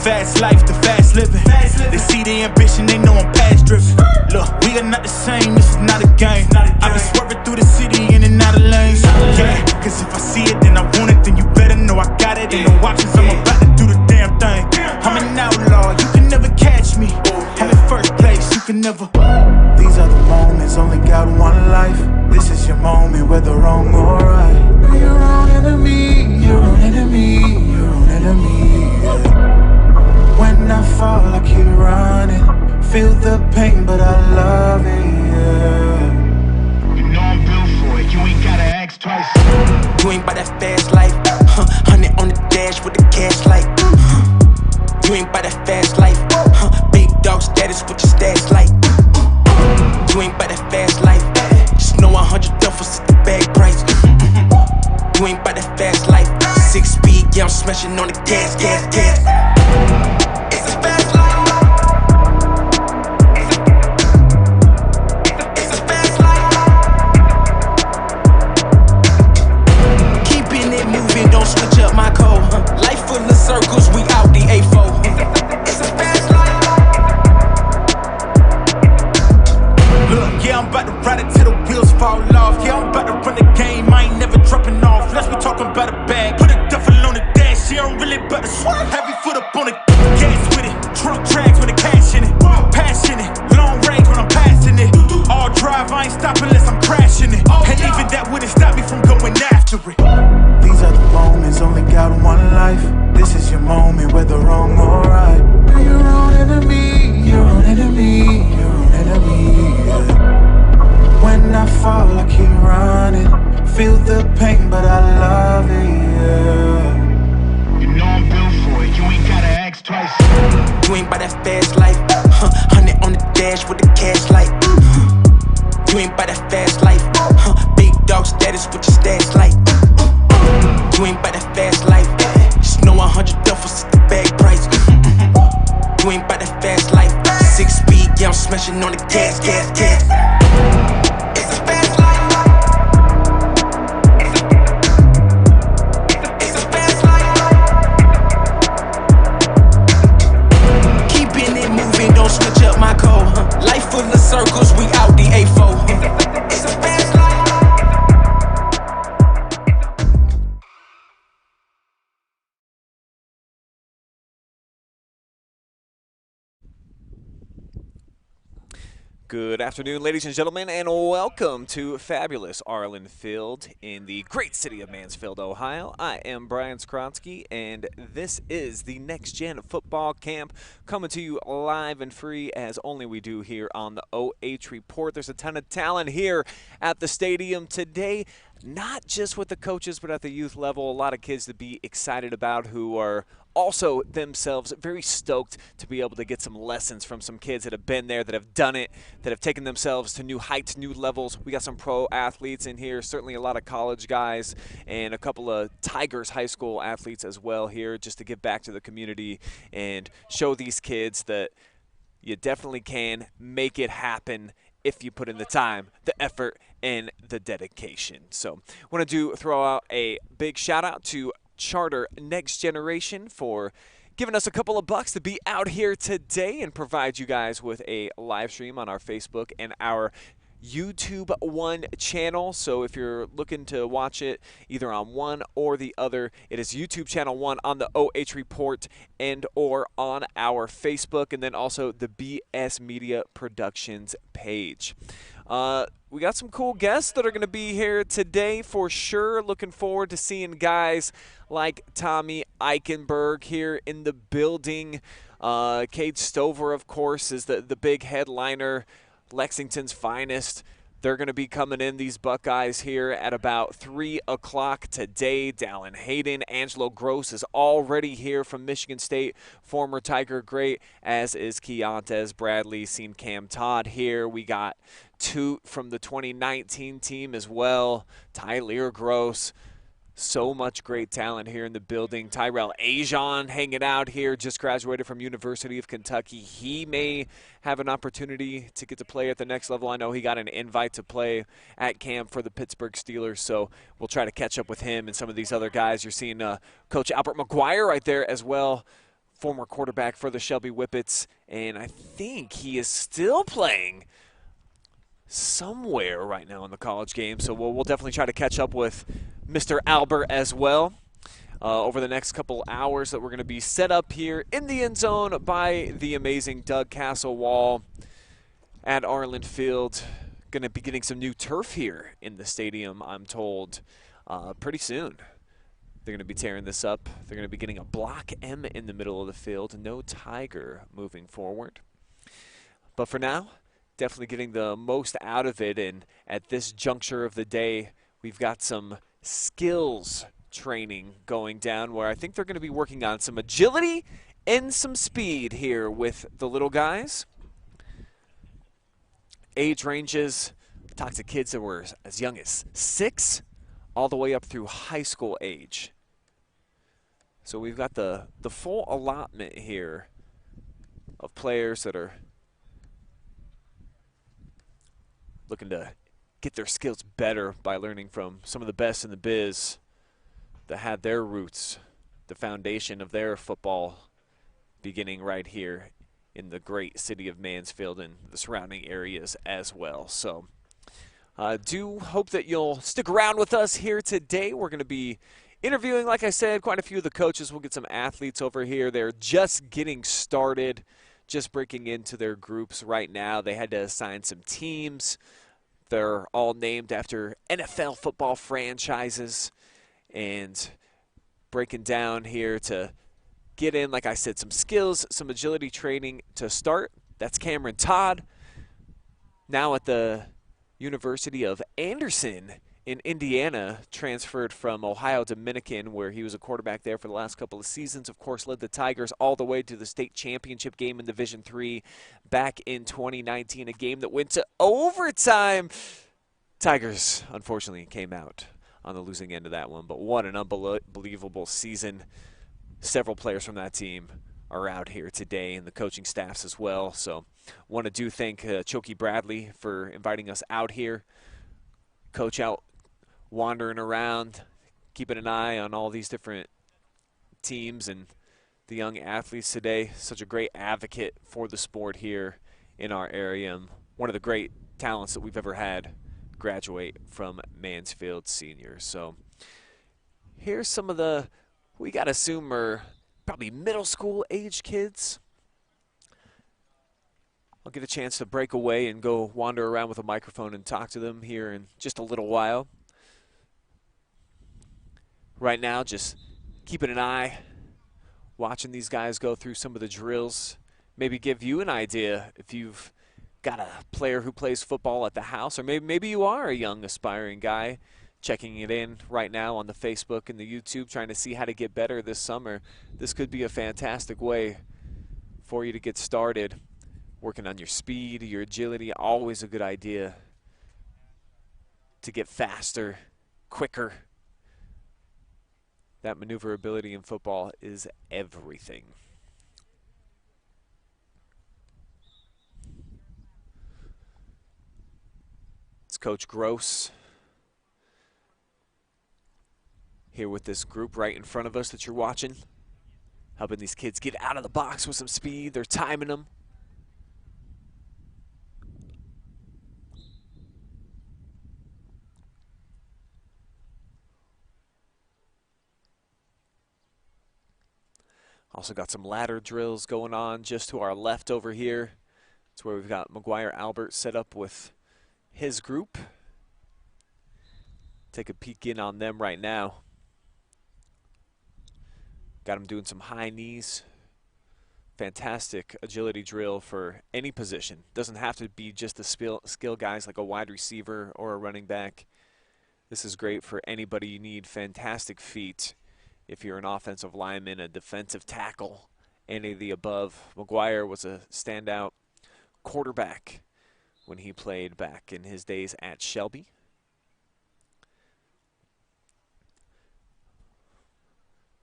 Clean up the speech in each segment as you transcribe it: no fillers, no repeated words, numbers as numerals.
fast life, the fast living. They see the ambition, they know I'm past driven. Look, we are not the same, this is not a game. I've been swerving through the city in and out of lanes. Yeah, cause if I see it, then I want it, then you better know I got it. Ain't no options, I'm about to do the damn thing. I'm an outlaw, you can never catch me. I'm in first place, you can never. These are the moments, only got one life. This is your moment, whether wrong or right. You're your own enemy, your own enemy, your own enemy. Yeah. When I fall, I keep running. Feel the pain, but I love it. Yeah. You know I'm built for it, you ain't gotta ask twice. You ain't by that fast life, 100 on the dash with the cash light. You ain't by that fast life, big dog status with your stats like. You ain't by that fast life, just know 100 duffels at the bag price. You ain't by that fast life, 6 speed, yeah I'm smashing on the gas. It's a fast life. It's a fast life. Keeping it moving, don't switch up my code. Life full of circles, we out the A4. It's a fast life. Look, yeah, I'm about to ride it till the wheels fall off. Yeah, I'm about to run the game, I ain't never dropping off. Let's be talking about a bag, put a duffel on the dash. Yeah, I'm really about to swerve, heavy foot up on the gas with it. Trunk tracks with the cash in it, passionate, long range when I'm passing it. All drive, I ain't stopping unless I'm crashing it. And even that wouldn't stop me from going after it. These are the moments, only got one life. This is your moment, whether wrong or right. You're your own enemy, your own enemy, your own enemy. Yeah. When I fall, I keep running. Feel the pain, but I love it. Yeah. You know I'm built for it, you ain't gotta ask twice. You ain't by that fast life, 100 on the dash with the cash light. You ain't by that fast life, big dog status with your stats like. You ain't by that fast life, just know 100 duffels at the bag price. You ain't by that fast life, 6 speed, yeah I'm smashing on the gas. It's a fast life. It's a fast life. Keeping it moving, don't switch up my code. Life full of circles, we out the A4. It's a fast life. Good afternoon, ladies and gentlemen, and welcome to fabulous Arlin Field in the great city of Mansfield, Ohio. I am Brian Skowronski, and this is the Next Gen Football Camp coming to you live and free as only we do here on the OH Report. There's a ton of talent here at the stadium today, not just with the coaches, but at the youth level. A lot of kids to be excited about who are also themselves very stoked to be able to get some lessons from some kids that have been there, that have done it, that have taken themselves to new heights, new levels. We got some pro athletes in here, certainly a lot of college guys, and a couple of Tigers high school athletes as well here, just to give back to the community and show these kids that you definitely can make it happen if you put in the time, the effort, and the dedication. So I want to throw out a big shout out to Charter Next Generation for giving us a couple of bucks to be out here today and provide you guys with a live stream on our Facebook and our YouTube One channel. So if you're looking to watch it either on one or the other, it is YouTube channel 1 on the OH Report and or on our Facebook, and then also the BS Media Productions page. We got some cool guests that are going to be here today for sure. Looking forward to seeing guys like Tommy Eichenberg here in the building. Cade Stover, of course, is the big headliner, Lexington's finest. They're going to be coming in, these Buckeyes, here at about 3 o'clock today. Dallan Hayden, Angelo Grose is already here from Michigan State, former Tiger great, as is Keontez Bradley. Seen Cam Todd here. We got Toot from the 2019 team as well. Tyrell Grose. So much great talent here in the building. Tyrell Ajian hanging out here, just graduated from University of Kentucky. He may have an opportunity to get to play at the next level. I know he got an invite to play at camp for the Pittsburgh Steelers, so we'll try to catch up with him and some of these other guys. You're seeing Coach Albert McGuire right there as well, former quarterback for the Shelby Whippets, and I think he is still playing somewhere right now in the college game. So we'll definitely try to catch up with Mr. Albert as well over the next couple hours that we're going to be set up here in the end zone by the amazing Doug Castlewall at Arlin Field. Going to be getting some new turf here in the stadium, I'm told, pretty soon. They're going to be tearing this up. They're going to be getting a block M in the middle of the field. No Tiger moving forward. But for now, definitely getting the most out of it. And at this juncture of the day, we've got some skills training going down where I think they're going to be working on some agility and some speed here with the little guys. Age ranges, talk to kids that were as young as 6 all the way up through high school age. So we've got the full allotment here of players that are looking to get their skills better by learning from some of the best in the biz that had their roots, the foundation of their football beginning right here in the great city of Mansfield and the surrounding areas as well. So do hope that you'll stick around with us here today. We're going to be interviewing, like I said, quite a few of the coaches. We'll get some athletes over here. They're just getting started, just breaking into their groups right now. They had to assign some teams. They're all named after NFL football franchises, and breaking down here to get in, like I said, some skills, some agility training to start. That's Cameron Todd, now at the University of Anderson in Indiana, transferred from Ohio Dominican, where he was a quarterback there for the last couple of seasons. Of course, led the Tigers all the way to the state championship game in Division III back in 2019, a game that went to overtime. Tigers, unfortunately, came out on the losing end of that one, but what an unbelievable season. Several players from that team are out here today, and the coaching staffs as well. So want to thank Keontez Bradley for inviting us out here. Coach out wandering around, keeping an eye on all these different teams and the young athletes today. Such a great advocate for the sport here in our area, and one of the great talents that we've ever had graduate from Mansfield Seniors. So here's some of the, we got to assume are probably middle school age kids. I'll get a chance to break away and go wander around with a microphone and talk to them here in just a little while. Right now, just keeping an eye, watching these guys go through some of the drills. Maybe give you an idea if you've got a player who plays football at the house, or maybe you are a young aspiring guy checking it in right now on the Facebook and the YouTube, trying to see how to get better this summer. This could be a fantastic way for you to get started. Working on your speed, your agility, always a good idea to get faster, quicker. That maneuverability in football is everything. It's Coach Grose here with this group right in front of us that you're watching, helping these kids get out of the box with some speed. They're timing them. Also got some ladder drills going on just to our left over here. It's where we've got McGuire Albert set up with his group. Take a peek in on them right now. Got him doing some high knees. Fantastic agility drill for any position. Doesn't have to be just the skill guys like a wide receiver or a running back. This is great for anybody you need. Fantastic feet. If you're an offensive lineman, a defensive tackle, any of the above. McGuire was a standout quarterback when he played back in his days at Shelby.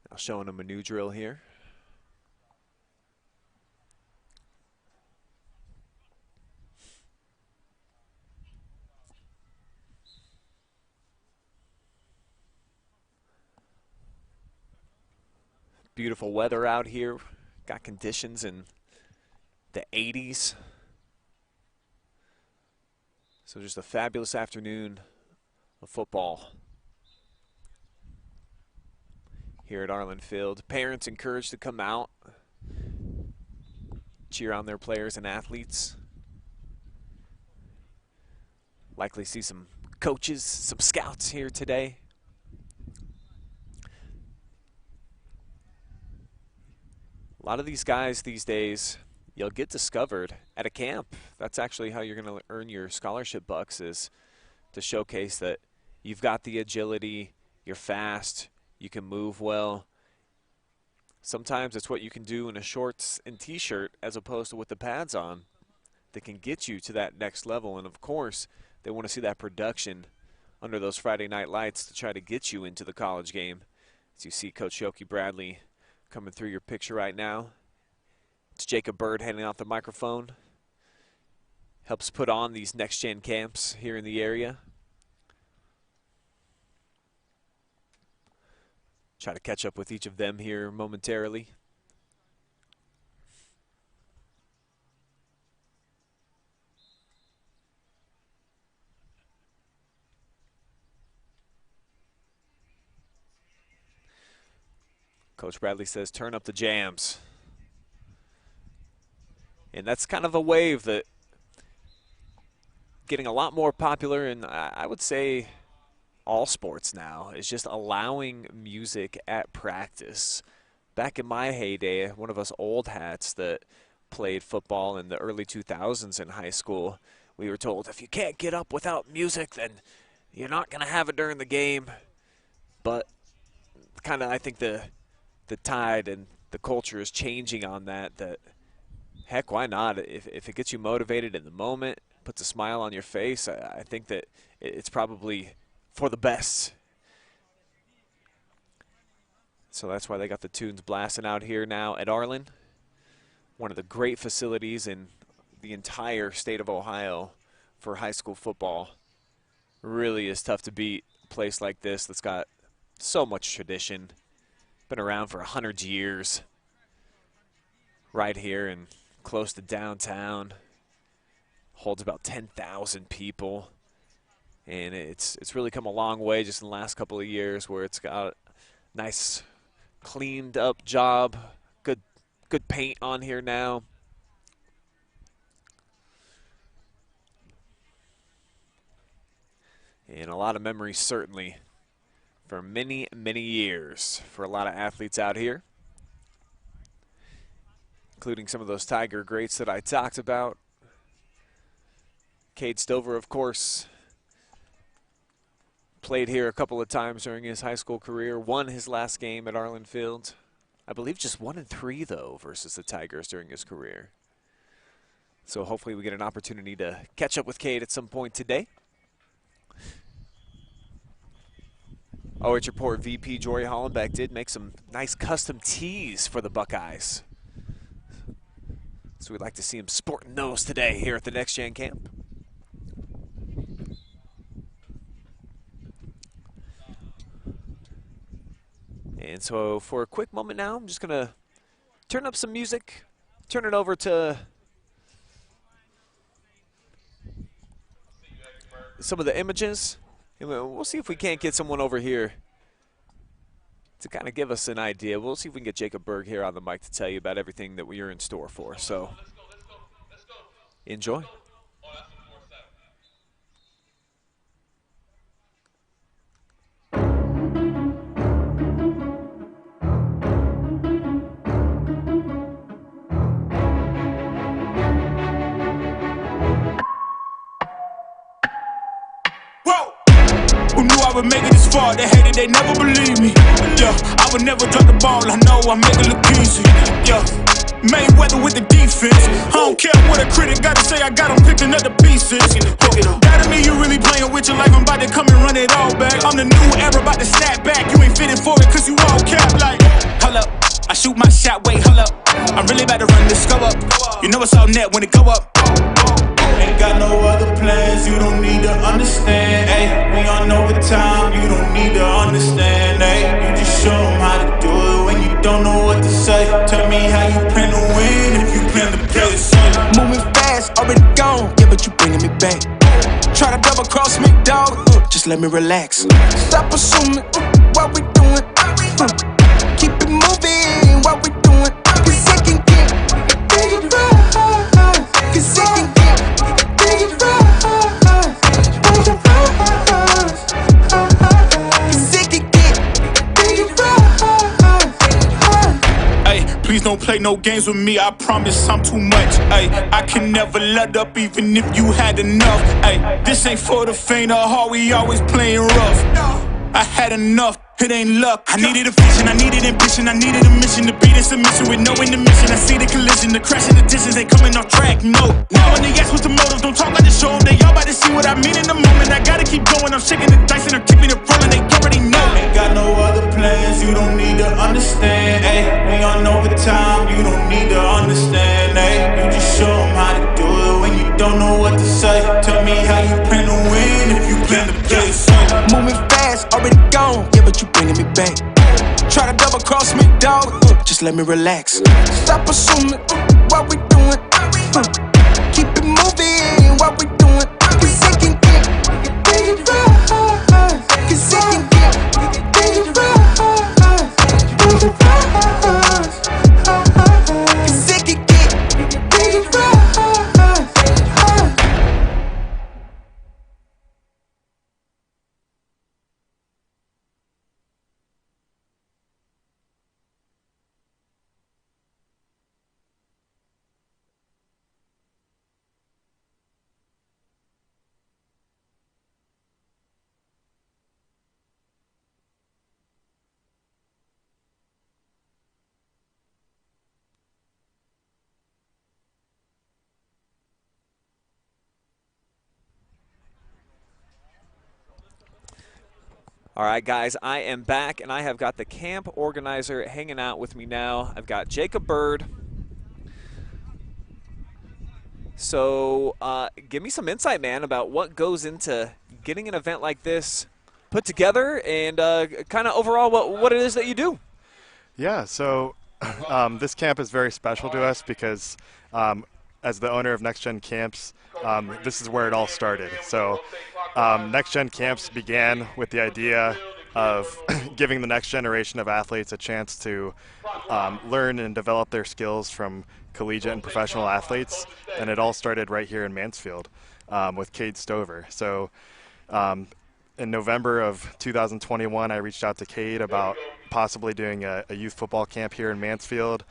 Now showing him a new drill here. Beautiful weather out here got conditions in the 80s. So just a fabulous afternoon of football here at Arlin Field. Parents encouraged to come out, cheer on their players and athletes. Likely see some coaches, some scouts here today. A lot of these guys these days, you'll get discovered at a camp. That's actually how you're going to earn your scholarship bucks, is to showcase that you've got the agility, you're fast, you can move well. Sometimes it's what you can do in a shorts and t-shirt as opposed to with the pads on that can get you to that next level. And of course, they want to see that production under those Friday night lights to try to get you into the college game. As you see Coach Keontez Bradley coming through your picture right now. It's Jacob Bird handing off the microphone. Helps put on these next-gen camps here in the area. Try to catch up with each of them here momentarily. Coach Bradley says, turn up the jams. And that's kind of a wave that getting a lot more popular in, I would say, all sports now, is just allowing music at practice. Back in my heyday, one of us old hats that played football in the early 2000s in high school, we were told, if you can't get up without music, then you're not going to have it during the game. But kind of, I think the tide and the culture is changing on that, heck, why not? If it gets you motivated in the moment, puts a smile on your face, I think that it's probably for the best. So that's why they got the tunes blasting out here now at Arlin. One of the great facilities in the entire state of Ohio for high school football. Really is tough to beat a place like this that's got so much tradition. Been around for 100 years. Right here and close to downtown. Holds about 10,000 people. And it's really come a long way just in the last couple of years, where it's got a nice cleaned up job. Good paint on here now. And a lot of memories, certainly, for many, many years for a lot of athletes out here, including some of those Tiger greats that I talked about. Cade Stover, of course, played here a couple of times during his high school career, won his last game at Arlin Field. I believe just 1-3, though, versus the Tigers during his career. So hopefully we get an opportunity to catch up with Cade at some point today. OH.REPORT VP Jory Hollenbeck did make some nice custom tees for the Buckeyes. So we'd like to see him sporting those today here at the Next Gen Camp. And so for a quick moment now, I'm just going to turn up some music, turn it over to some of the images. And we'll see if we can't get someone over here to kind of give us an idea. We'll see if we can get Jacob Berg here on the mic to tell you about everything that we are in store for. So enjoy. I would make it this far, they hated, they never believe me. Yeah, I would never drop the ball, I know I make it look easy. Yeah, Mayweather with the defense. I don't care what a critic gotta say, I got them picking up the pieces. That to me, you really playing with your life, I'm about to come and run it all back. I'm the new era, about to snap back, you ain't fitting for it cause you all cap like. Hold up, I shoot my shot, wait, hold up. I'm really about to run this go up. You know it's all net when it go up. Ain't got no other plans, you don't need to understand, ayy. We on overtime, you don't need to understand, ayy. You just show them how to do it when you don't know what to say. Tell me how you plan let me relax. Stop assuming what we doing. Keep it moving, what we doing. Cause it can get dangerous. Cause it can get dangerous. Cause it can get dangerous. Ay, please don't play no games with me, I promise I'm too much. Ay, I can never let up even if you had enough. Ay, this ain't for the faint of heart, we always playing rough. I had enough, it ain't luck. I needed a vision, I needed ambition, I needed a mission to beat in submission with no intermission. I see the collision, the crash in the distance ain't coming off track, no. Now when they ask what's the motive, don't talk like the show. They all about to see what I mean in the moment. I gotta keep going, I'm shaking the dice and I'm keeping it rolling. They already know. Ain't got no other plans, you don't need to understand. Ay, we on overtime, you don't need to understand. Ay, you just show them how to do it when you don't know what to say. Tell me how you plan to win if you plan to play safe. Moving fast, already gone, yeah, but you bringing me back. Try to double cross me, dog, just let me relax. Stop assuming what we doing. Keep it moving, what we doing. Cause it can get dangerous. Cause it can get dangerous. Cause it can get dangerous. All right, guys, I am back, and I have got the camp organizer hanging out with me now. I've got Jacob Bird. So give me some insight, man, about what goes into getting an event like this put together and kind of overall what it is that you do. Yeah, so this camp is very special to us because as the owner of Next Gen Camps, this is where it all started. So Next Gen Camps began with the idea of giving the next generation of athletes a chance to learn and develop their skills from collegiate and professional athletes, and it all started right here in Mansfield with Cade Stover. So in November of 2021, I reached out to Cade about possibly doing a youth football camp here in Mansfield.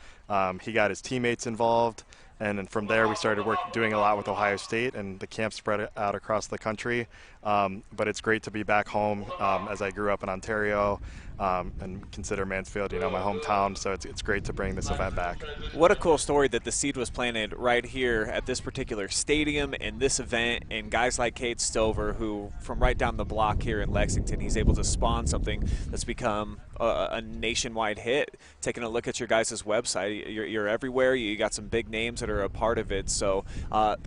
He got his teammates involved, and then from there we started doing a lot with Ohio State, and the camp spread out across the country. But it's great to be back home as I grew up in Ontario and consider Mansfield, my hometown. So it's great to bring this event back. What a cool story that the seed was planted right here at this particular stadium and this event, and guys like Cade Stover, who from right down the block here in Lexington, he's able to spawn something that's become a nationwide hit. Taking a look at your guys' website, you're everywhere. You got some big names that are a part of it. So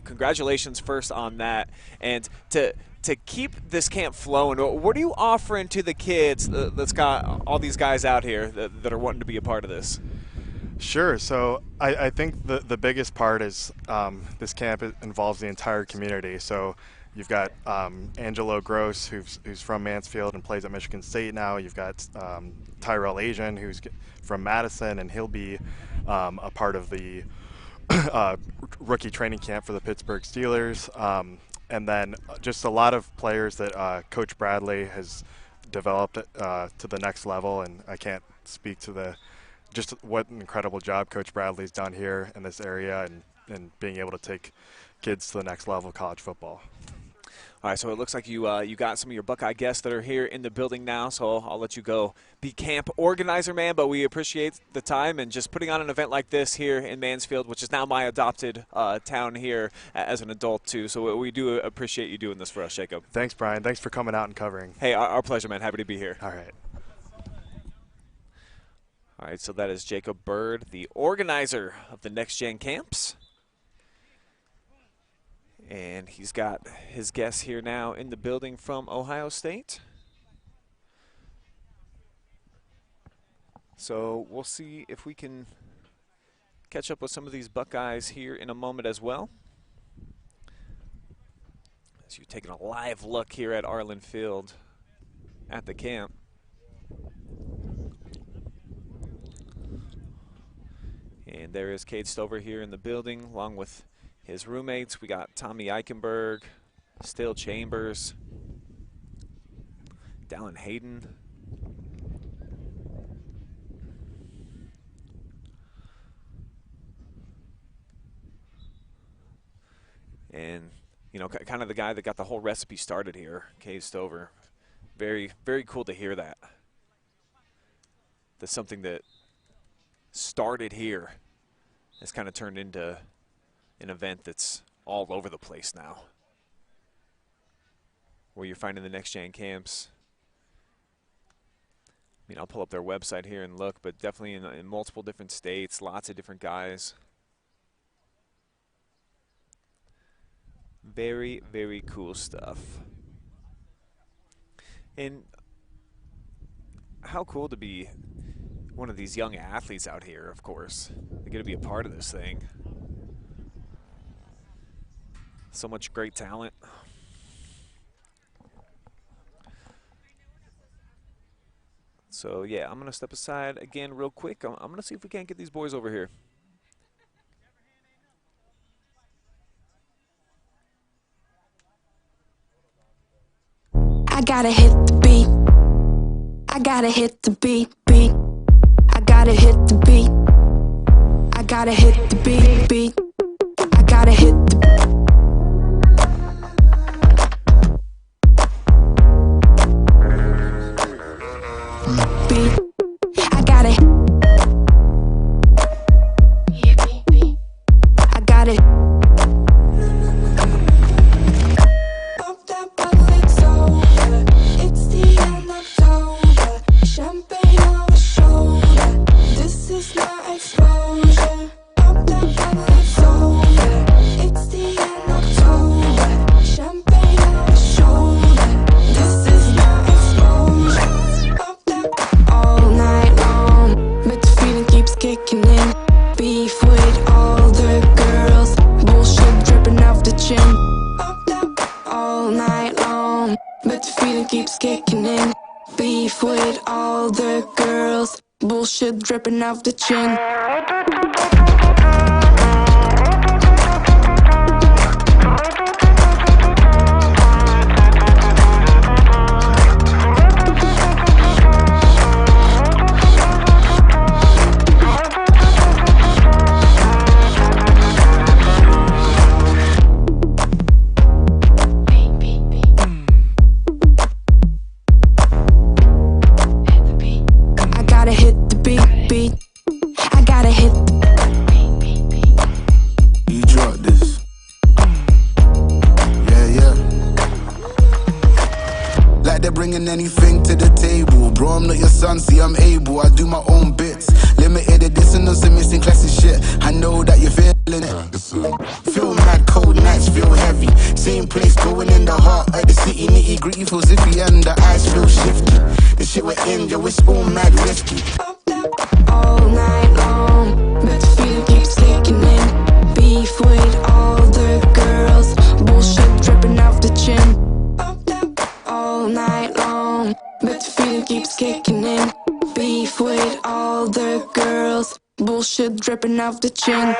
congratulations first on that. And to keep this camp flowing, what are you offering to the kids that's got all these guys out here that are wanting to be a part of this? Sure. So I think the biggest part is this camp involves the entire community. So you've got Angelo Grose, who's from Mansfield and plays at Michigan State now. You've got Tyrell Ajian, who's from Madison, and he'll be a part of the rookie training camp for the Pittsburgh Steelers. And then just a lot of players that Coach Bradley has developed to the next level, and I can't speak to just what an incredible job Coach Bradley's done here in this area and being able to take kids to the next level of college football. All right, so it looks like you got some of your Buckeye guests that are here in the building now, so I'll let you go be camp organizer, man, but we appreciate the time and just putting on an event like this here in Mansfield, which is now my adopted town here as an adult, too. So we do appreciate you doing this for us, Jacob. Thanks, Brian. Thanks for coming out and covering. Hey, our pleasure, man. Happy to be here. All right. All right, so that is Jacob Bird, the organizer of the Next Gen Camps. And he's got his guests here now in the building from Ohio State. So we'll see if we can catch up with some of these Buckeyes here in a moment as well. As you're taking a live look here at Arlin Field at the camp. And there is Cade Stover here in the building, along with his roommates. We got Tommy Eichenberg, Steele Chambers, Dallan Hayden. And, you know, kind of the guy that got the whole recipe started here, Cade Stover. Very, very cool to hear that. That's something that started here has kind of turned into an event that's all over the place now, where you're finding the Next Gen camps. I mean, I'll pull up their website here and look, but definitely in multiple different states, lots of different guys. Very, very cool stuff. And how cool to be one of these young athletes out here, of course. They get to be a part of this thing. So much great talent. So yeah, I'm gonna step aside again real quick. I'm gonna see if we can't get these boys over here. I gotta hit the beat. I gotta hit the beat, beat. I gotta hit the beat. I gotta hit the beat, beat. I gotta hit the beat. I gotta I gotta pop that bottle, it's over. It's the end of October. Champagne on my shoulder. This is my exposure. Pop that bottle, it's over. It's the end of October. Champagne on my shoulder. This is my exposure. Pop that all night long, but the feeling keeps kicking in. Beef with all the girls, bullshit dripping off the chin. Pop that all night long, but the feeling keeps kicking in. Beef with all the girls, bullshit dripping off the chin. I gotta hit the beat, beat. I gotta hit the beat, beat. You drop this. Yeah. Like they're bringing anything to the table. Bro, I'm not your son, see I'm able. I do my own bits. Limited edition of some missing classic shit. I know that you're feeling it. Feel mad, cold nights feel heavy. Same place going in the heart of the city. Nitty gritty feels iffy and the eyes feel shifty. The shit we're in, yo, it's all mad risky. Pop that all night long, but the feeling keeps kicking in. Beef with all the girls, bullshit dripping off the chin. Pop that all night long, but the feeling keeps kicking in. Beef with all the girls, bullshit dripping off the chin.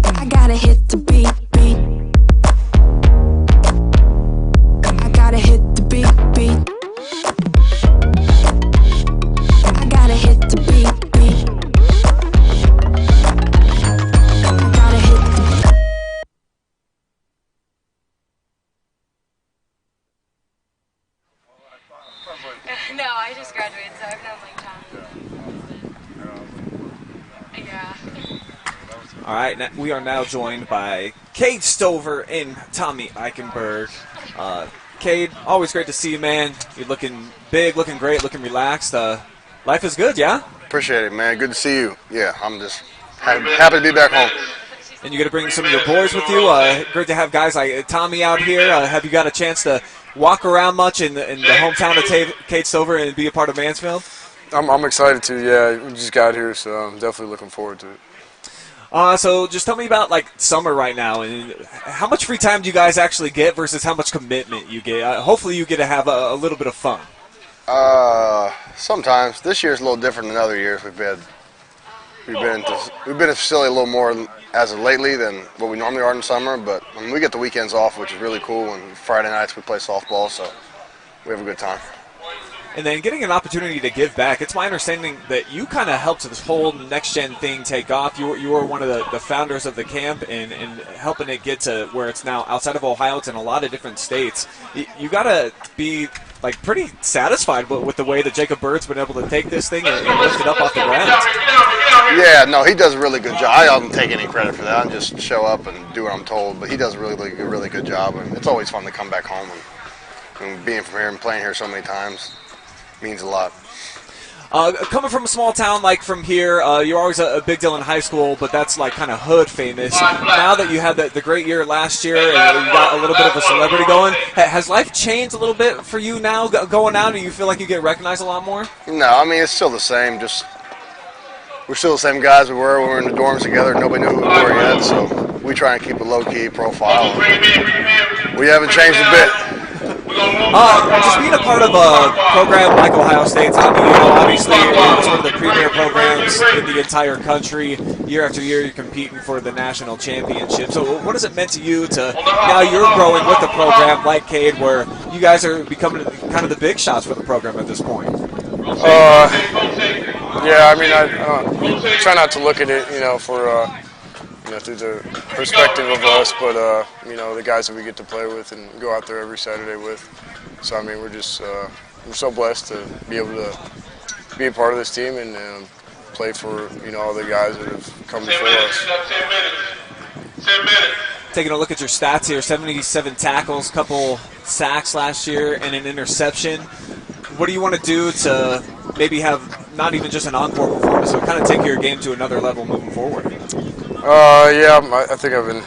I gotta hit the beat, beat. I gotta hit the beat, beat. I gotta hit the beat, beat. I gotta hit the No, I just graduated, so I've known like Tom. All right, we are now joined by Cade Stover and Tommy Eichenberg. Cade, always great to see you, man. You're looking big, looking great, looking relaxed. Life is good, yeah? Appreciate it, man. Good to see you. Yeah, I'm just happy to be back home. And you're going to bring some of your boys with you. Great to have guys like Tommy out here. Have you got a chance to walk around much in the hometown of Cade Stover and be a part of Mansfield? I'm excited to, yeah. We just got here, so I'm definitely looking forward to it. So just tell me about, like, summer right now, and how much free time do you guys actually get versus how much commitment you get? Hopefully you get to have a little bit of fun. Sometimes. This year's a little different than other years. We've been in the facility a little more as of lately than what we normally are in the summer, but I mean, we get the weekends off, which is really cool, and Friday nights we play softball, so we have a good time. And then getting an opportunity to give back. It's my understanding that you kind of helped this whole next-gen thing take off. You were one of the founders of the camp and helping it get to where it's now outside of Ohio. It's in a lot of different states. You got to be like pretty satisfied with the way that Jacob Bird's been able to take this thing and lift it up off the ground. Yeah, no, he does a really good job. I don't take any credit for that. I just show up and do what I'm told, but he does a really good job. And it's always fun to come back home and being from here and playing here so many times means a lot. Coming from a small town like from here, you're always a big deal in high school, but that's like kind of hood famous. Now that you had the great year last year and you got a little bit of a celebrity going, has life changed a little bit for you now going out? Do you feel like you get recognized a lot more? No, I mean, it's still the same. Just we're still the same guys we were when we were in the dorms together. Nobody knew who we were yet, so we try and keep a low-key profile. We haven't changed a bit. Just being a part of a program like Ohio State's, obviously it's one of the premier programs in the entire country. Year after year, you're competing for the national championship. So what has it meant to you to now you're growing with the program like Cade, where you guys are becoming kind of the big shots for the program at this point? Yeah, I mean, I try not to look at it, through the perspective of us, but the guys that we get to play with and go out there every Saturday with. So I mean, we're so blessed to be able to be a part of this team and play for all the guys that have come before us. 10 minutes. Taking a look at your stats here: 77 tackles, couple sacks last year, and an interception. What do you want to do to maybe have not even just an encore performance, but kind of take your game to another level moving forward? I think I've been,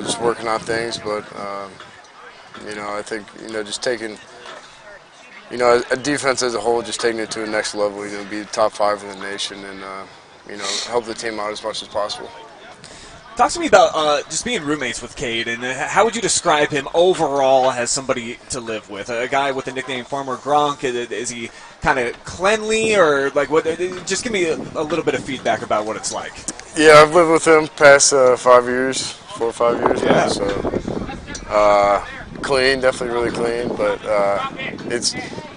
just working on things, but, I think, just taking, a defense as a whole, just taking it to the next level, be the top 5 in the nation and, help the team out as much as possible. Talk to me about just being roommates with Cade, and how would you describe him overall as somebody to live with? A guy with the nickname Farmer Gronk, is he kind of cleanly, or like what? Just give me a little bit of feedback about what it's like. Yeah, I've lived with him past 4 or 5 years now, so clean, definitely really clean, but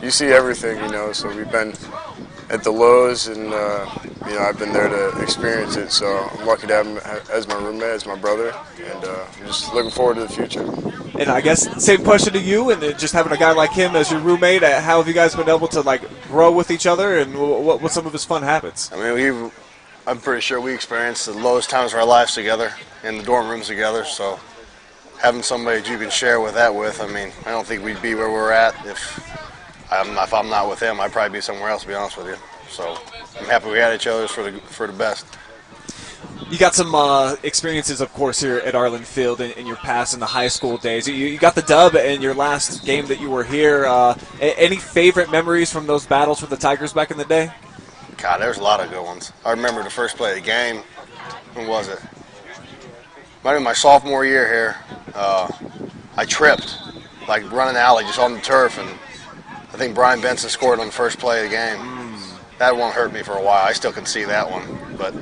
you see everything, so we've been at the lows, and I've been there to experience it, so I'm lucky to have him as my roommate, as my brother, and I'm just looking forward to the future. And I guess same question to you, and just having a guy like him as your roommate, how have you guys been able to grow with each other, and what's some of his fun habits? I mean, I'm pretty sure we experienced the lowest times of our lives together in the dorm rooms together, so having somebody that you can share that with, I mean, I don't think we'd be where we're at if I'm not with him. I'd probably be somewhere else, to be honest with you. So I'm happy we had each other for the best. You got some experiences, of course, here at Arlin Field in your past in the high school days. You got the dub in your last game that you were here. Any favorite memories from those battles with the Tigers back in the day? God, there's a lot of good ones. I remember the first play of the game. When was it? Might have been my sophomore year here. I tripped, running the alley just on the turf, and I think Brian Benson scored on the first play of the game. That one hurt me for a while. I still can see that one. But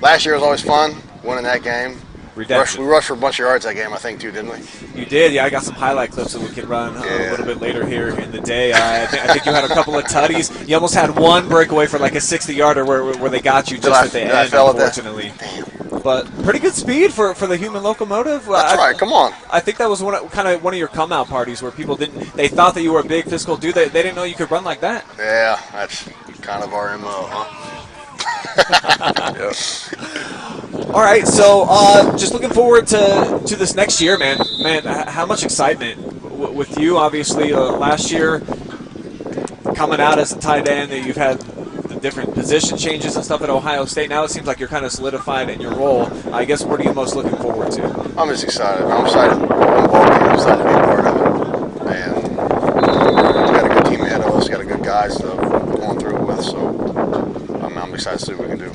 last year was always fun, winning that game. Redemption. We rushed for a bunch of yards that game, I think, too, didn't we? You did, yeah. I got some highlight clips that we can run a little bit later here in the day. I think you had a couple of tutties. You almost had one breakaway for like a 60-yarder where they got you just at the end, unfortunately. Damn. But pretty good speed for the human locomotive. That's right. Come on. I think that was one of your come-out parties where people they thought that you were a big physical dude. They didn't know you could run like that. Yeah, that's kind of our MO, huh? Yeah. All right, so just looking forward to this next year, man. Man, how much excitement with you, obviously, last year coming out as a tight end, that you've had the different position changes and stuff at Ohio State. Now it seems like you're kind of solidified in your role. I guess, what are you most looking forward to? I'm just excited. I'm excited. I'm excited to be a part of it. And we got a good team ahead of us. We got a good guys to going through it with. So I'm excited to see what we can do.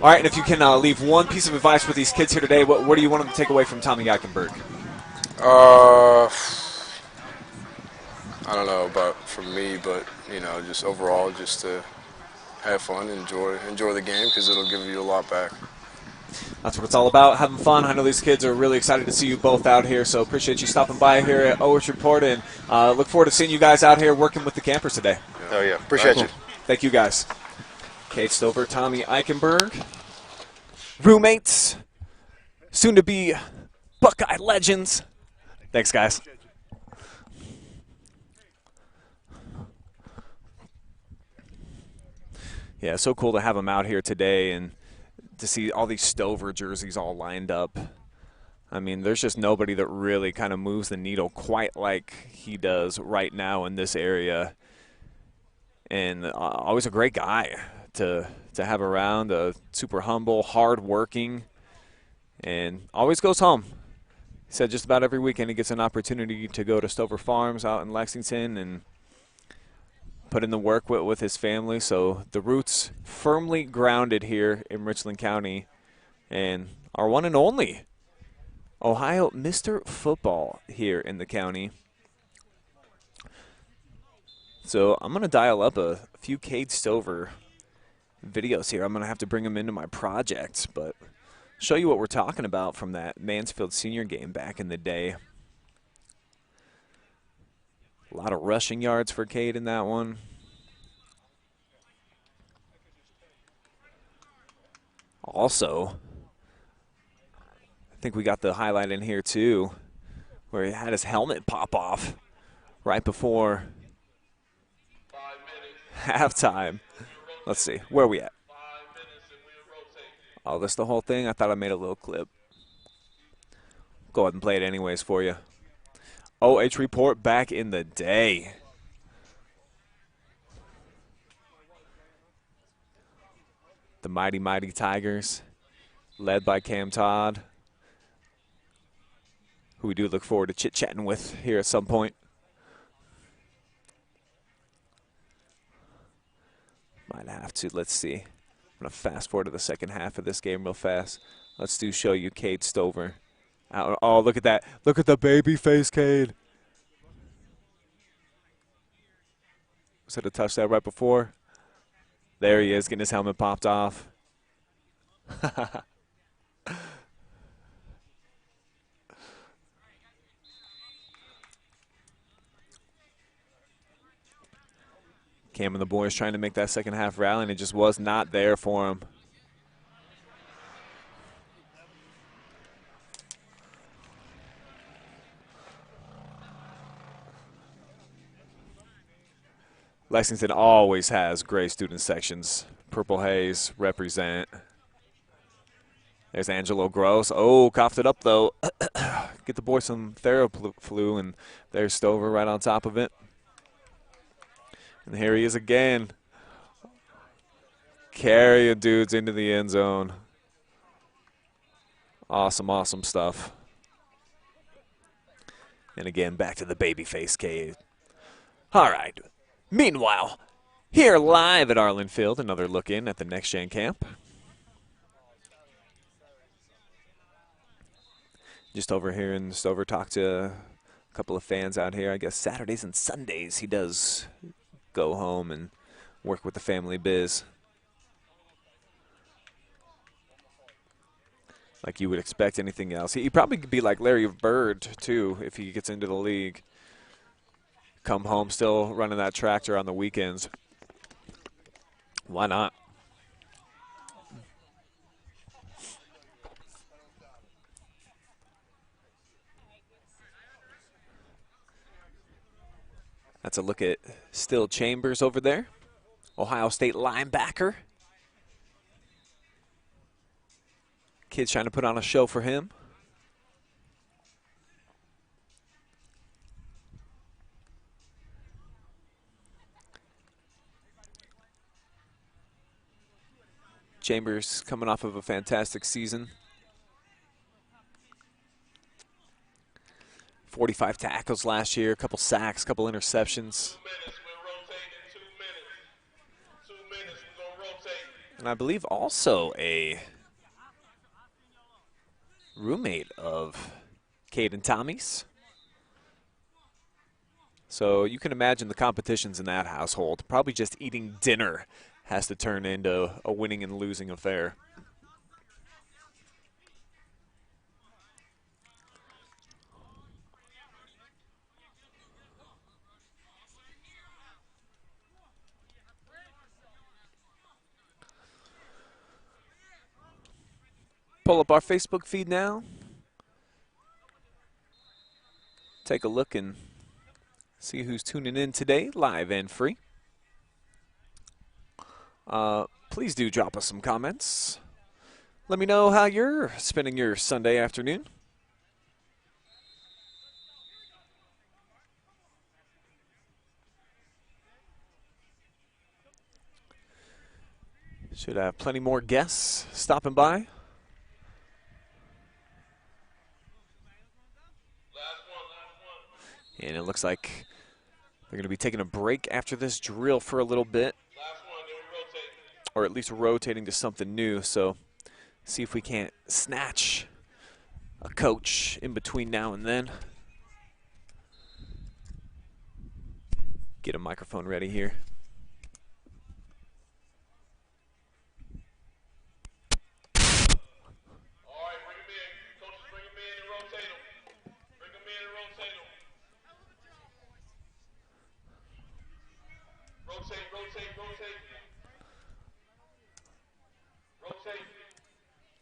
All right, and if you can leave one piece of advice with these kids here today, what do you want them to take away from Tommy Eichenberg? I don't know about from me, but just overall, just to have fun, enjoy the game, because it'll give you a lot back. That's what it's all about, having fun. I know these kids are really excited to see you both out here, so appreciate you stopping by here at OH.REPORT, and look forward to seeing you guys out here working with the campers today. Oh, yeah. Appreciate you. Thank you, guys. Cade Stover, Tommy Eichenberg, roommates, soon to be Buckeye legends. Thanks, guys. Yeah, so cool to have them out here today and to see all these Stover jerseys all lined up. I mean, there's just nobody that really kind of moves the needle quite like he does right now in this area. And always a great guy to have around, super humble, hard-working, and always goes home. He said just about every weekend he gets an opportunity to go to Stover Farms out in Lexington and put in the work with his family. So the roots firmly grounded here in Richland County, and our one and only Ohio Mr. Football here in the county. So I'm going to dial up a few Cade Stover videos here. I'm going to have to bring them into my project, but show you what we're talking about from that Mansfield senior game back in the day. A lot of rushing yards for Cade in that one. Also, I think we got the highlight in here too, where he had his helmet pop off right before halftime. Let's see, where are we at? Oh, that's the whole thing? I thought I made a little clip. Go ahead and play it anyways for you. OH.REPORT back in the day. The mighty, mighty Tigers, led by Cam Todd, who we do look forward to chit-chatting with here at some point. Might have to. Let's see. I'm going to fast forward to the second half of this game real fast. Let's show you Cade Stover. Oh, look at that. Look at the baby face, Cade. Was it a touchdown right before? There he is, getting his helmet popped off. Cam and the boys trying to make that second half rally, and it just was not there for him. Lexington always has great student sections. Purple Haze represent. There's Angelo Grose. Oh, coughed it up, though. Get the boy some Theraflu, and there's Stover right on top of it. And here he is again. Carrying dudes into the end zone. Awesome, awesome stuff. And again, back to the babyface Cade. All right. Meanwhile, here live at Arlin Field, another look in at the Next Gen Camp. Just over here in Stover, talked to a couple of fans out here. I guess Saturdays and Sundays he does go home and work with the family biz. Like you would expect anything else. He'd probably be like Larry Bird, too, if he gets into the league. Come home still running that tractor on the weekends. Why not? That's a look at Steele Chambers over there, Ohio State linebacker. Kids trying to put on a show for him. Chambers coming off of a fantastic season. 45 tackles last year, a couple sacks, a couple interceptions. 2 minutes, we're rotating 2 minutes. 2 minutes, we're going to rotate. And I believe also a roommate of Cade and Tommy's. So you can imagine the competitions in that household. Probably just eating dinner has to turn into a winning and losing affair. Pull up our Facebook feed now. Take a look and see who's tuning in today, live and free. Please do drop us some comments. Let me know how you're spending your Sunday afternoon. Should have plenty more guests stopping by. And it looks like they're going to be taking a break after this drill for a little bit. Or at least rotating to something new. So see if we can't snatch a coach in between now and then. Get a microphone ready here.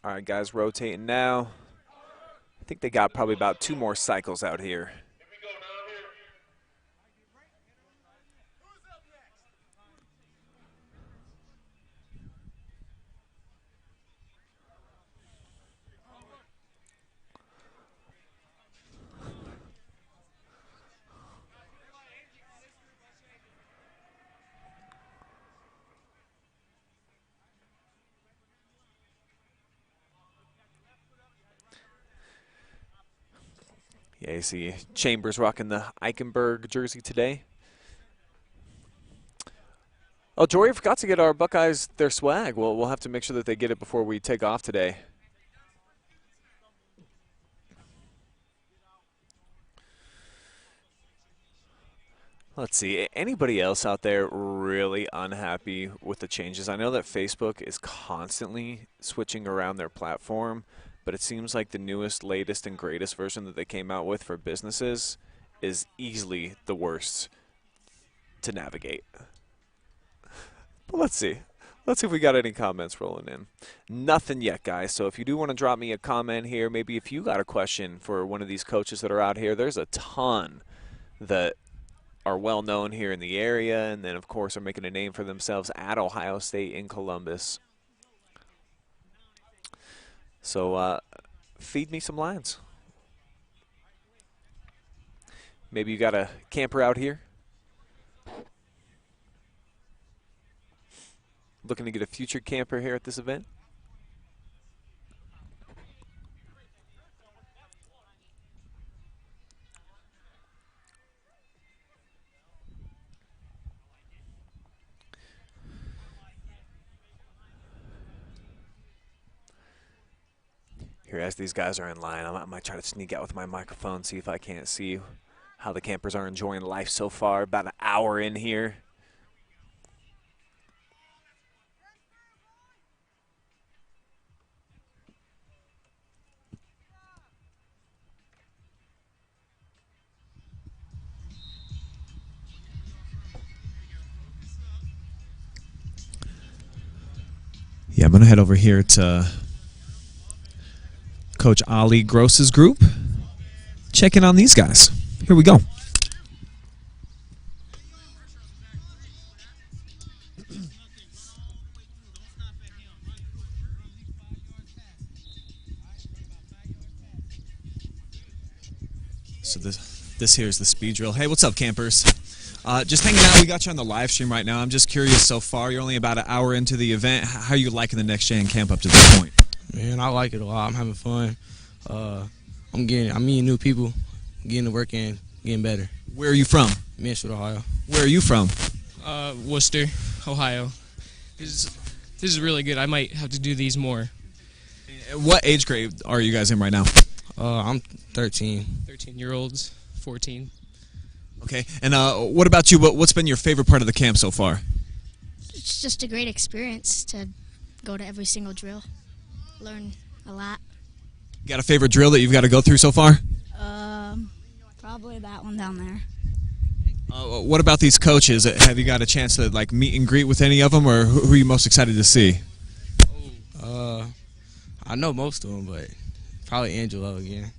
All right, guys, rotating now. I think they got probably about 2 more cycles out here. Yeah, you see Chambers rocking the Eichenberg jersey today. Oh, Jory, I forgot to get our Buckeyes their swag. Well, we'll have to make sure that they get it before we take off today. Let's see. Anybody else out there really unhappy with the changes? I know that Facebook is constantly switching around their platform, but it seems like the newest, latest, and greatest version that they came out with for businesses is easily the worst to navigate. But let's see. Let's see if we got any comments rolling in. Nothing yet, guys. So if you do want to drop me a comment here, maybe if you got a question for one of these coaches that are out here, there's a ton that are well known here in the area, and then, of course, are making a name for themselves at Ohio State in Columbus. So feed me some lines. Maybe you got a camper out here looking to get a future camper here at this event. Here, as these guys are in line, I might try to sneak out with my microphone, see if I can't see how the campers are enjoying life so far. About an hour in here. Yeah, I'm going to head over here to Coach Angelo Grose's group. Check in on these guys. Here we go. So this here is the speed drill. Hey, what's up, campers? Just hanging out. We got you on the live stream right now. I'm just curious so far. You're only about an hour into the event. How are you liking the Next Gen camp up to this point? Man, I like it a lot. I'm having fun. I'm meeting new people, getting to work and getting better. Where are you from? Mansfield, Ohio. Where are you from? Worcester, Ohio. This is really good. I might have to do these more. What age grade are you guys in right now? I'm 13. 13-year-olds, 14. Okay, and what about you? What's been your favorite part of the camp so far? It's just a great experience to go to every single drill, learn a lot. You got a favorite drill that you've got to go through so far? Probably that one down there. What about these coaches? Have you got a chance to like meet and greet with any of them, or who are you most excited to see? I know most of them, but probably Angelo again.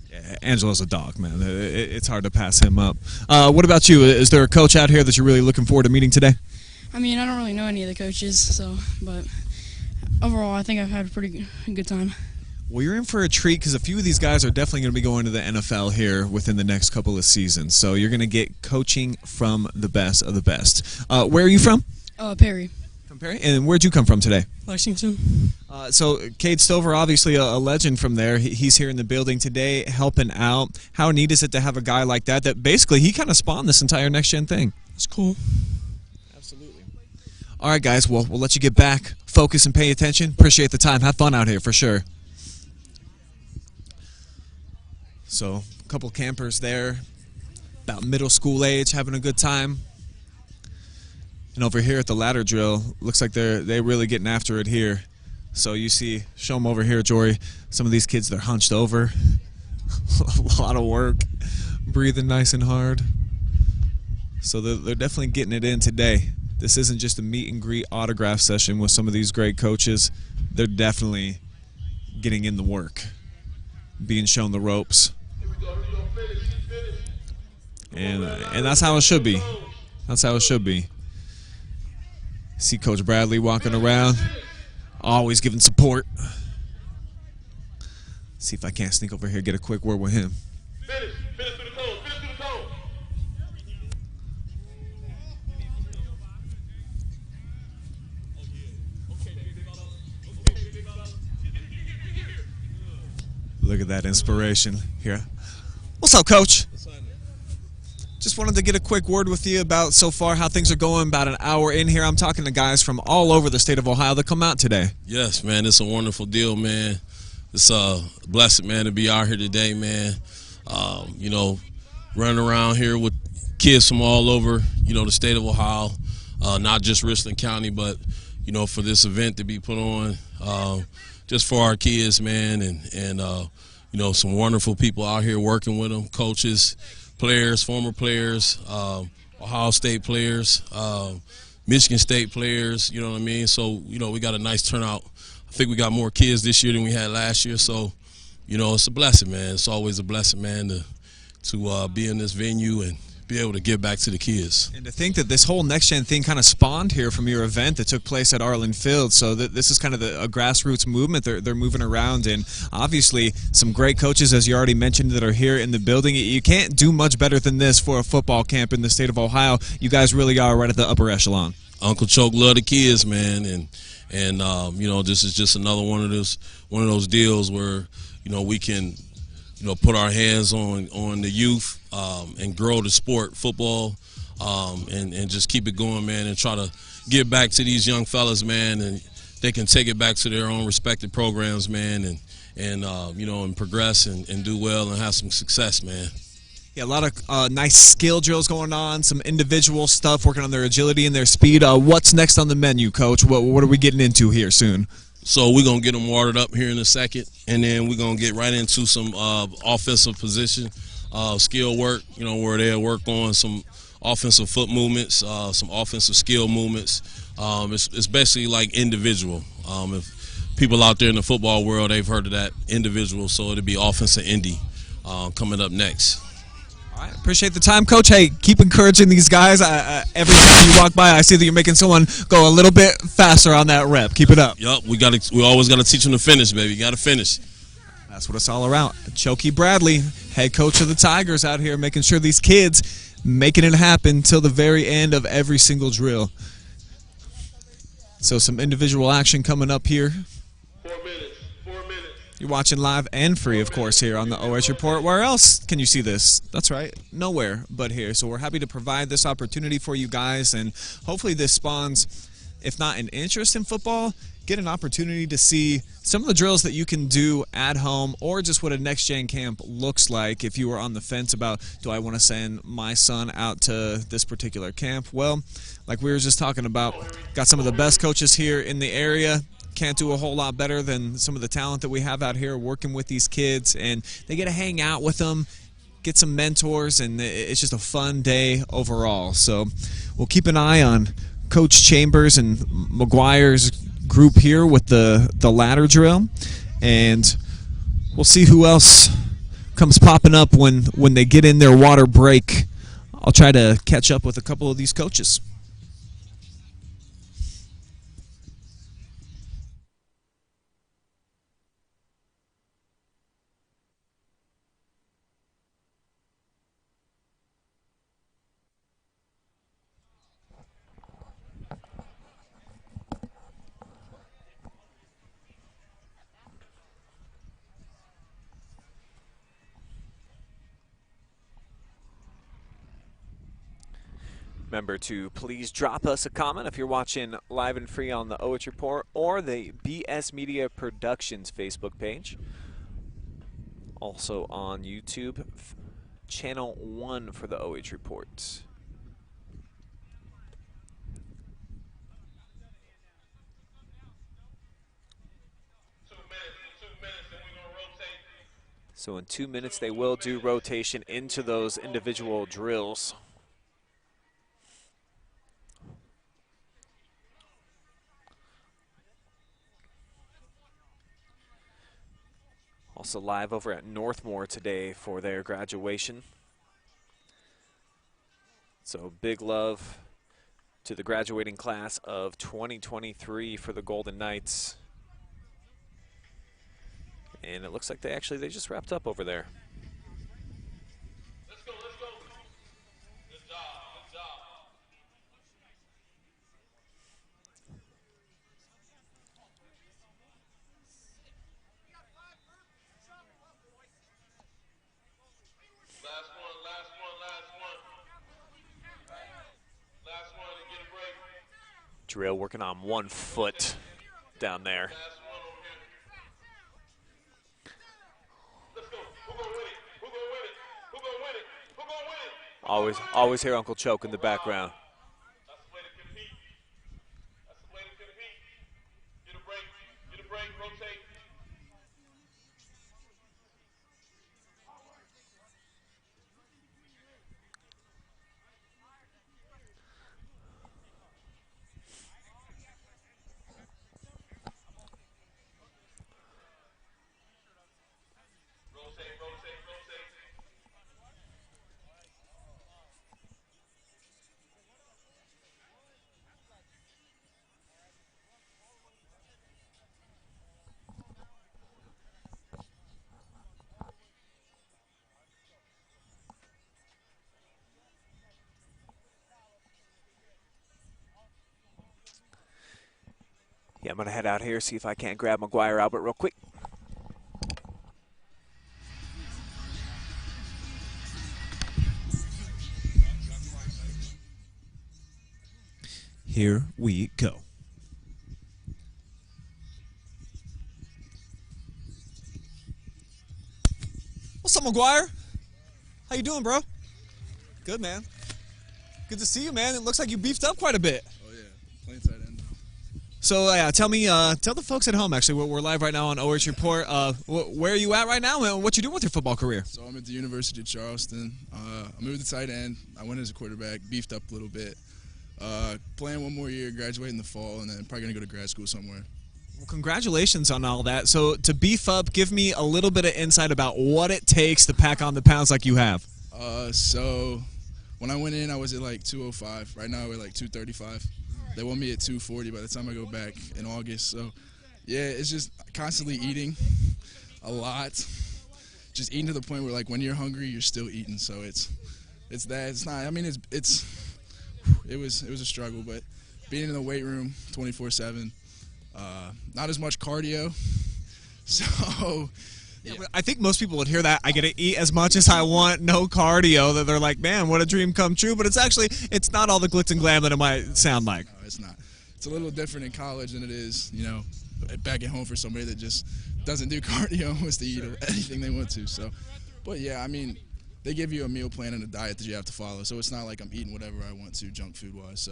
Yeah, Angelo's a dog, man. It's hard to pass him up. What about you? Is there a coach out here that you're really looking forward to meeting today? I mean, I don't really know any of the coaches, but overall, I think I've had a pretty good time. Well, you're in for a treat because a few of these guys are definitely going to be going to the NFL here within the next couple of seasons. So you're going to get coaching from the best of the best. Where are you from? Perry. From Perry? And where'd you come from today? Lexington. So Cade Stover, obviously a legend from there. He's here in the building today helping out. How neat is it to have a guy like that basically he kind of spawned this entire Next Gen thing? It's cool. Absolutely. All right, guys. Well, we'll let you get back, focus, and pay attention. Appreciate the time. Have fun out here for sure. So a couple campers there, about middle school age, having a good time. And over here at the ladder drill, looks like they're really getting after it here. So you see, show them over here, Jory. Some of these kids, they're hunched over. A lot of work, breathing nice and hard. So they're definitely getting it in today. This isn't just a meet and greet autograph session with some of these great coaches. They're definitely getting in the work, being shown the ropes. And that's how it should be. That's how it should be. See Coach Bradley walking around, always giving support. See if I can't sneak over here, get a quick word with him. Finish to the cone, finish to the cone. Look at that inspiration here. What's up, Coach? Just wanted to get a quick word with you about so far how things are going. About an hour in here, I'm talking to guys from all over the state of Ohio that come out today. Yes, man, it's a wonderful deal, man. It's a blessed, man, to be out here today, man. You know, running around here with kids from all over, you know, the state of Ohio, not just Richland County, but, you know, for this event to be put on just for our kids, man, and you know, some wonderful people out here working with them, coaches, players, former players, Ohio State players, Michigan State players, you know what I mean? So, you know, we got a nice turnout. I think we got more kids this year than we had last year. So, you know, it's a blessing, man. It's always a blessing, man, to be in this venue and be able to give back to the kids. And to think that this whole Next Gen thing kind of spawned here from your event that took place at Arlin Field. So this is kind of a grassroots movement. They're moving around, and obviously some great coaches, as you already mentioned, that are here in the building. You can't do much better than this for a football camp in the state of Ohio. You guys really are right at the upper echelon. Uncle Choke love the kids, man, and you know, this is just another one of those deals where, you know, we can, you know, put our hands on the youth and grow the sport, football, and just keep it going, man, and try to give back to these young fellas, man, and they can take it back to their own respective programs, man, and you know, and progress and do well and have some success, man. Yeah, a lot of nice skill drills going on, some individual stuff, working on their agility and their speed. What's next on the menu, Coach? What are we getting into here soon? So we're going to get them watered up here in a second, and then we're going to get right into some offensive position skill work, you know, where they'll work on some offensive foot movements, some offensive skill movements. It's basically like individual. If people out there in the football world, they've heard of that individual, so it'll be offensive indie coming up next. All right, appreciate the time, Coach. Hey, keep encouraging these guys. Every time you walk by, I see that you're making someone go a little bit faster on that rep. Keep it up. Yup, we always got to teach them to finish, baby. You got to finish. That's what it's all about. Keontez Bradley, head coach of the Tigers, out here making sure these kids making it happen till the very end of every single drill. So some individual action coming up here. 4 minutes. 4 minutes. You're watching live and free, of course, here on the OH Report. Where else can you see this? That's right, nowhere but here. So we're happy to provide this opportunity for you guys, and hopefully this spawns, if not an interest in football, get an opportunity to see some of the drills that you can do at home, or just what a next-gen camp looks like if you were on the fence about, do I want to send my son out to this particular camp? Well, like we were just talking about, got some of the best coaches here in the area. Can't do a whole lot better than some of the talent that we have out here working with these kids, and they get to hang out with them, get some mentors, and it's just a fun day overall. So we'll keep an eye on Coach Chambers and McGuire's group here with the ladder drill, and we'll see who else comes popping up when they get in their water break. I'll try to catch up with a couple of these coaches. Remember to please drop us a comment if you're watching live and free on the OH Report or the BS Media Productions Facebook page. Also on YouTube, channel 1 for the OH Report. So in 2 minutes they will do rotation into those individual drills. Also live over at Northmore today for their graduation. So big love to the graduating class of 2023 for the Golden Knights. And it looks like they just wrapped up over there. Let's go, let's go. Good job, good job. Last one, last one, last one. Last one to get a break. Drill working on 1 foot down there. Last one over here. Let's go. Who gonna win it? Who gonna win it? Who gonna win it? Who gonna win it? Always hear Uncle Choke in the background. That's the way to compete. That's the way to compete. Get a break. Get a break. Rotate. Rotate, rotate, rotate. Yeah, I'm going to head out here, see if I can't grab McGuire Albert real quick. Here we go. What's up, McGuire? How you doing, bro? Good, man. Good to see you, man. It looks like you beefed up quite a bit. Oh, yeah. Playing tight end now. So, tell the folks at home, actually, we're live right now on OH Report. Where are you at right now, and what you doing with your football career? So I'm at the University of Charleston. I moved to tight end. I went as a quarterback, beefed up a little bit. Playing 1 more year, graduate in the fall, and then probably going to go to grad school somewhere. Well, congratulations on all that. So to beef up, give me a little bit of insight about what it takes to pack on the pounds like you have. So when I went in, I was at like 205. Right now, we're like 235. They want me at 240 by the time I go back in August. So, yeah, it's just constantly eating. a lot. Just eating to the point where, like, when you're hungry, you're still eating. So it's that. It's not. I mean, it was a struggle, but being in the weight room 24/7, not as much cardio. So. Yeah, but I think most people would hear that. I get to eat as much as I want, no cardio. That they're like, man, what a dream come true. But it's not all the glitz and glam that it might sound like. No, it's not. It's a little different in college than it is, back at home for somebody that just doesn't do cardio and wants to eat anything they want to. So, but yeah, I mean, they give you a meal plan and a diet that you have to follow. So it's not like I'm eating whatever I want to, junk food wise.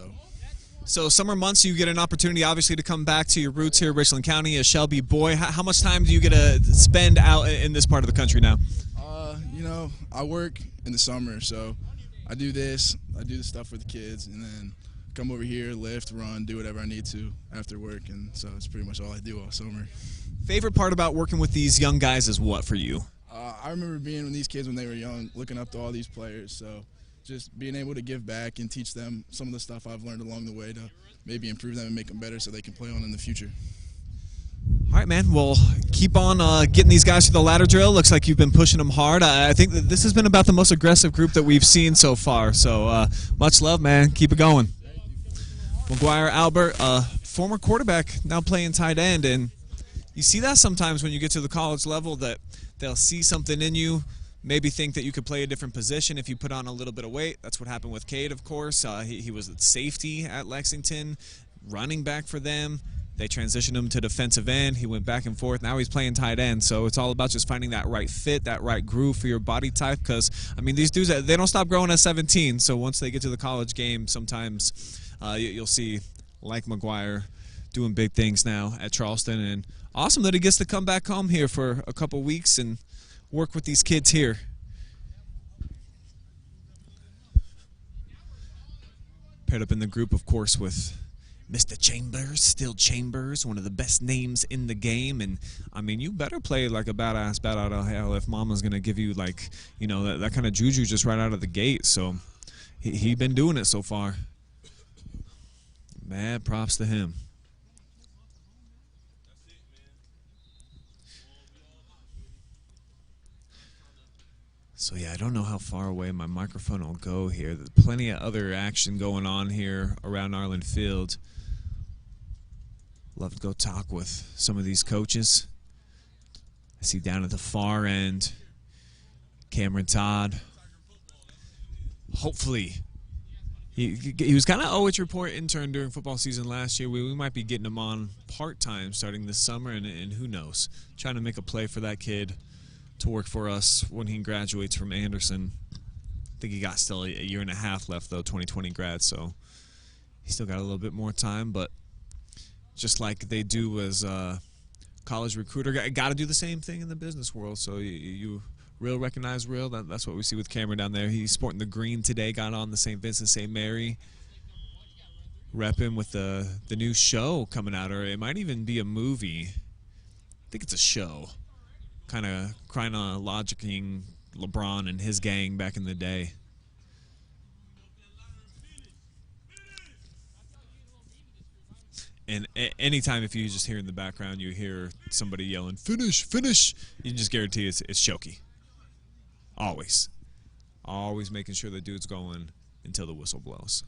So summer months, you get an opportunity, obviously, to come back to your roots here, Richland County, a Shelby boy. How much time do you get to spend out in this part of the country now? I work in the summer, so I do this. I do the stuff for the kids, and then come over here, lift, run, do whatever I need to after work, and so it's pretty much all I do all summer. Favorite part about working with these young guys is what for you? I remember being with these kids when they were young, looking up to all these players, so just being able to give back and teach them some of the stuff I've learned along the way to maybe improve them and make them better so they can play on in the future. All right, man. Well, keep on getting these guys through the ladder drill. Looks like you've been pushing them hard. I think that this has been about the most aggressive group that we've seen so far. So much love, man. Keep it going. McGuire Albert, former quarterback, now playing tight end. And you see that sometimes when you get to the college level that they'll see something in you, maybe think that you could play a different position if you put on a little bit of weight. That's what happened with Cade, of course. He was at safety at Lexington, running back for them. They transitioned him to defensive end. He went back and forth. Now he's playing tight end. So it's all about just finding that right fit, that right groove for your body type. Because, I mean, these dudes, they don't stop growing at 17. So once they get to the college game, sometimes you'll see, like McGuire, doing big things now at Charleston. And awesome that he gets to come back home here for a couple weeks and work with these kids here. Paired up in the group, of course, with Mr. Chambers, Steele Chambers, one of the best names in the game. And, I mean, you better play like a badass bat out of hell if mama's going to give you, like, that kind of juju just right out of the gate. So he been doing it so far. Mad props to him. So, yeah, I don't know how far away my microphone will go here. There's plenty of other action going on here around Arlin Field. Love to go talk with some of these coaches. I see down at the far end, Cameron Todd. Hopefully, he was kind of OH.REPORT intern during football season last year. We might be getting him on part-time starting this summer, and who knows, trying to make a play for that kid to work for us when he graduates from Anderson. I think he got still a year and a half left, though, 2020 grad, so he still got a little bit more time. But just like they do as a college recruiter, got to do the same thing in the business world. So you real recognize real. That's what we see with Cameron down there. He's sporting the green today, got on the St. Vincent St. Mary, repping with the new show coming out, or it might even be a movie. I think it's a show. Kind of chronologicing LeBron and his gang back in the day. And anytime if you just hear in the background, you hear somebody yelling, "Finish, finish," you can just guarantee it's Shoki. Always. Always making sure the dude's going until the whistle blows.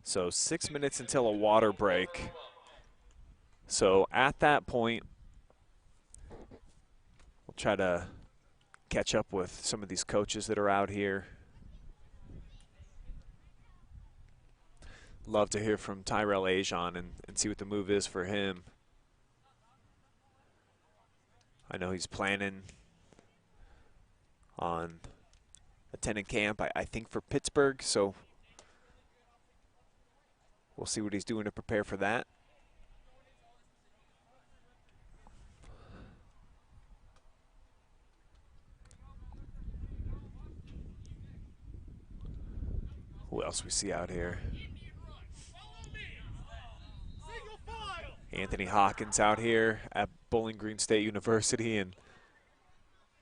So 6 minutes until a water break. So at that point, we'll try to catch up with some of these coaches that are out here. Love to hear from Tyrell Ajian and see what the move is for him. I know he's planning on attending camp, I think, for Pittsburgh, so we'll see what he's doing to prepare for that. Who else we see out here? Anthony Hawkins out here at Bowling Green State University, and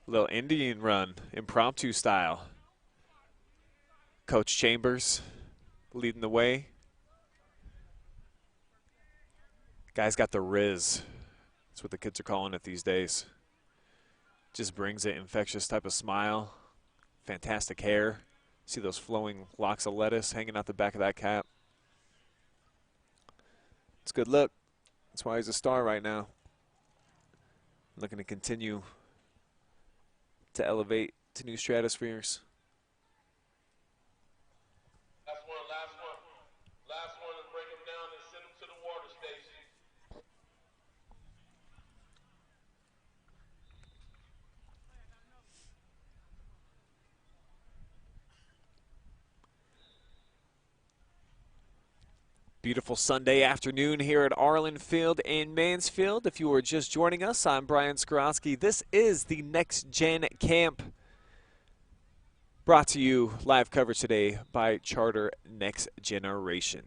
a little Indian run, impromptu style. Coach Chambers leading the way. Guy's got the Riz. That's what the kids are calling it these days. Just brings an infectious type of smile. Fantastic hair. See those flowing locks of lettuce hanging out the back of that cap. It's a good look. That's why he's a star right now. Looking to continue to elevate to new stratospheres. Last one, and break him down and send him to the water station. Beautiful Sunday afternoon here at Arlin Field in Mansfield. If you are just joining us, I'm Brian Skowronski. This is the Next Gen Camp, brought to you live coverage today by Charter Next Generation.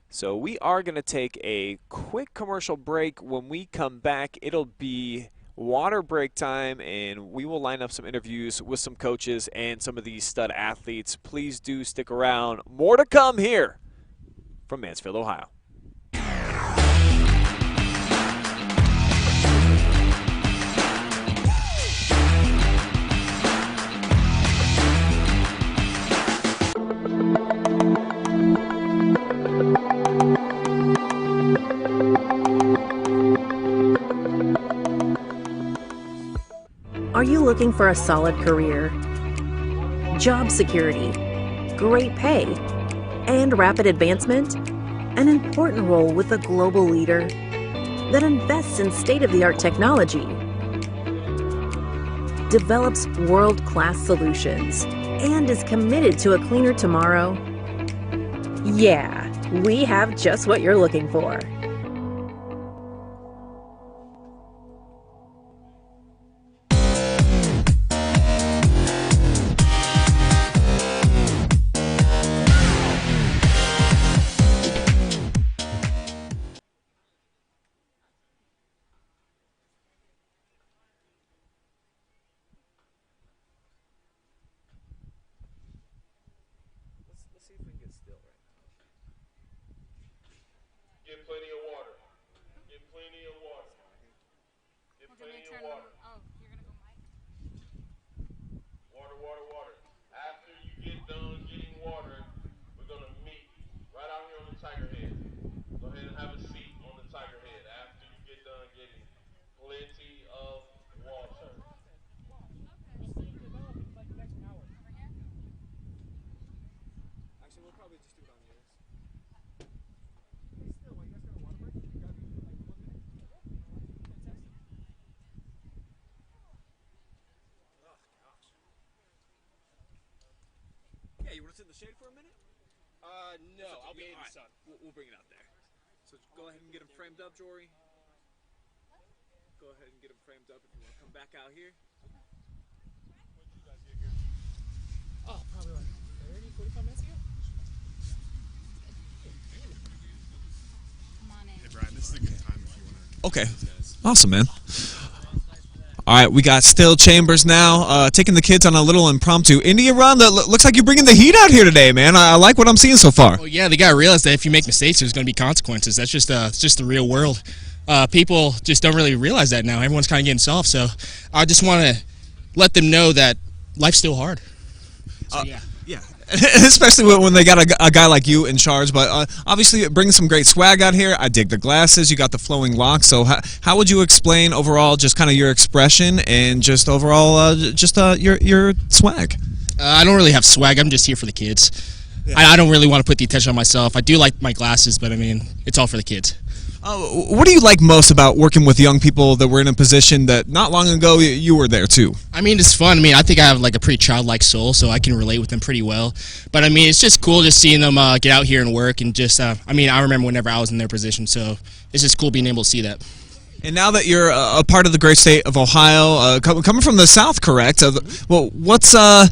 So we are going to take a quick commercial break. When we come back, it'll be water break time, and we will line up some interviews with some coaches and some of these stud athletes. Please do stick around. More to come here from Mansfield, Ohio. Are you looking for a solid career, job security, great pay, and rapid advancement? An important role with a global leader that invests in state-of-the-art technology, develops world-class solutions, and is committed to a cleaner tomorrow? Yeah, we have just what you're looking for. Get plenty of water. Get plenty of water. Get plenty of water. Oh, you're gonna go mic? Water, water, water. After you get done getting water, we're gonna meet right out here on the Tiger Head. Go ahead and have a seat on the Tiger Head after you get done getting plenty of water. Actually, we'll probably just do it on yours. Yeah, you want to sit in the shade for a minute? No, I'll be in the sun. We'll bring it out there. So go ahead and get them framed up, Jory. Go ahead and get them framed up if you want to come back out here. Oh, probably like 30, 45 minutes ago. Come on in. Hey, Brian, this is a good time if you want to. Okay. Awesome, man. All right, we got Steele Chambers now, taking the kids on a little impromptu India run. That looks like you're bringing the heat out here today, man. I like what I'm seeing so far. Well, yeah, they got to realize that if you make mistakes, there's going to be consequences. That's just it's just the real world. People just don't really realize that now. Everyone's kind of getting soft, so I just want to let them know that life's still hard. So, yeah. Especially when they got a guy like you in charge. But obviously, it brings some great swag out here. I dig the glasses. You got the flowing locks. So how would you explain overall just kind of your expression and just overall your swag? I don't really have swag. I'm just here for the kids. Yeah. I don't really want to put the attention on myself. I do like my glasses, but I mean, it's all for the kids. What do you like most about working with young people that were in a position that not long ago you were there too? I mean, it's fun. I mean, I think I have like a pretty childlike soul, so I can relate with them pretty well. But I mean, it's just cool just seeing them get out here and work and just, I mean, I remember whenever I was in their position, so it's just cool being able to see that. And now that you're a part of the great state of Ohio, coming from the South, correct? Well, what's kind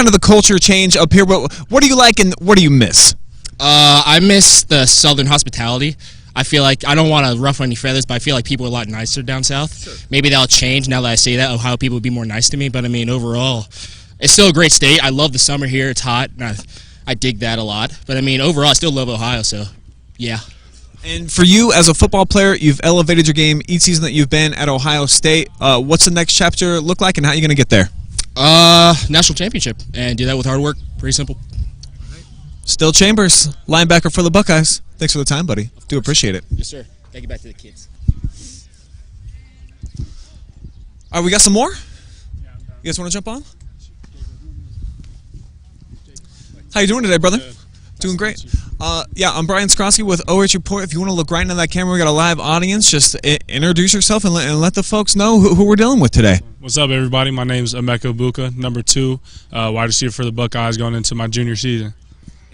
of the culture change up here? What do you like and what do you miss? I miss the Southern hospitality. I feel like I don't want to ruffle any feathers, but I feel like people are a lot nicer down south. Sure. Maybe that'll change now that I say that. Ohio people would be more nice to me, but I mean overall, it's still a great state. I love the summer here. It's hot, and I dig that a lot. But I mean overall, I still love Ohio. So, yeah. And for you as a football player, you've elevated your game each season that you've been at Ohio State. What's the next chapter look like, and how are you going to get there? National championship, and do that with hard work. Pretty simple. Steele Chambers, linebacker for the Buckeyes. Thanks for the time, buddy. Do appreciate it. Yes, sir. Take it back to the kids. All right, we got some more? You guys want to jump on? How you doing today, brother? Doing great. Yeah, I'm Brian Skowronski with OH Report. If you want to look right into that camera, we got a live audience. Just introduce yourself and let the folks know who we're dealing with today. What's up, everybody? My name's Emeka Egbuka, number 2, wide receiver for the Buckeyes going into my junior season.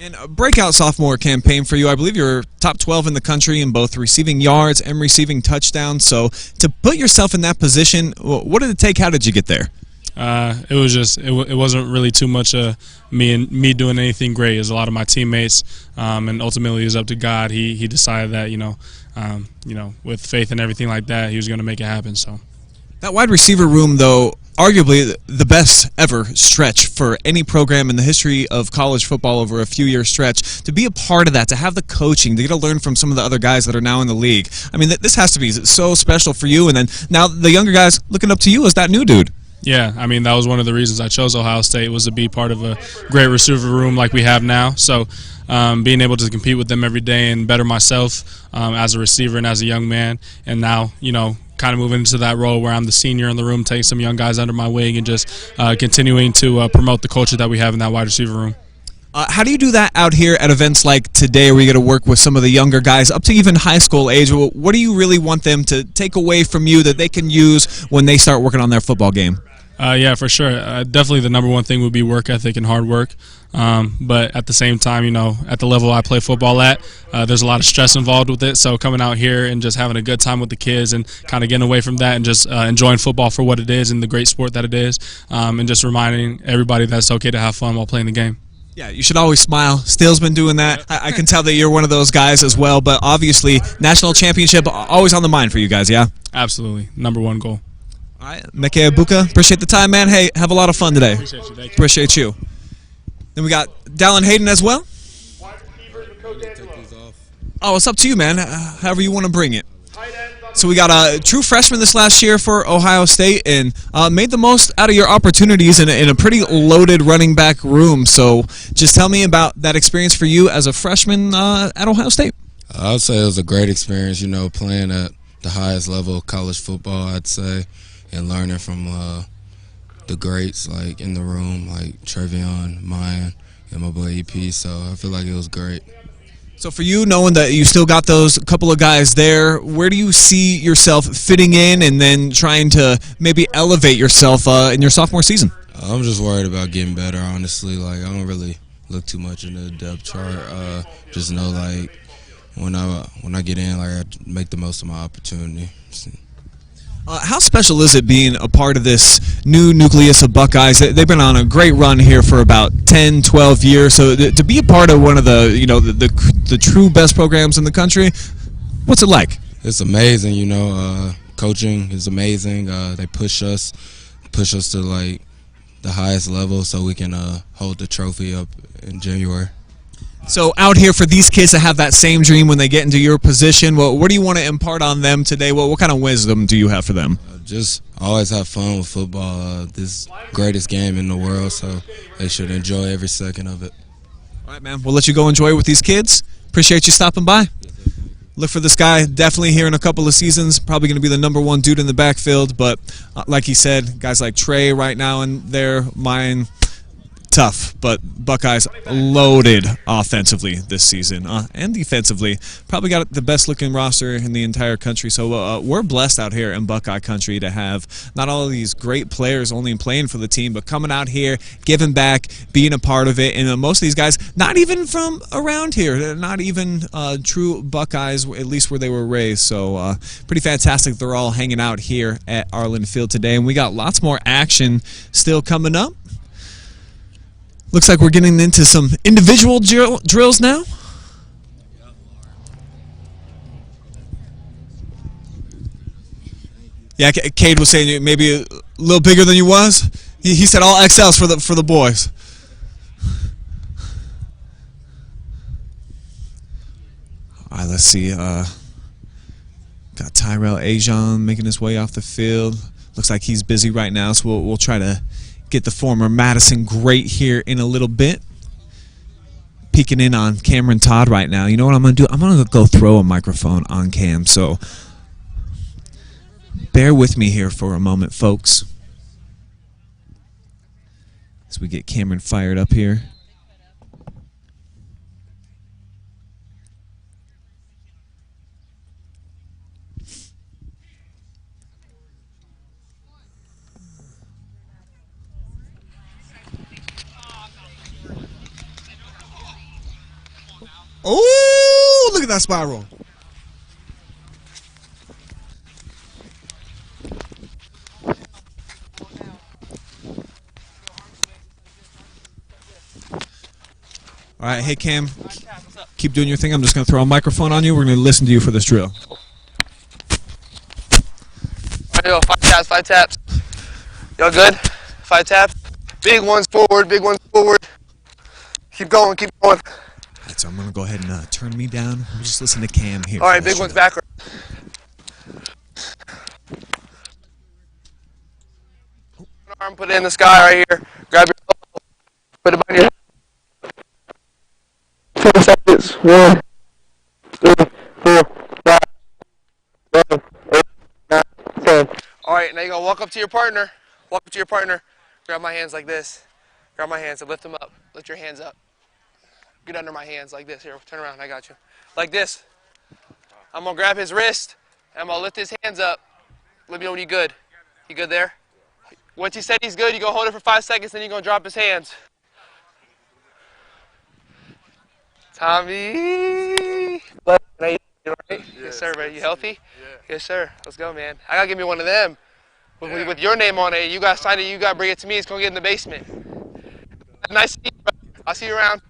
And a breakout sophomore campaign for you. I believe you're top 12 in the country in both receiving yards and receiving touchdowns. So to put yourself in that position, what did it take? How did you get there? It was just it wasn't really too much me doing anything great. It was a lot of my teammates, and ultimately it was up to God. He decided that with faith and everything like that, he was going to make it happen. So that wide receiver room, though, arguably the best ever stretch for any program in the history of college football over a few-year stretch. To be a part of that, to have the coaching, to get to learn from some of the other guys that are now in the league. I mean, this has to be so special for you. And then now the younger guys looking up to you as that new dude. Yeah, I mean, that was one of the reasons I chose Ohio State, was to be part of a great receiver room like we have now. So being able to compete with them every day and better myself as a receiver and as a young man, and now, kind of moving into that role where I'm the senior in the room, taking some young guys under my wing and just continuing to promote the culture that we have in that wide receiver room. How do you do that out here at events like today where you get to work with some of the younger guys up to even high school age? What do you really want them to take away from you that they can use when they start working on their football game? Yeah, for sure. Definitely the number one thing would be work ethic and hard work. But at the same time, at the level I play football at, there's a lot of stress involved with it. So coming out here and just having a good time with the kids and kind of getting away from that and just enjoying football for what it is and the great sport that it is, and just reminding everybody that it's okay to have fun while playing the game. Yeah, you should always smile. Steele's been doing that. I can tell that you're one of those guys as well. But obviously, national championship always on the mind for you guys, yeah? Absolutely. Number one goal. All right, Emeka Egbuka, appreciate the time, man. Hey, have a lot of fun today. Appreciate you. Thank you. Appreciate you. Then we got Dallan Hayden as well. Oh, it's up to you, man. However you want to bring it. So we got a true freshman this last year for Ohio State and made the most out of your opportunities in a pretty loaded running back room. So just tell me about that experience for you as a freshman at Ohio State. I would say it was a great experience, playing at the highest level of college football, I'd say, and learning from the greats like in the room, like Trevion, Mayan, and my boy EP. So I feel like it was great. So for you, knowing that you still got those couple of guys there, where do you see yourself fitting in and then trying to maybe elevate yourself in your sophomore season? I'm just worried about getting better, honestly. Like, I don't really look too much into the depth chart. Just know, like, when I get in, like, I make the most of my opportunity. How special is it being a part of this new nucleus of Buckeyes? They've been on a great run here for about 10, 12 years. So to be a part of one of the, the true best programs in the country, what's it like? It's amazing, coaching is amazing. They push us to, like, the highest level so we can hold the trophy up in January. So out here for these kids to have that same dream when they get into your position, what do you want to impart on them today? What kind of wisdom do you have for them? Just always have fun with football. This greatest game in the world, so they should enjoy every second of it. All right, man. We'll let you go enjoy it with these kids. Appreciate you stopping by. Look for this guy definitely here in a couple of seasons. Probably going to be the #1 dude in the backfield. But like he said, guys like Trey right now and there, mine. Tough, but Buckeyes loaded offensively this season and defensively. Probably got the best-looking roster in the entire country. So we're blessed out here in Buckeye country to have not all of these great players only playing for the team, but coming out here, giving back, being a part of it. And most of these guys, not even from around here, they're not even true Buckeyes, at least where they were raised. So pretty fantastic. They're all hanging out here at Arlin Field today, and we got lots more action still coming up. Looks like we're getting into some individual drills now. Yeah, Cade was saying maybe a little bigger than you was. He said all XLs for the boys. All right, let's see. Got Tyrell Ajian making his way off the field. Looks like he's busy right now, so we'll try to get the former Madison great here in a little bit. Peeking in on Cameron Todd right now. You know what I'm going to do? I'm going to go throw a microphone on Cam, so bear with me here for a moment, folks, as we get Cameron fired up here. Oh, look at that spiral. All right, hey Cam, keep doing your thing. I'm just going to throw a microphone on you. We're going to listen to you for this drill. All right, yo, 5 taps, 5 taps. Y'all good? 5 taps. Big ones forward, big ones forward. Keep going, keep going. All right, so I'm going to go ahead and turn me down. We'll just listen to Cam here. All right, big ones backward. Arm, put it in the sky right here. Grab your elbow, put it behind your head. 10 seconds. 1, 2, 4, 5, 7, 8, 9, 10. All right, now you're going to walk up to your partner. Walk up to your partner. Grab my hands like this. Grab my hands and lift them up. Lift your hands up. Get under my hands like this. Here, turn around. I got you. Like this. I'm going to grab his wrist, and I'm going to lift his hands up. Let me know when you're good. You good there? Once he said he's good, you're going to hold it for 5 seconds, then you're going to drop his hands. Tommy. Right? Yes, sir. Right? You healthy? Yeah. Yes, sir. Let's go, man. I got to give me one of them. With your name on it. You got to sign it. You got to bring it to me. It's going to get in the basement. Nice to see you, brother. I'll see you around.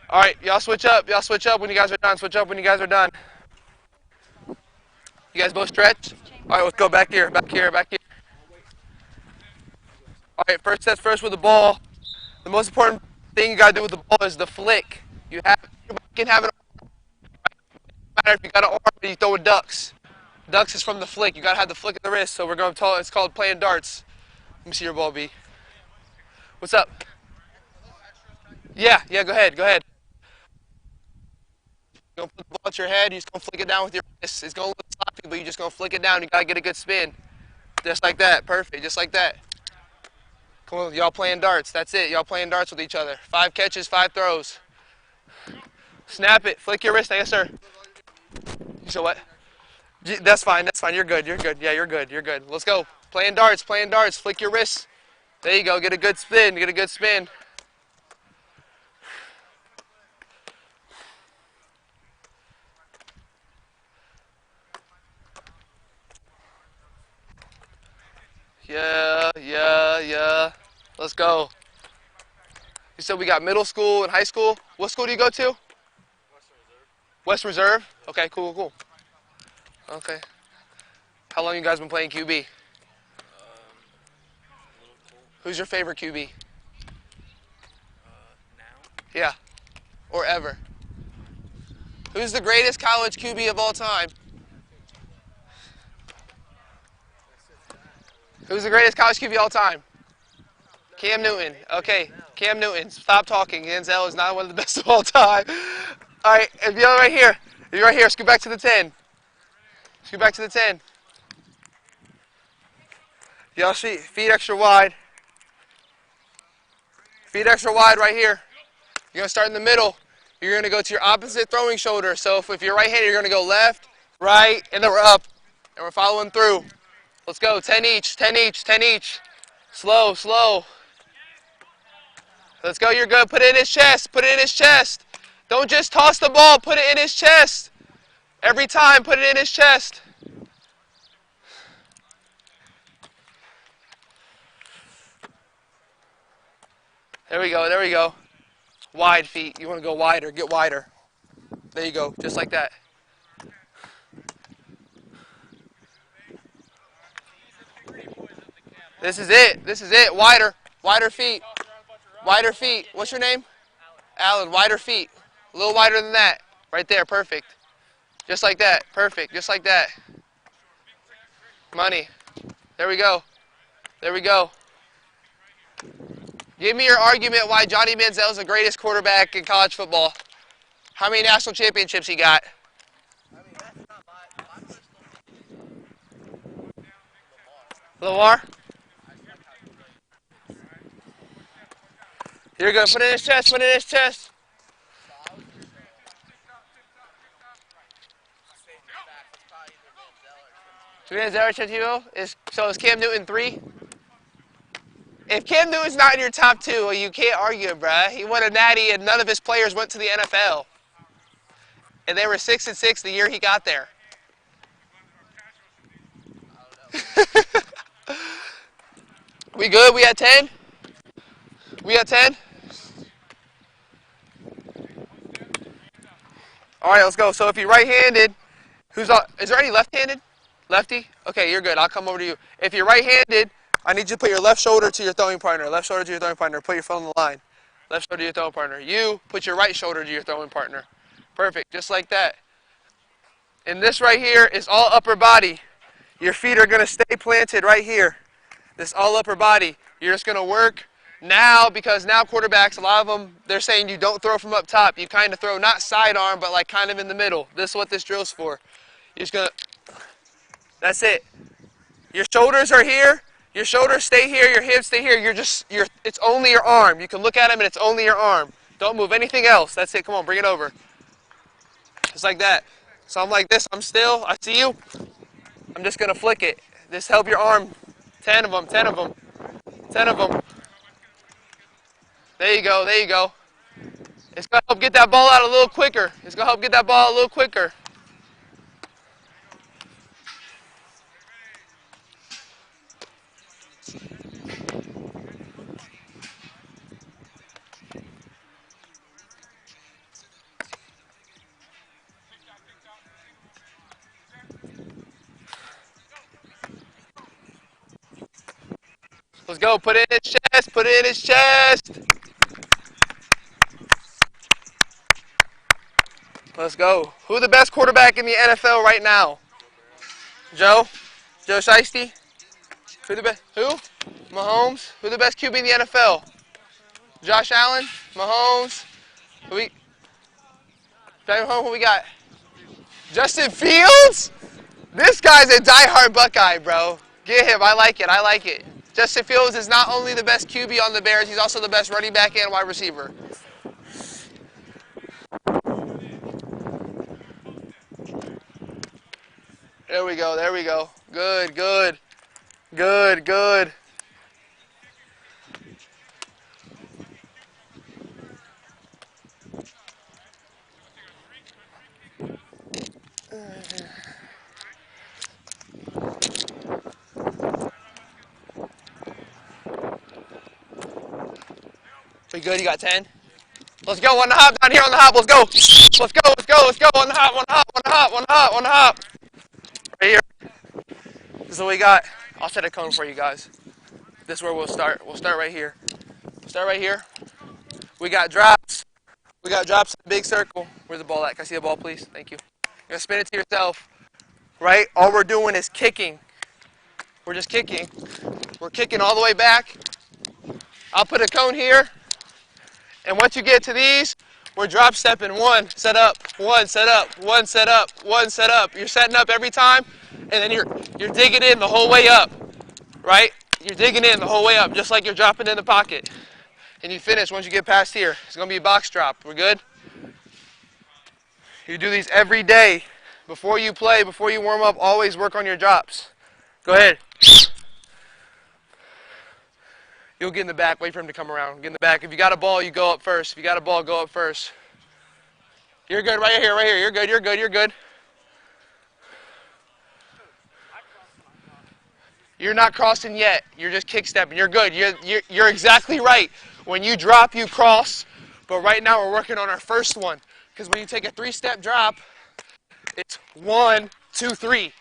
All right, y'all switch up. Y'all switch up when you guys are done. Switch up when you guys are done. You guys both stretch? All right, let's go back here, back here, back here. All right, first sets first with the ball. The most important thing you got to do with the ball is the flick. You can have an arm. No matter if you got an arm or you throw with ducks. Ducks is from the flick. You got to have the flick of the wrist, so we're going to tell it's called playing darts. Let me see your ball, B. What's up? Yeah, go ahead, go ahead. You're going to put the ball at your head, you're just going to flick it down with your wrist. It's going to look sloppy, but you're just going to flick it down. You got to get a good spin. Just like that, perfect, just like that. Come on, y'all playing darts, that's it. Y'all playing darts with each other. 5 catches, 5 throws. Snap it, flick your wrist, yes sir. You said what? That's fine, you're good, yeah, you're good. Let's go, playing darts, flick your wrist. There you go, get a good spin, Yeah. Let's go. You said we got middle school and high school. What school do you go to? West Reserve? Okay, cool. Okay. How long you guys been playing QB? Who's your favorite QB? Now? Yeah. Or ever? Who's the greatest college QB of all time? Who's the greatest college QB of all time? Cam Newton. Okay, Cam Newton. Stop talking. Denzel is not one of the best of all time. All right, if you're right here, scoot back to the 10. Y'all see, feet extra wide. Feet extra wide right here. You're going to start in the middle. You're going to go to your opposite throwing shoulder. So if you're right-handed, you're going to go left, right, and then we're up. And we're following through. Let's go, 10 each. Slow. Let's go, you're good. Put it in his chest. Don't just toss the ball, put it in his chest. Every time, put it in his chest. There we go. Wide feet. You want to go wider, get wider. There you go, just like that. This is it. This is it. Wider. Wider feet. Wider feet. What's your name? Alan. Wider feet. A little wider than that. Right there. Perfect. Just like that. Perfect. Just like that. Money. There we go. There we go. Give me your argument why Johnny Manziel is the greatest quarterback in college football. How many national championships he got? Lamar? You're good. Put it in his chest. Put it in his chest. So is Cam Newton 3? If Cam Newton's not in your top 2, well, you can't argue, bruh. He won a natty, and none of his players went to the NFL. And they were 6-6 the year he got there. We good? We at 10? We at 10? All right, let's go. So if you're right-handed, is there any left-handed? Lefty? Okay, you're good. I'll come over to you. If you're right-handed, I need you to put your left shoulder to your throwing partner. Left shoulder to your throwing partner. Put your foot on the line. Left shoulder to your throwing partner. You put your right shoulder to your throwing partner. Perfect. Just like that. And this right here is all upper body. Your feet are going to stay planted right here. This all upper body. You're just going to work now, because now quarterbacks, a lot of them, they're saying you don't throw from up top. You kind of throw not sidearm, but like kind of in the middle. This is what this drill's for. You're just going to, that's it. Your shoulders are here. Your shoulders stay here, your hips stay here. It's only your arm. You can look at him and it's only your arm. Don't move anything else. That's it. Come on, bring it over. Just like that. So I'm like this. I'm still. I see you. I'm just going to flick it. Just help your arm. 10 of them, 10 of them. 10 of them. There you go, there you go. It's going to help get that ball out a little quicker. It's going to help get that ball out a little quicker. Let's go. Put it in his chest. Put it in his chest. Let's go. Who the best quarterback in the NFL right now? Joe? Joe Shiesty? Who the best? Who? Mahomes? Who the best QB in the NFL? Josh Allen? Mahomes? Who we got? Justin Fields? This guy's a diehard Buckeye, bro. Get him. I like it. I like it. Justin Fields is not only the best QB on the Bears, he's also the best running back and wide receiver. There we go, there we go. Good, good. Good, good. We good? You got 10? Let's go on the hop down here on the hop. Let's go. Let's go. Let's go. Let's go on the hop. On the hop. On the hop. On the hop. On the hop. Right here. This is what we got. I'll set a cone for you guys. This is where we'll start. We'll start right here. Start right here. We got drops. We got drops in the big circle. Where's the ball at? Can I see the ball, please? Thank you. You're going to spin it to yourself. Right? All we're doing is kicking. We're just kicking. We're kicking all the way back. I'll put a cone here. And once you get to these, we're drop stepping. One, set up, one, set up, one, set up, one, set up. You're setting up every time, and then you're digging in the whole way up, right? You're digging in the whole way up, just like you're dropping in the pocket. And you finish once you get past here. It's going to be a box drop. We're good? You do these every day. Before you play, before you warm up, always work on your drops. Go ahead. You'll get in the back. Wait for him to come around. Get in the back. If you got a ball, you go up first. If you got a ball, go up first. You're good right here, right here. You're good, you're good, you're good. You're not crossing yet. You're just kick stepping. You're good. You're exactly right. When you drop, you cross. But right now we're working on our first one. Because when you take a 3-step drop, it's 1, 2, 3.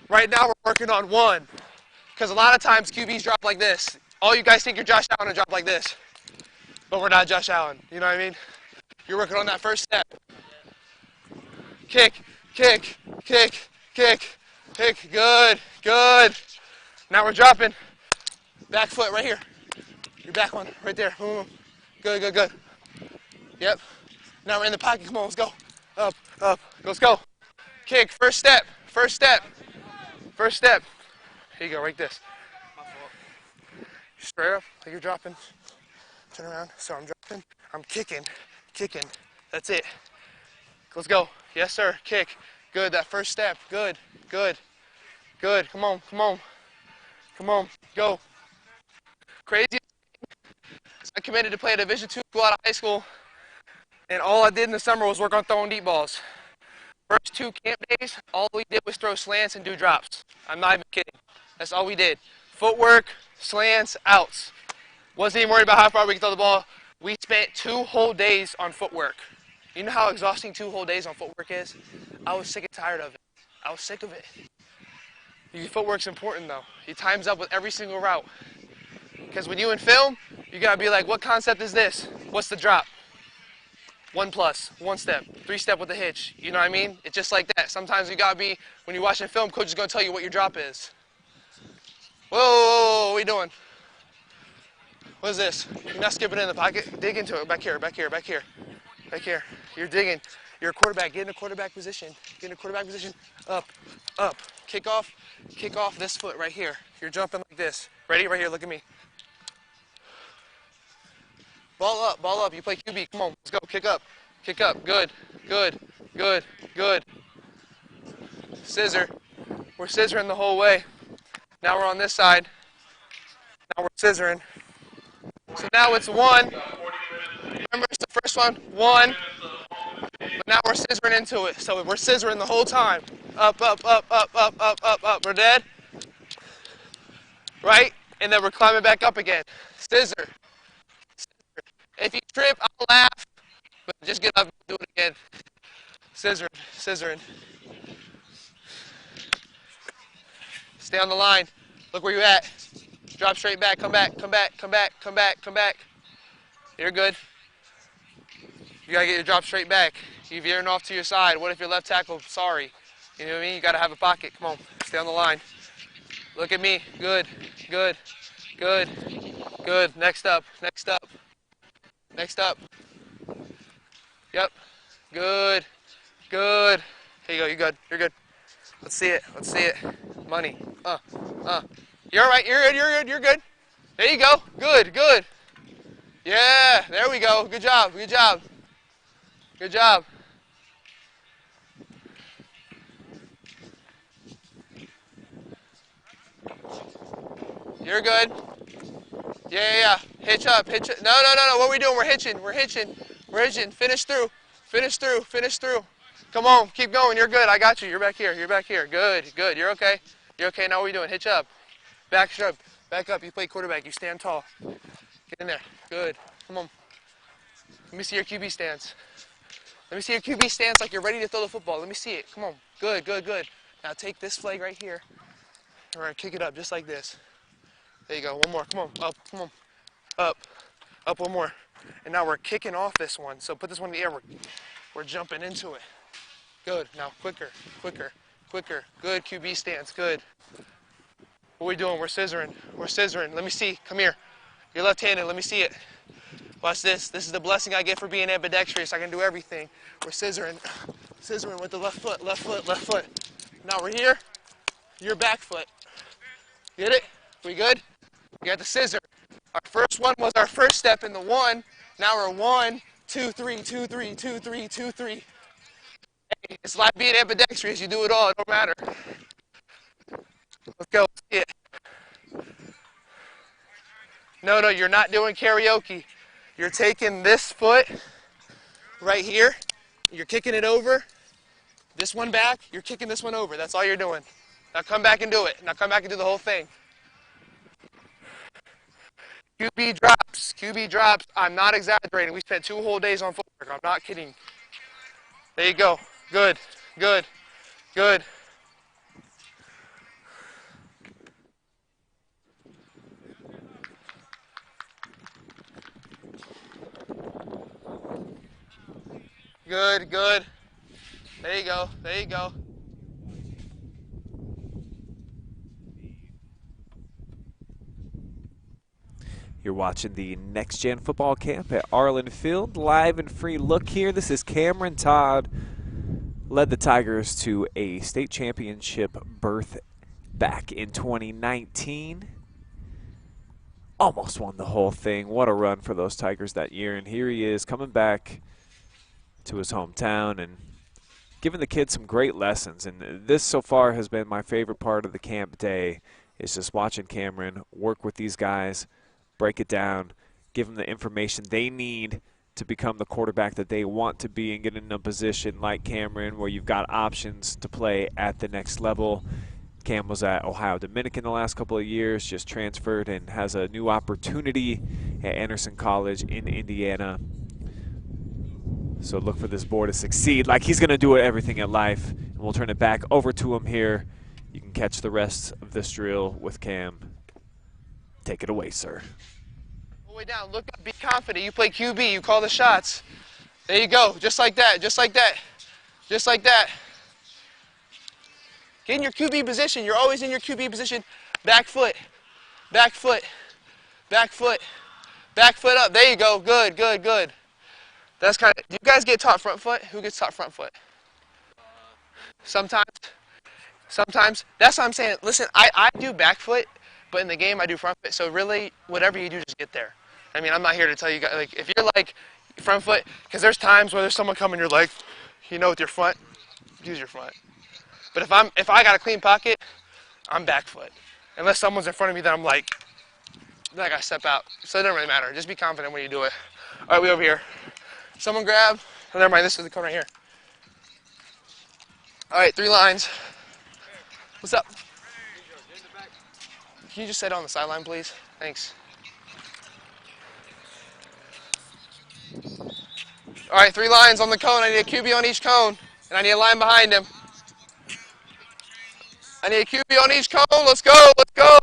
Right now we're working on 1. Because a lot of times QBs drop like this. All you guys think you're Josh Allen and drop like this. But we're not Josh Allen. You know what I mean? You're working on that first step. Kick, kick, kick, kick, kick. Good, good. Now we're dropping. Back foot right here. Your back one right there. Good, good, good. Yep. Now we're in the pocket. Come on, let's go. Up, up. Let's go. Kick, first step, first step, first step. Here you go, right this. Straight up, like you're dropping. Turn around, so I'm dropping. I'm kicking, kicking. That's it. Let's go. Yes, sir. Kick. Good, that first step. Good, good, good. Come on, come on. Come on, go. Crazy. I committed to play a Division II school out of high school, and all I did in the summer was work on throwing deep balls. First 2 camp days, all we did was throw slants and do drops. I'm not even kidding. That's all we did. Footwork, slants, outs. Wasn't even worried about how far we could throw the ball. We spent 2 whole days on footwork. You know how exhausting 2 whole days on footwork is? I was sick and tired of it. I was sick of it. Your footwork's important though. It times up with every single route. Because when you in film, you gotta be like, what concept is this? What's the drop? 1 plus, 1 step, 3 step with a hitch. You know what I mean? It's just like that. Sometimes you gotta be, when you're watching film, coach is gonna tell you what your drop is. Whoa, whoa, whoa, what are we doing? What is this? You're not skipping in the pocket. Dig into it. Back here, back here, back here, back here. You're digging. You're a quarterback. Get in a quarterback position. Get in a quarterback position. Up, up. Kick off this foot right here. You're jumping like this. Ready? Right here. Look at me. Ball up, ball up. You play QB. Come on, let's go. Kick up. Kick up. Good, good, good, good. Scissor. We're scissoring the whole way. Now we're on this side. Now we're scissoring. So now it's 1. Remember, it's the first one. 1. But now we're scissoring into it. So we're scissoring the whole time. Up, up, up, up, up, up, up, up. We're dead. Right? And then we're climbing back up again. Scissor. If you trip, I'll laugh, but just get up and do it again. Scissoring, scissoring. Stay on the line. Look where you're at. Drop straight back, come back, come back, come back, come back, come back. You're good. You gotta get your drop straight back. You're veering off to your side. What if your left tackle? Sorry. You know what I mean? You gotta have a pocket. Come on, stay on the line. Look at me. Good, good, good, good. Next up, next up. Next up. Yep. Good. Good. Here you go. You're good. You're good. Let's see it. Let's see it. Money. You're all right. You're good. You're good. You're good. There you go. Good. Good. Yeah. There we go. Good job. Good job. Good job. You're good. Yeah. Hitch up, hitch up. No. What are we doing? We're hitching. We're hitching. We're hitching. Finish through. Finish through. Finish through. Come on. Keep going. You're good. I got you. You're back here. You're back here. Good. Good. You're okay. You're okay. Now what are we doing? Hitch up. Back up. Back up. You play quarterback. You stand tall. Get in there. Good. Come on. Let me see your QB stance. Let me see your QB stance like you're ready to throw the football. Let me see it. Come on. Good. Good. Good. Now take this flag right here. We're going to kick it up just like this. There you go. One more. Come on. Up. Come on. Up. Up one more. And now we're kicking off this one. So put this one in the air. We're jumping into it. Good. Now quicker. Quicker. Quicker. Good QB stance. Good. What are we doing? We're scissoring. We're scissoring. Let me see. Come here. You're left-handed. Let me see it. Watch this. This is the blessing I get for being ambidextrous. I can do everything. We're scissoring. Scissoring with the left foot. Left foot. Left foot. Now we're here. Your back foot. Get it? We good? We got the scissor. Our first one was our first step in the 1. Now we're 1, 2, 3, 2, 3, 2, 3, 2, 3. Hey, it's like being ambidextrous. You do it all. It don't matter. Let's go. Let's see it. No, you're not doing karaoke. You're taking this foot right here. You're kicking it over. This one back. You're kicking this one over. That's all you're doing. Now come back and do it. Now come back and do the whole thing. QB drops. QB drops. I'm not exaggerating. We spent 2 whole days on footwork. I'm not kidding. There you go. Good. Good. Good. Good, good. There you go, there you go. You're watching the Next Gen Football Camp at Arlin Field. Live and free look here. This is Cameron Todd. Led the Tigers to a state championship berth back in 2019. Almost won the whole thing. What a run for those Tigers that year. And here he is coming back to his hometown and giving the kids some great lessons. And this so far has been my favorite part of the camp day, is just watching Cameron work with these guys, break it down, give them the information they need to become the quarterback that they want to be and get in a position like Cameron where you've got options to play at the next level. Cam was at Ohio Dominican the last couple of years, just transferred and has a new opportunity at Anderson College in Indiana. So look for this boy to succeed like he's going to do everything in life. And we'll turn it back over to him here. You can catch the rest of this drill with Cam. Take it away, sir. Way down, look up, be confident. You play QB, you call the shots. There you go, just like that, just like that, just like that. Get in your QB position. You're always in your QB position. Back foot, back foot, back foot, back foot up. There you go, good, good, good. That's kind of, do you guys get taught front foot? Who gets taught front foot? Sometimes, sometimes. That's what I'm saying. Listen, I do back foot, but in the game I do front foot. So really, whatever you do, just get there. I mean, I'm not here to tell you guys, like, if you're like front foot, because there's times where there's someone coming, you're like, you know, with your front, use your front. But if I got a clean pocket, I'm back foot. Unless someone's in front of me, then I'm like, then I gotta step out. So it doesn't really matter. Just be confident when you do it. All right, we over here. Someone grab. Oh, never mind. This is the cone right here. All right, 3 lines. What's up? Can you just sit on the sideline, please? Thanks. All right, 3 lines on the cone. I need a QB on each cone, and I need a line behind him. I need a QB on each cone. Let's go, let's go.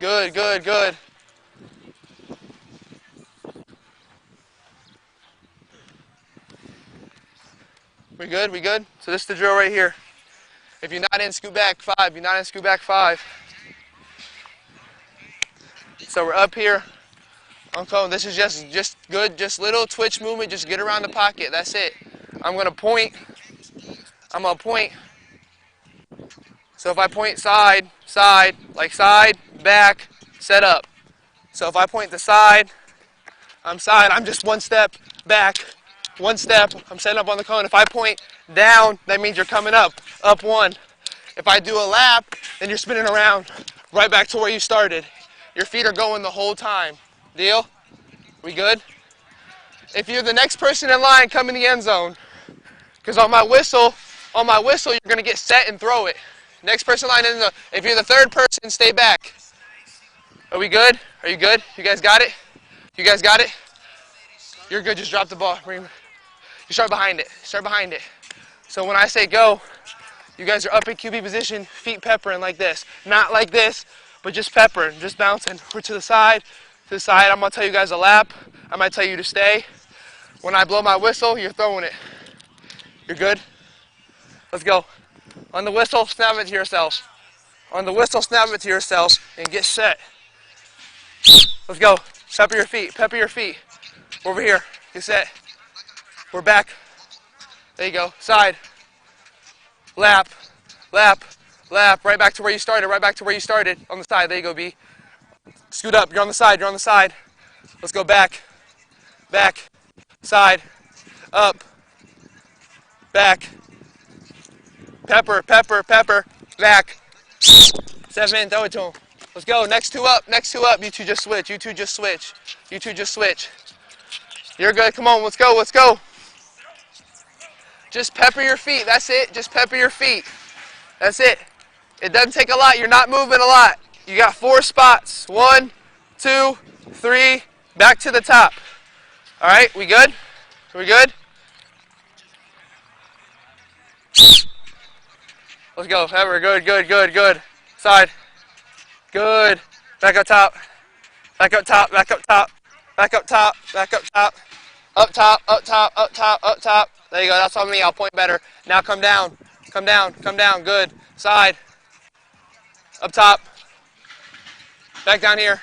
Good, good, good. We good, we good? So this is the drill right here. If you're not in, scoot back 5. You're not in, scoot back 5. So we're up here on cone. This is just good, just little twitch movement. Just get around the pocket. That's it. I'm going to point. I'm going to point. So if I point side, side, like side, back, set up. So if I point the side, I'm just 1 step back, 1 step, I'm setting up on the cone. If I point down, that means you're coming up 1. If I do a lap, then you're spinning around right back to where you started. Your feet are going the whole time. Deal? We good? If you're the next person in line, come in the end zone. Because on my whistle, you're going to get set and throw it. Next person line in the, if you're the 3rd person, stay back. Are we good? Are you good? You guys got it? You guys got it? You're good, just drop the ball. You start behind it, start behind it. So when I say go, you guys are up in QB position, feet peppering like this. Not like this, but just peppering, just bouncing. We're to the side, I'm gonna tell you guys a lap. I might tell you to stay. When I blow my whistle, you're throwing it. You're good? Let's go. On the whistle, snap it to yourselves. On the whistle, snap it to yourselves and get set. Let's go. Pepper your feet, pepper your feet. Over here, get set. We're back. There you go. Side. Lap, lap, lap. Right back to where you started, right back to where you started. On the side, there you go, B. Scoot up, you're on the side, you're on the side. Let's go back, back, side, up, back. Pepper, pepper, pepper, back. 7, throw it to him. Let's go, next 2 up, next 2 up. You two just switch, you two just switch. You two just switch. You're good, come on, let's go, let's go. Just pepper your feet, that's it, just pepper your feet. That's it. It doesn't take a lot, you're not moving a lot. You got 4 spots, 1, 2, 3, back to the top. All right, we good? We good? Let's go, Pepper, good, good, good, good. Side, good. Back up top, back up top, back up top, back up top, back up top. Up top, up top, up top, up top. There you go. That's on me. I'll point better. Now come down. Come down. Come down. Good. Side. Up top. Back down here.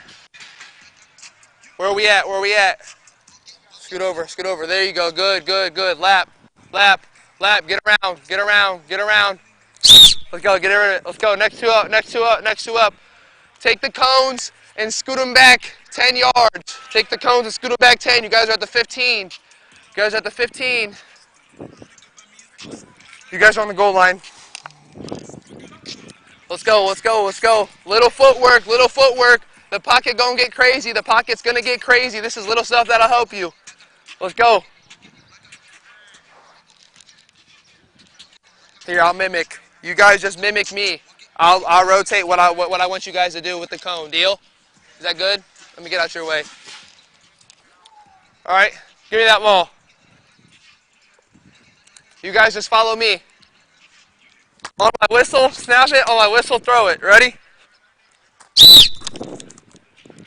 Where are we at? Where are we at? Scoot over. Scoot over. There you go. Good, good, good. Lap. Lap. Lap. Get around. Get around. Get around. Let's go. Get rid of it. Let's go. Next two up. Next two up. Next two up. Take the cones and scoot them back 10 yards. Take the cones and scoot them back 10. You guys are at the 15. You guys are at the 15. You guys are on the goal line. Let's go, let's go, let's go. Little footwork, little footwork. The pocket gonna get crazy. The pocket's gonna get crazy. This is little stuff that'll help you. Let's go. Here, I'll mimic. You guys just mimic me. I'll rotate what I want you guys to do with the cone. Deal? Is that good? Let me get out your way. All right, give me that ball. You guys just follow me. On my whistle, snap it. On my whistle, throw it. Ready?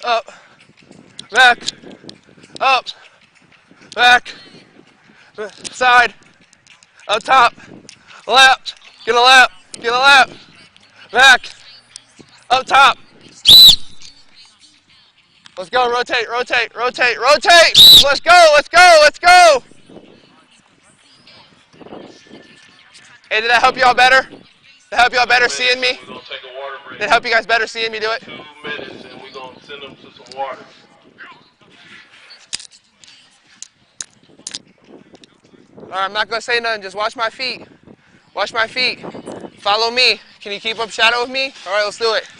Up, back, up, back, side, up top, lap, get a lap, get a lap, back, up top. Let's go, rotate, rotate, rotate, rotate. Let's go, let's go, let's go. Hey, did that help y'all better? Did that help y'all better seeing me? We're going to take a water break. Did it help you guys better seeing me do it? 2 minutes, and we're going to send them to some water. All right, I'm not going to say nothing. Just watch my feet. Watch my feet. Follow me. Can you keep up shadow with me? All right, let's do it.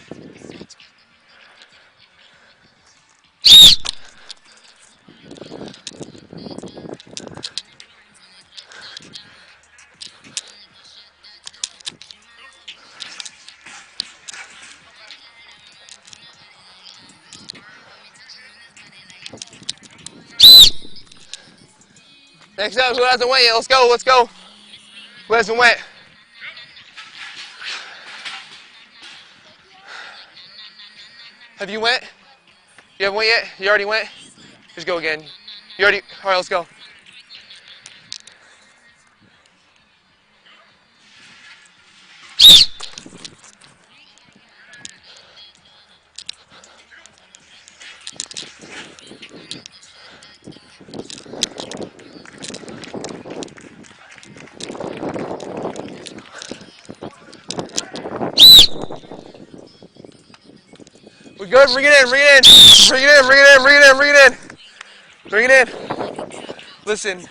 Next up, who hasn't went yet? Let's go, let's go. Who hasn't went? Have you went? You haven't went yet? You already went? Just go again. You already, all right, let's go. We're good, bring it in, bring it in, bring it in, bring it in, bring it in, bring it in, bring it in. Listen,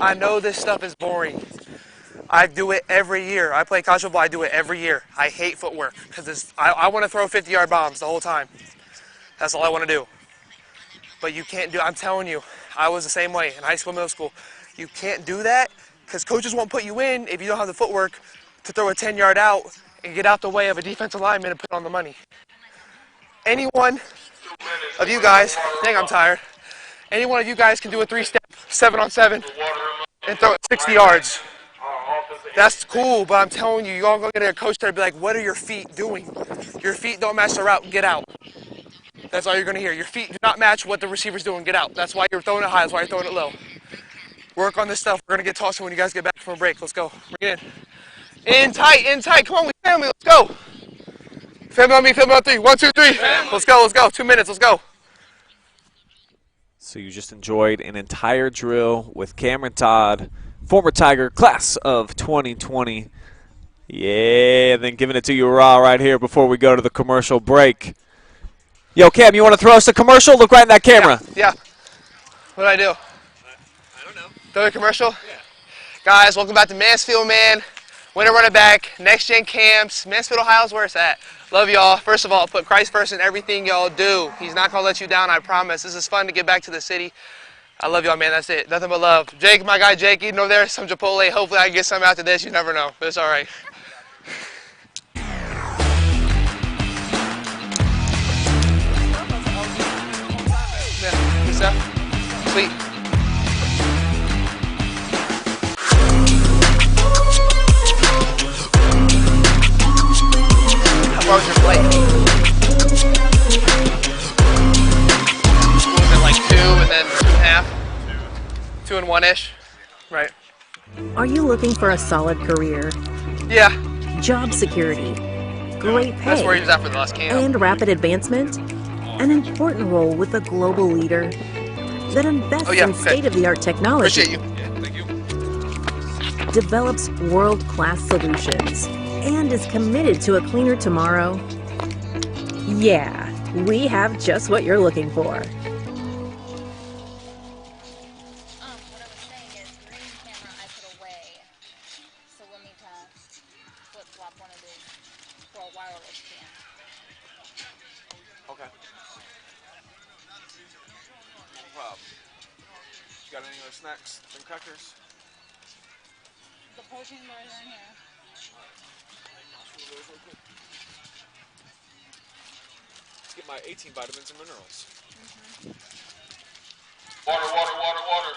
I know this stuff is boring. I do it every year. I play college football, I do it every year. I hate footwork because I want to throw 50-yard bombs the whole time. That's all I want to do. But you can't do, I'm telling you, I was the same way in high school, middle school. You can't do that because coaches won't put you in if you don't have the footwork to throw a 10-yard out and get out the way of a defensive lineman and put on the money. Any one of you guys, dang, I'm tired. Any one of you guys can do a 3-step 7-on-7 and throw it 60 yards. That's cool, but I'm telling you, you're all going to get a coach there and be like, what are your feet doing? Your feet don't match the route, get out. That's all you're going to hear. Your feet do not match what the receiver's doing, get out. That's why you're throwing it high, that's why you're throwing it low. Work on this stuff. We're going to get tossed when you guys get back from a break. Let's go. Bring it in. In tight. Come on, we family, let's go. Family on me, family on 3. 1, 2, 3. Let's go, let's go. 2 minutes, let's go. So you just enjoyed an entire drill with Cameron Todd, former Tiger, class of 2020. Yeah, and then giving it to you raw right here before we go to the commercial break. Yo, Cam, you want to throw us a commercial? Look right in that camera. Yeah. What do I do? I don't know. Throw a commercial? Yeah. Guys, welcome back to Mansfield, man. Winter running back, next gen camps. Mansfield, Ohio's where it's at. Love y'all. First of all, put Christ first in everything y'all do. He's not gonna let you down, I promise. This is fun to get back to the city. I love y'all, man. That's it. Nothing but love. Jake, my guy Jake, eating over there some Chipotle. Hopefully I can get some after this. You never know, but it's all right. Yeah, good stuff. Sweet. How far was your flight? Was it like 2 and then 2.5? 2.5. 2-1-ish, right? Are you looking for a solid career? Yeah. Job security, great pay, That's where he was at for the last camp. and rapid advancement? An important role with a global leader that invests in state-of-the-art technology, Appreciate you. Yeah, thank you. develops world-class solutions, and is committed to a cleaner tomorrow? Yeah, we have just what you're looking for. Okay. No problem. You got any other snacks and crackers? The protein bars are in here. Let's get my 18 vitamins and minerals. Water, water, water, water.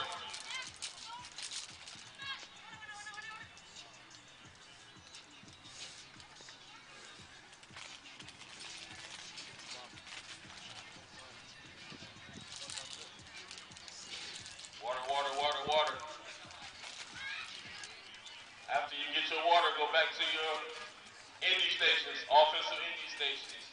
Water, water, water, water. After you get your water, go back to your indie stations, offensive indie stations.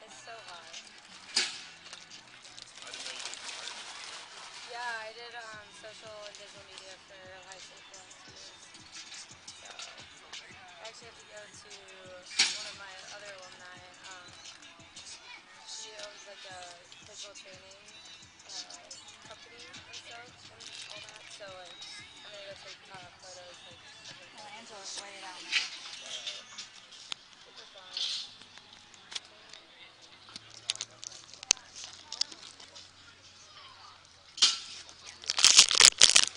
It's so hot. Yeah, I did social and digital media for high school for last years. So I actually have to go to one of my other alumni. She owns like a physical training company and stuff and all that. So like I'm gonna go take photos like Angela's way down there. Super fun.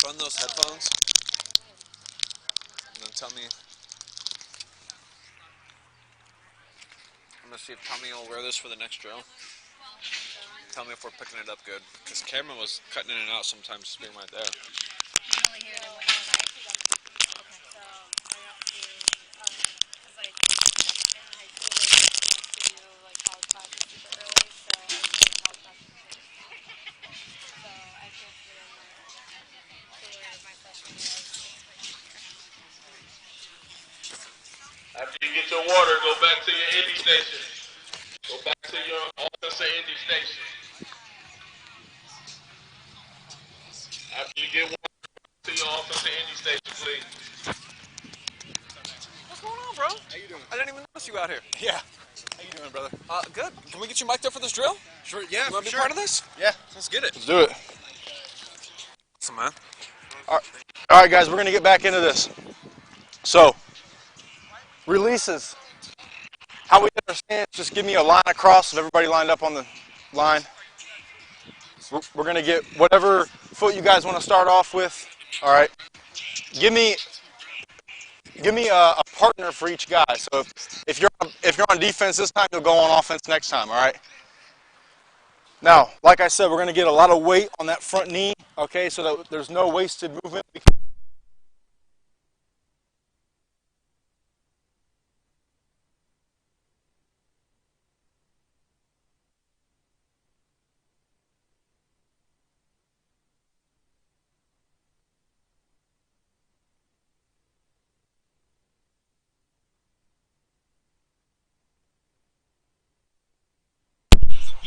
Run those headphones. And then tell me. I'm gonna see if Tommy will wear this for the next drill. Tell me if we're picking it up good. Because Cameron was cutting in and out sometimes just being right there. After you get your water, go back to your indie station. Go back to your offensive indie station. After you get water, go to your offensive indie station, please. What's going on, bro? How you doing? I didn't even notice you out here. Yeah. How you doing, brother? Good. Can we get you mic'd up for this drill? Sure. Yeah. You want to be sure. part of this? Yeah. Let's get it. Let's do it. Awesome, man. All right, guys. We're gonna get back into this. So, releases. How we understand? Just give me a line across of everybody lined up on the line. We're gonna get whatever foot you guys want to start off with. All right. Give me a partner for each guy. So if you're on defense this time, you'll go on offense next time. All right. Now, like I said, we're gonna get a lot of weight on that front knee. Okay, so that there's no wasted movement.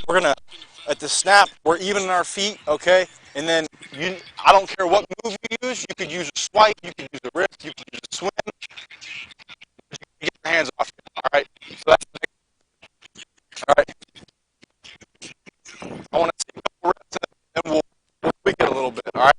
We're gonna, at the snap, we're even in our feet, okay? And then I don't care what move you use. You could use a swipe, you could use a wrist, you could use a swim. Get your hands off you, all right? So that's all right. I want to see a couple reps, and then we'll tweak it a little bit, all right?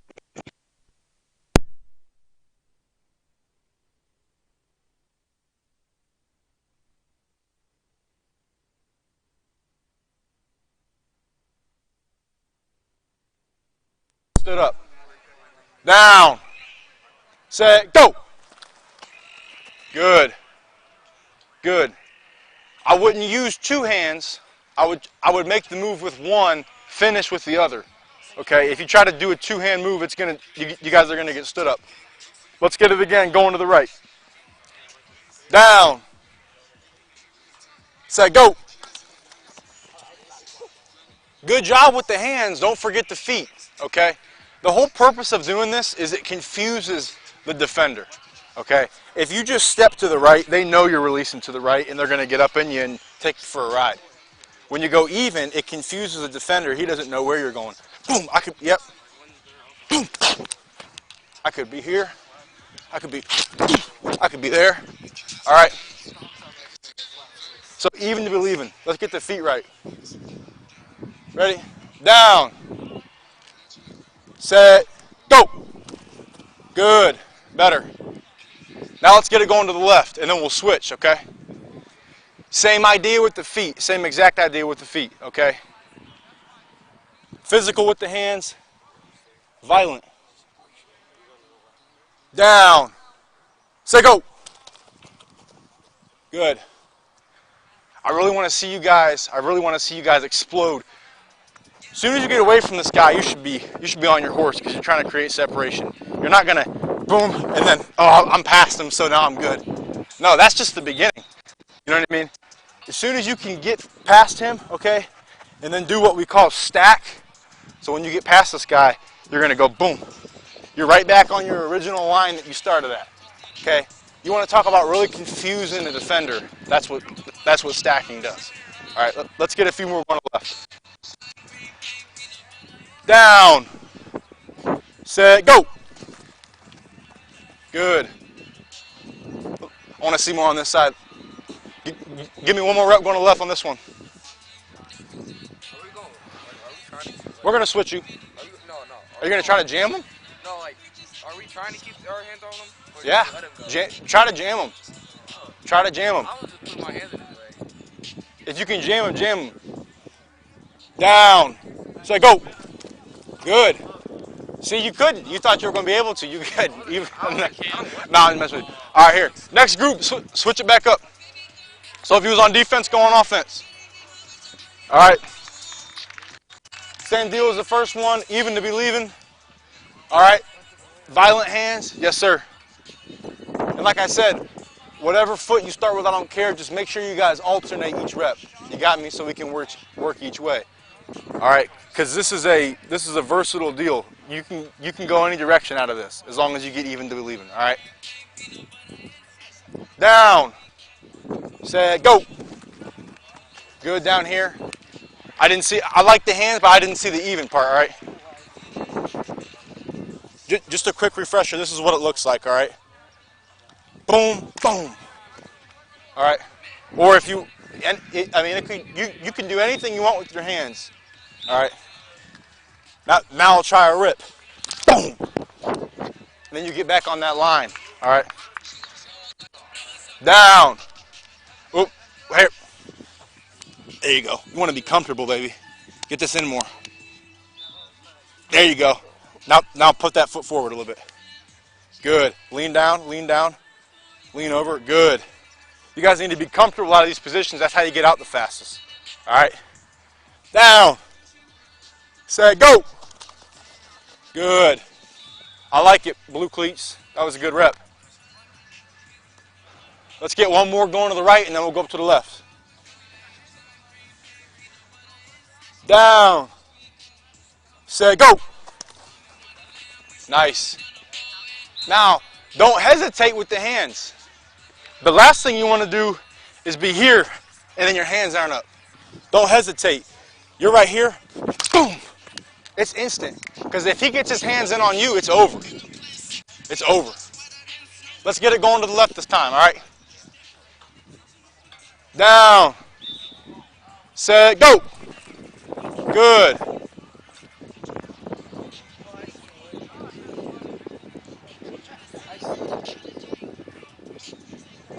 Stood up. Down. Set. Go. Good. Good. I wouldn't use two hands. I would make the move with one, finish with the other. Okay, if you try to do a two-hand move, it's gonna you guys are gonna get stood up. Let's get it again, going to the right. Down. Set, go. Good job with the hands, don't forget the feet, okay? The whole purpose of doing this is it confuses the defender, okay? If you just step to the right, they know you're releasing to the right and they're gonna get up in you and take you for a ride. When you go even, it confuses the defender. He doesn't know where you're going. Boom, yep. Boom. I could be here. I could be there. All right. So even to be leaving. Let's get the feet right. Ready? Down. Set. Go. Good. Better. Now let's get it going to the left, and then we'll switch, okay? Same idea with the feet. Same exact idea with the feet, okay? Physical with the hands. Violent. Down. Say go. Good. I really want to see you guys explode. As soon as you get away from this guy, you should be on your horse because you're trying to create separation. You're not gonna boom and then, oh, I'm past him, so now I'm good. No, that's just the beginning. You know what I mean? As soon as you can get past him, okay, and then do what we call stack. So when you get past this guy, you're gonna go boom. You're right back on your original line that you started at. Okay? You want to talk about really confusing the defender. That's what stacking does. All right, let's get a few more on the left. Down. Set, go. Good. I want to see more on this side. Give me one more rep going to the left on this one. We're going to switch you. Are you going to try to jam them? No, like, are we trying to keep our hands on them? Yeah. Try to jam them. Try to jam them. I was just putting my hands in his way. If you can jam them, jam them. Down. Say go. Good. See, you couldn't. You thought you were going to be able to. You could. No, I'm messing with you. All right, here. Next group, switch it back up. So if he was on defense, go on offense. All right. Same deal as the first one. Even to be leaving. All right. Violent hands. Yes, sir. And like I said, whatever foot you start with, I don't care. Just make sure you guys alternate each rep. You got me? So we can work each way. All right. Because this is a versatile deal. You can go any direction out of this as long as you get even to be leaving. All right. Down. Set, go. Good down here. I like the hands, but I didn't see the even part, all right? Just a quick refresher, this is what it looks like, all right? Boom, boom. All right? Or if you, you can do anything you want with your hands, all right? Now I'll try a rip. Boom. And then you get back on that line, all right? Down. Oop, here. There you go. You want to be comfortable, baby. Get this in more. There you go. Now put that foot forward a little bit. Good. Lean down, lean over. Good. You guys need to be comfortable out of these positions. That's how you get out the fastest. All right. Down. Set, go. Good. I like it, blue cleats. That was a good rep. Let's get one more going to the right, and then we'll go up to the left. Down. Set, go. Nice. Now, don't hesitate with the hands. The last thing you want to do is be here, and then your hands aren't up. Don't hesitate. You're right here. Boom. It's instant. Because if he gets his hands in on you, it's over. It's over. Let's get it going to the left this time, all right? Down. Set, go. Good.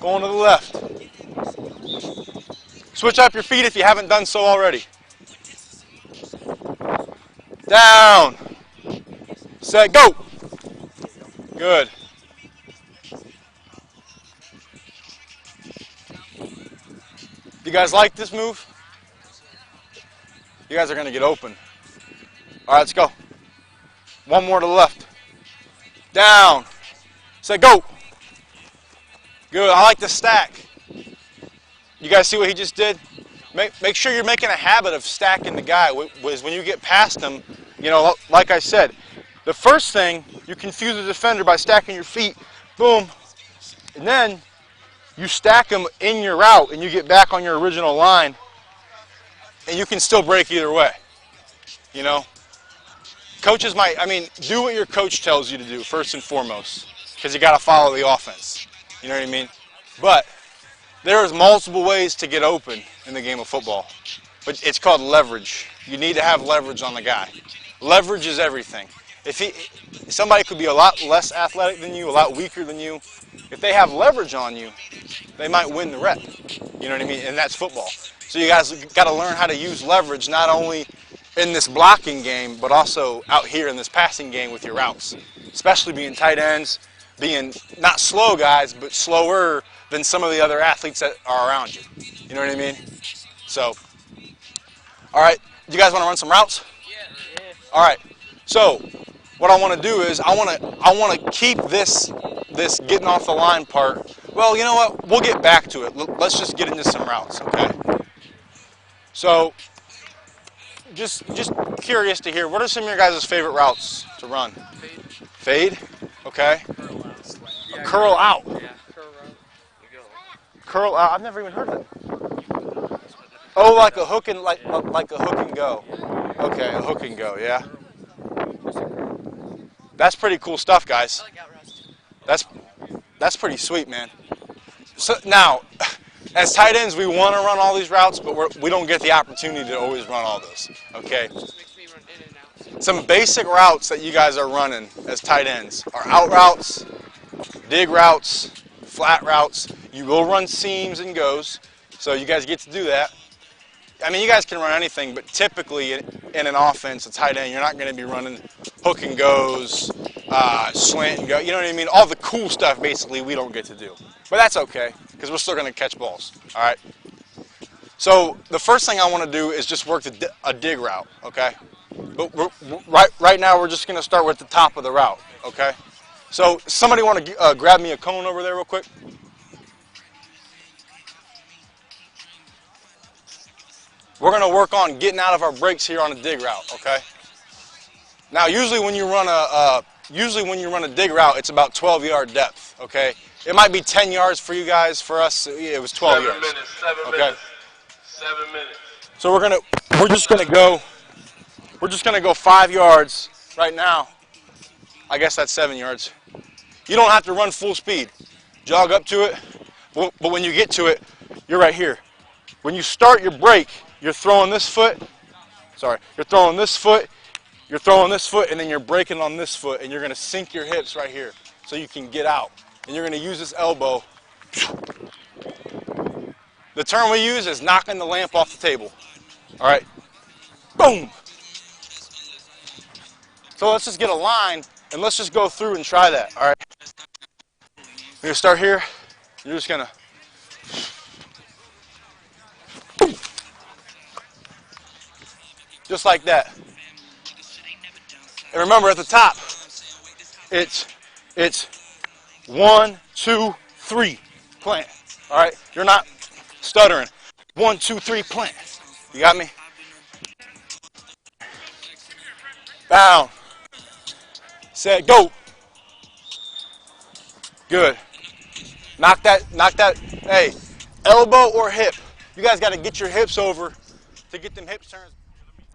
Going to the left. Switch up your feet if you haven't done so already. Down. Set, go. Good. You guys like this move? You guys are going to get open. All right, let's go. One more to the left. Down. Say go. Good. I like the stack. You guys see what he just did? Make sure you're making a habit of stacking the guy. When you get past him, you know, like I said, the first thing, you confuse the defender by stacking your feet. Boom. And then you stack them in your route and you get back on your original line. And you can still break either way. You know? Coaches might, I mean, do what your coach tells you to do first and foremost. Because you got to follow the offense. You know what I mean? But there's multiple ways to get open in the game of football. But it's called leverage. You need to have leverage on the guy. Leverage is everything. Somebody could be a lot less athletic than you, a lot weaker than you. If they have leverage on you, they might win the rep. You know what I mean? And that's football. So you guys got to learn how to use leverage not only in this blocking game, but also out here in this passing game with your routes. Especially being tight ends, being not slow guys, but slower than some of the other athletes that are around you. You know what I mean? So, all right, you guys want to run some routes? Yeah. All right. So, what I want to do is I want to keep this getting off the line part. Well, you know what? We'll get back to it. Let's just get into some routes, okay? So, just curious to hear, what are some of your guys' favorite routes to run? Fade. Fade? Okay. Curl out. Yeah, curl out. Curl out. I've never even heard of it. Oh, like a hook and like a hook and go. Okay, a hook and go. Yeah. That's pretty cool stuff, guys. That's pretty sweet, man. So now, as tight ends, we want to run all these routes, but we don't get the opportunity to always run all those. Okay. Some basic routes that you guys are running as tight ends are out routes, dig routes, flat routes. You will run seams and goes, so you guys get to do that. I mean, you guys can run anything, but typically in an offense, a tight end, you're not going to be running hook and goes, slant and go. You know what I mean? All the cool stuff, basically, we don't get to do. But that's okay, because we're still going to catch balls. All right? So the first thing I want to do is just work a dig route, okay? But right now, we're just going to start with the top of the route, okay? So somebody want to grab me a cone over there real quick? We're going to work on getting out of our breaks here on a dig route, okay? Now, usually when you run a dig route, it's about 12-yard depth, okay? It might be 10 yards for you guys. For us, it was 12 yards. 7 minutes. 7 minutes. 7 minutes. So we're just gonna go 5 yards right now. I guess that's 7 yards. You don't have to run full speed. Jog up to it, but when you get to it, you're right here. When you start your break, you're throwing this foot. You're throwing this foot. You're throwing this foot, and then you're breaking on this foot, and you're gonna sink your hips right here so you can get out. And you're gonna use this elbow. The term we use is knocking the lamp off the table. All right, boom. So let's just get a line, and let's just go through and try that, all right? We're gonna start here. You're just gonna, just like that. And remember at the top, it's 1, 2, 3, plant, all right? You're not stuttering. 1, 2, 3, plant. You got me? Down. Set, go. Good. Knock that, hey, elbow or hip. You guys got to get your hips over to get them hips turned.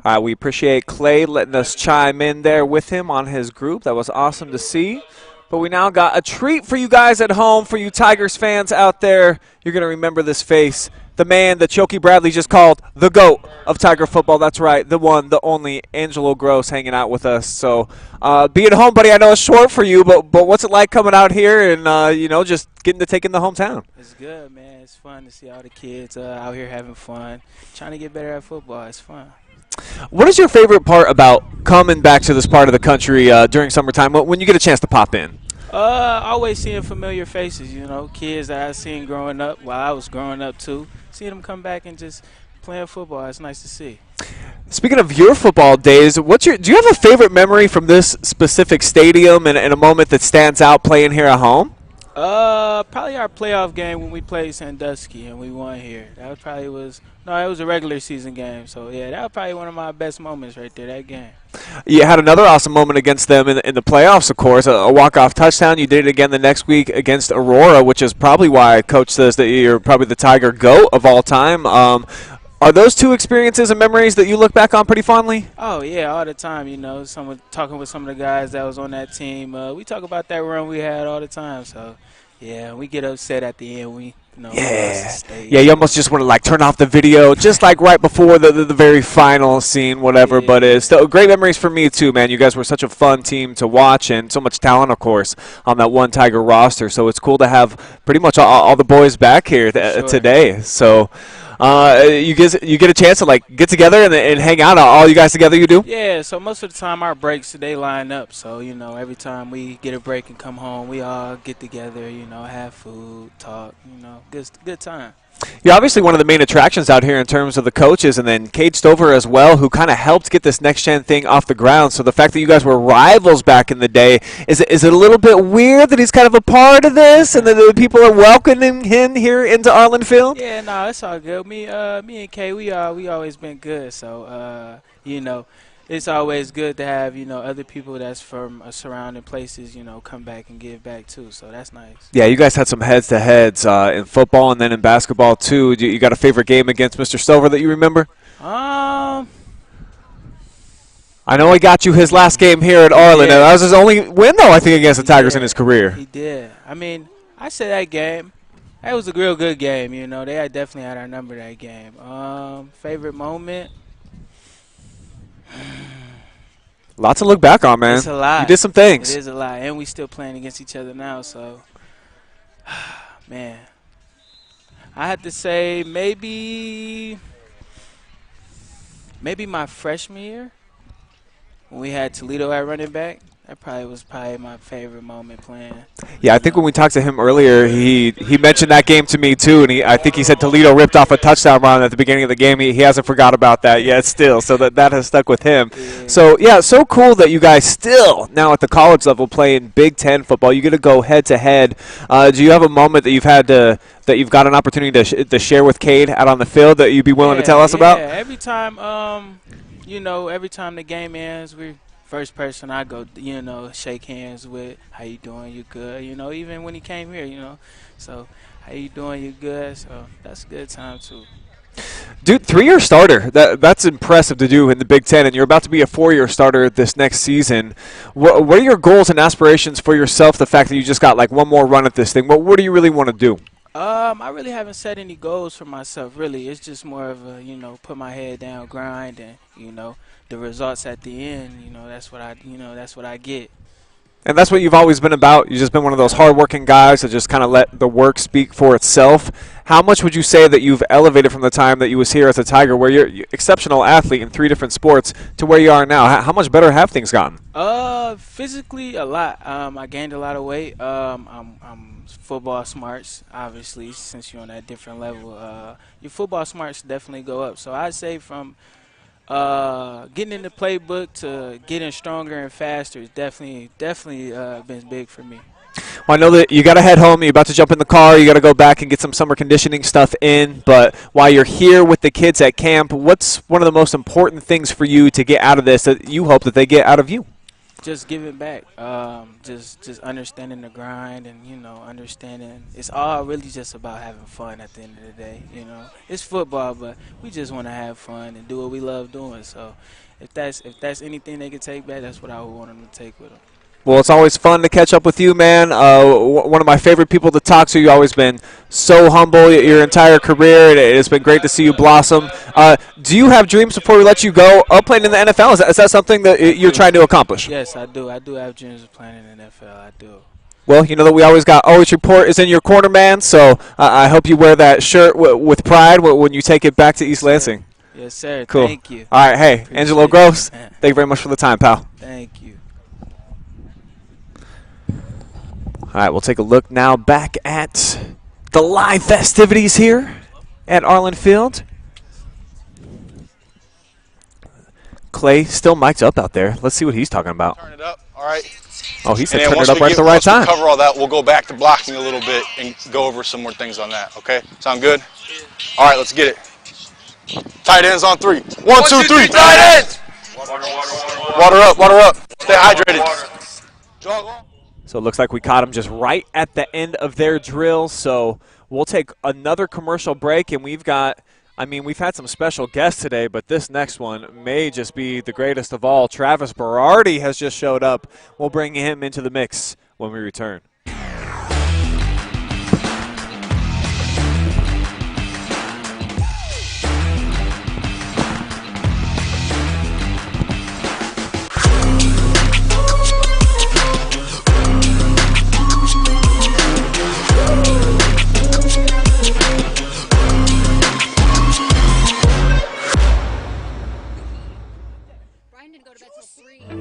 All right, we appreciate Clay letting us chime in there with him on his group. That was awesome to see. But we now got a treat for you guys at home, for you Tigers fans out there. You're going to remember this face. The man that Keontez Bradley just called the GOAT of Tiger football. That's right, the one, the only, Angelo Grose hanging out with us. So being home, buddy, I know it's short for you, but what's it like coming out here and, you know, just getting to take in the hometown? It's good, man. It's fun to see all the kids out here having fun, trying to get better at football. It's fun. What is your favorite part about coming back to this part of the country during summertime when you get a chance to pop in? Always seeing familiar faces, kids that I seen growing up while I was growing up too. Seeing them come back and just playing football, it's nice to see. Speaking of your football days, do you have a favorite memory from this specific stadium and a moment that stands out playing here at home? Probably our playoff game when we played Sandusky and we won here. That it was a regular season game. So yeah, that was probably one of my best moments right there, that game. You had another awesome moment against them in the playoffs, of course, a walk-off touchdown. You did it again the next week against Aurora, which is probably why Coach says that you're probably the Tiger GOAT of all time. Are those two experiences and memories that you look back on pretty fondly? Oh, yeah, all the time, talking with some of the guys that was on that team. We talk about that run we had all the time. So, yeah, we get upset at the end. Yeah, you almost just want to turn off the video just right before the very final scene, whatever. Yeah. But it's still great memories for me too, man. You guys were such a fun team to watch and so much talent, of course, on that one Tiger roster. So it's cool to have pretty much all the boys back here today. So you get a chance to get together and hang out. All you guys together, you do? Yeah. So most of the time our breaks they line up. So every time we get a break and come home, we all get together. Have food, talk. Good time. You're obviously one of the main attractions out here in terms of the coaches, and then Cade Stover as well, who kind of helped get this next-gen thing off the ground. So the fact that you guys were rivals back in the day, is it a little bit weird that he's kind of a part of this and that the people are welcoming him here into Arlin Field? Yeah, no, it's all good. Me and Cade, we always been good. So, it's always good to have, other people that's from surrounding places, come back and give back too. So that's nice. Yeah, you guys had some heads-to-heads in football and then in basketball too. You got a favorite game against Mr. Stover that you remember? I know he got you his last game here at Arlin. That was his only win, though, I think, against the Tigers in his career. He did. I said that game. That was a real good game, They definitely had our number that game. Favorite moment? A lot to look back on, man. It's a lot. You did some things. It is a lot, and we still playing against each other now. So, man, I had to say maybe my freshman year when we had Toledo at running back. That was my favorite moment playing. Yeah, I think when we talked to him earlier, he mentioned that game to me too, and I think he said Toledo ripped off a touchdown run at the beginning of the game. He hasn't forgot about that yet still, so that has stuck with him. Yeah. So, yeah, so cool that you guys still, now at the college level, playing Big Ten football. You get to go head-to-head. Do you have a moment that you've got an opportunity to share with Cade out on the field that you'd be willing to tell us about? Yeah, every time, every time the game ends, first person I go, shake hands with. How you doing? You good? Even when he came here, So, how you doing? You good? So that's a good time too. Dude, 3-year starter. That's impressive to do in the Big Ten, and you're about to be a 4-year starter this next season. What are your goals and aspirations for yourself? The fact that you just got one more run at this thing. What do you really want to do? I really haven't set any goals for myself. Really, it's just more of a put my head down, grind, and the results at the end, that's what I get. And that's what you've always been about. You've just been one of those hard-working guys that just kind of let the work speak for itself. How much would you say that you've elevated from the time that you was here as a Tiger, where you're an exceptional athlete in 3 different sports, to where you are now? How much better have things gotten? Physically, a lot. I gained a lot of weight. I'm football smarts, obviously, since you're on that different level. Your football smarts definitely go up. So I'd say from getting in the playbook to getting stronger and faster is definitely been big for me. Well, I know that you got to head home. You're about to jump in the car. You got to go back and get some summer conditioning stuff in. But while you're here with the kids at camp, what's one of the most important things for you to get out of this that you hope that they get out of you? Just giving back, just understanding the grind, and understanding it's all really just about having fun at the end of the day. It's football, but we just want to have fun and do what we love doing. So if that's anything they can take back, that's what I would want them to take with them. Well, it's always fun to catch up with you, man. One of my favorite people to talk to. You've always been so humble your entire career. It's been great to see you blossom. Do you have dreams before we let you go of playing in the NFL? Is that something that you're trying to accomplish? Yes, I do. I do have dreams of playing in the NFL. I do. Well, you know that we always got OH.REPORT is in your corner, man. So I hope you wear that shirt with pride when you take it back to East Lansing. Yes, sir. Cool. Thank you. All right. Hey, Appreciate Angelo Grose, thank you very much for the time, pal. Thank you. All right, we'll take a look now back at the live festivities here at Arlin Field. Clay still mic'd up out there. Let's see what he's talking about. Turn it up, all right. Oh, he said And then turn it once up we right get- at the right once we time. cover all that, we'll go back to blocking a little bit and go over some more things on that, okay? Sound good? All right, let's get it. Tight ends on 3. 1, 2, 3, tight ends! Water up, water up. Stay hydrated. Jog on. So it looks like we caught him just right at the end of their drill. So we'll take another commercial break, and we've got, I mean, we've had some special guests today, but this next one may just be the greatest of all. Travis Berardi has just showed up. We'll bring him into the mix when we return.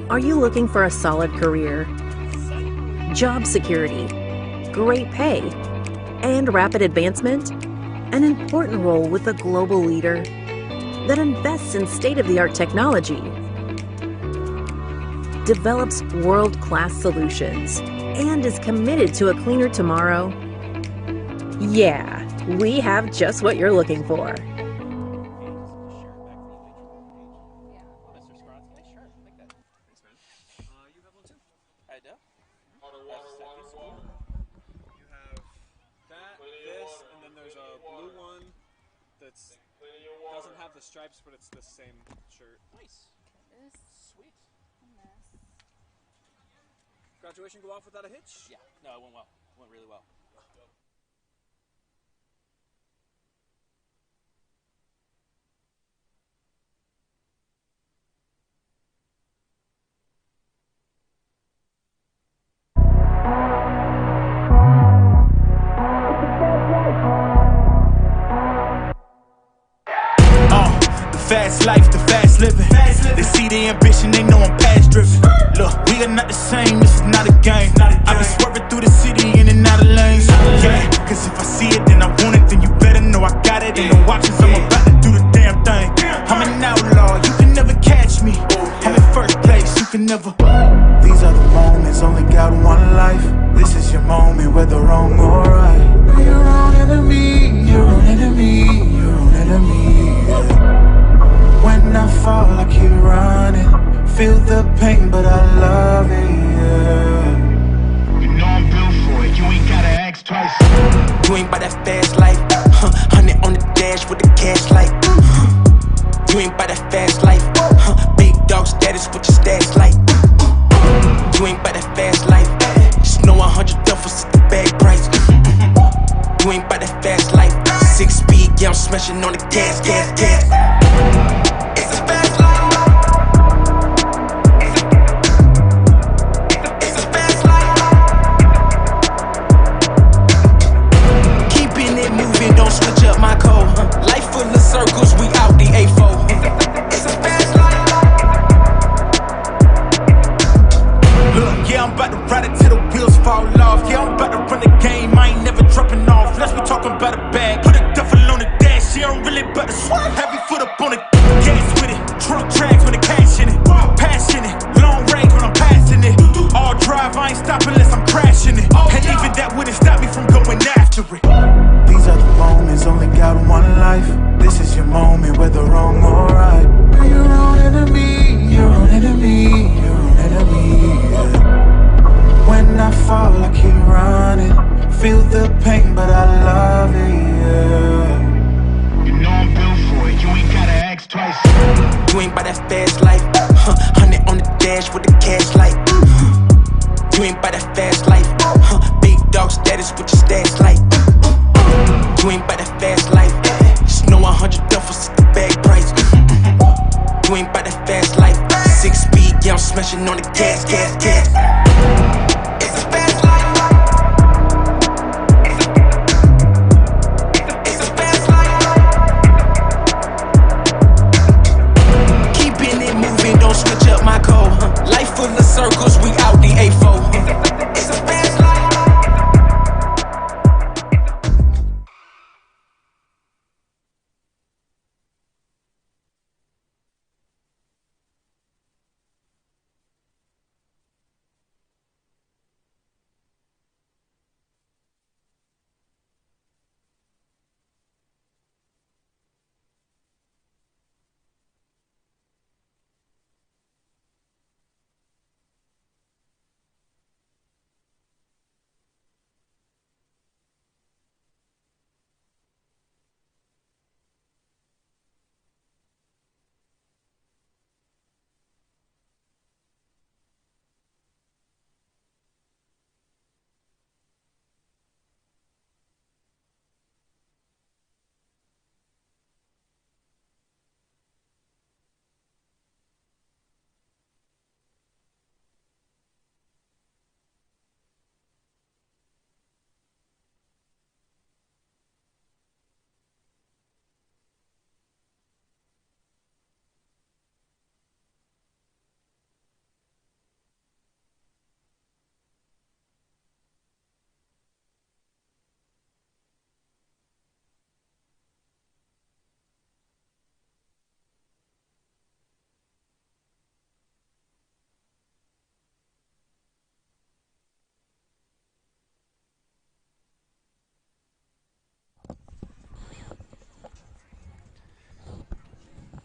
Are you looking for a solid career, job security, great pay, and rapid advancement? An important role with a global leader that invests in state-of-the-art technology, develops world-class solutions, and is committed to a cleaner tomorrow? Yeah, we have just what you're looking for. Doesn't have the stripes, but it's the same shirt. Nice. It's sweet. Graduation go off without a hitch? Yeah. No, it went well. It went really well. Fast life, the fast living. They see the ambition, they know I'm past driven. Look, we are not the same, this is not a game. I be swerving through the city in and out of lanes. Yeah, cause if I see it, then I want it, then you better know I got it. Ain't no options, I'm about to do the damn thing. I'm an outlaw, you can never catch me. I'm in first place, you can never. These are the moments, only got one life. This is your moment, whether wrong or right. You're your own enemy, your own enemy, your own enemy. Yeah. When I fall, I keep running. Feel the pain, but I love it, yeah. You know I'm built for it, you ain't gotta ask twice. You ain't by that fast life, 100 on the dash with the cash light. You ain't by that fast life, big dog status with your stats like. You ain't by that fast life, just know 100 duffels at the bag price. You ain't by that fast life, 6 speed, yeah, I'm smashing on the gas, gas, gas. It's a fast life. It's a fast life. Keeping it moving, don't switch up my code. Life full of circles, we out the A4. It's a fast life. Look, yeah, I'm about to ride it till the wheels fall off. Yeah, I'm about to run the game, I ain't never dropping off. Let's be talking about a bag, put a duffel on the dash. Yeah, I'm really about to swap. Heavy foot up on the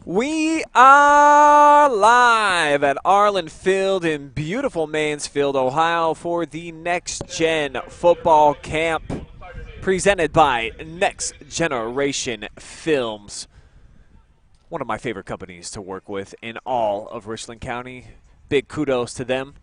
We are live at Arlin Field in beautiful Mansfield, Ohio for the Next Gen Football Camp presented by Next Generation Films. One of my favorite companies to work with in all of Richland County. Big kudos to them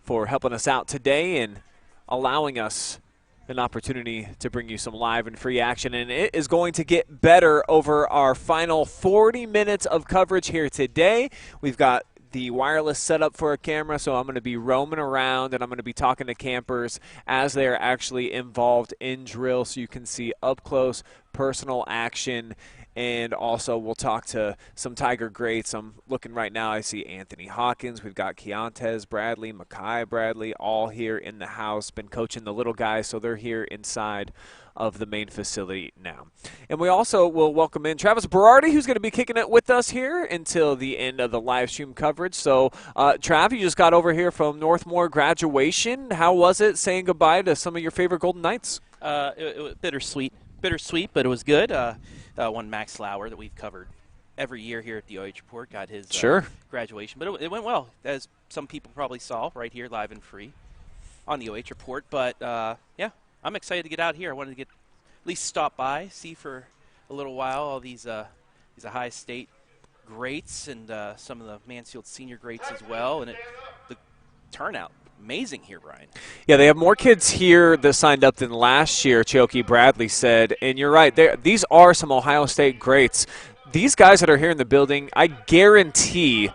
for helping us out today and allowing us an opportunity to bring you some live and free action, and it is going to get better over our final 40 minutes of coverage here today. We've got the wireless set up for a camera, so I'm going to be roaming around and I'm going to be talking to campers as they are actually involved in drill, so you can see up close personal action. And also we'll talk to some Tiger greats. I'm looking right now, I see Anthony Hawkins. We've got Keontez Bradley, Emeka Bradley, all here in the house. Been coaching the little guys, so they're here inside of the main facility now. And we also will welcome in Travis Berardi, who's going to be kicking it with us here until the end of the live stream coverage. So, Trav, you just got over here from Northmore graduation. How was it saying goodbye to some of your favorite Golden Knights? It was bittersweet, but it was good. One Max Lauer that we've covered every year here at the OH.REPORT got his graduation. But it went well, as some people probably saw right here live and free on the OH.REPORT. But, yeah, I'm excited to get out here. I wanted to at least stop by, see for a little while all these Ohio State greats and some of the Mansfield senior greats as well. And the turnout. Amazing here, Brian. Yeah, they have more kids here that signed up than last year, Keontez Bradley said. And you're right, these are some Ohio State greats. These guys that are here in the building, I guarantee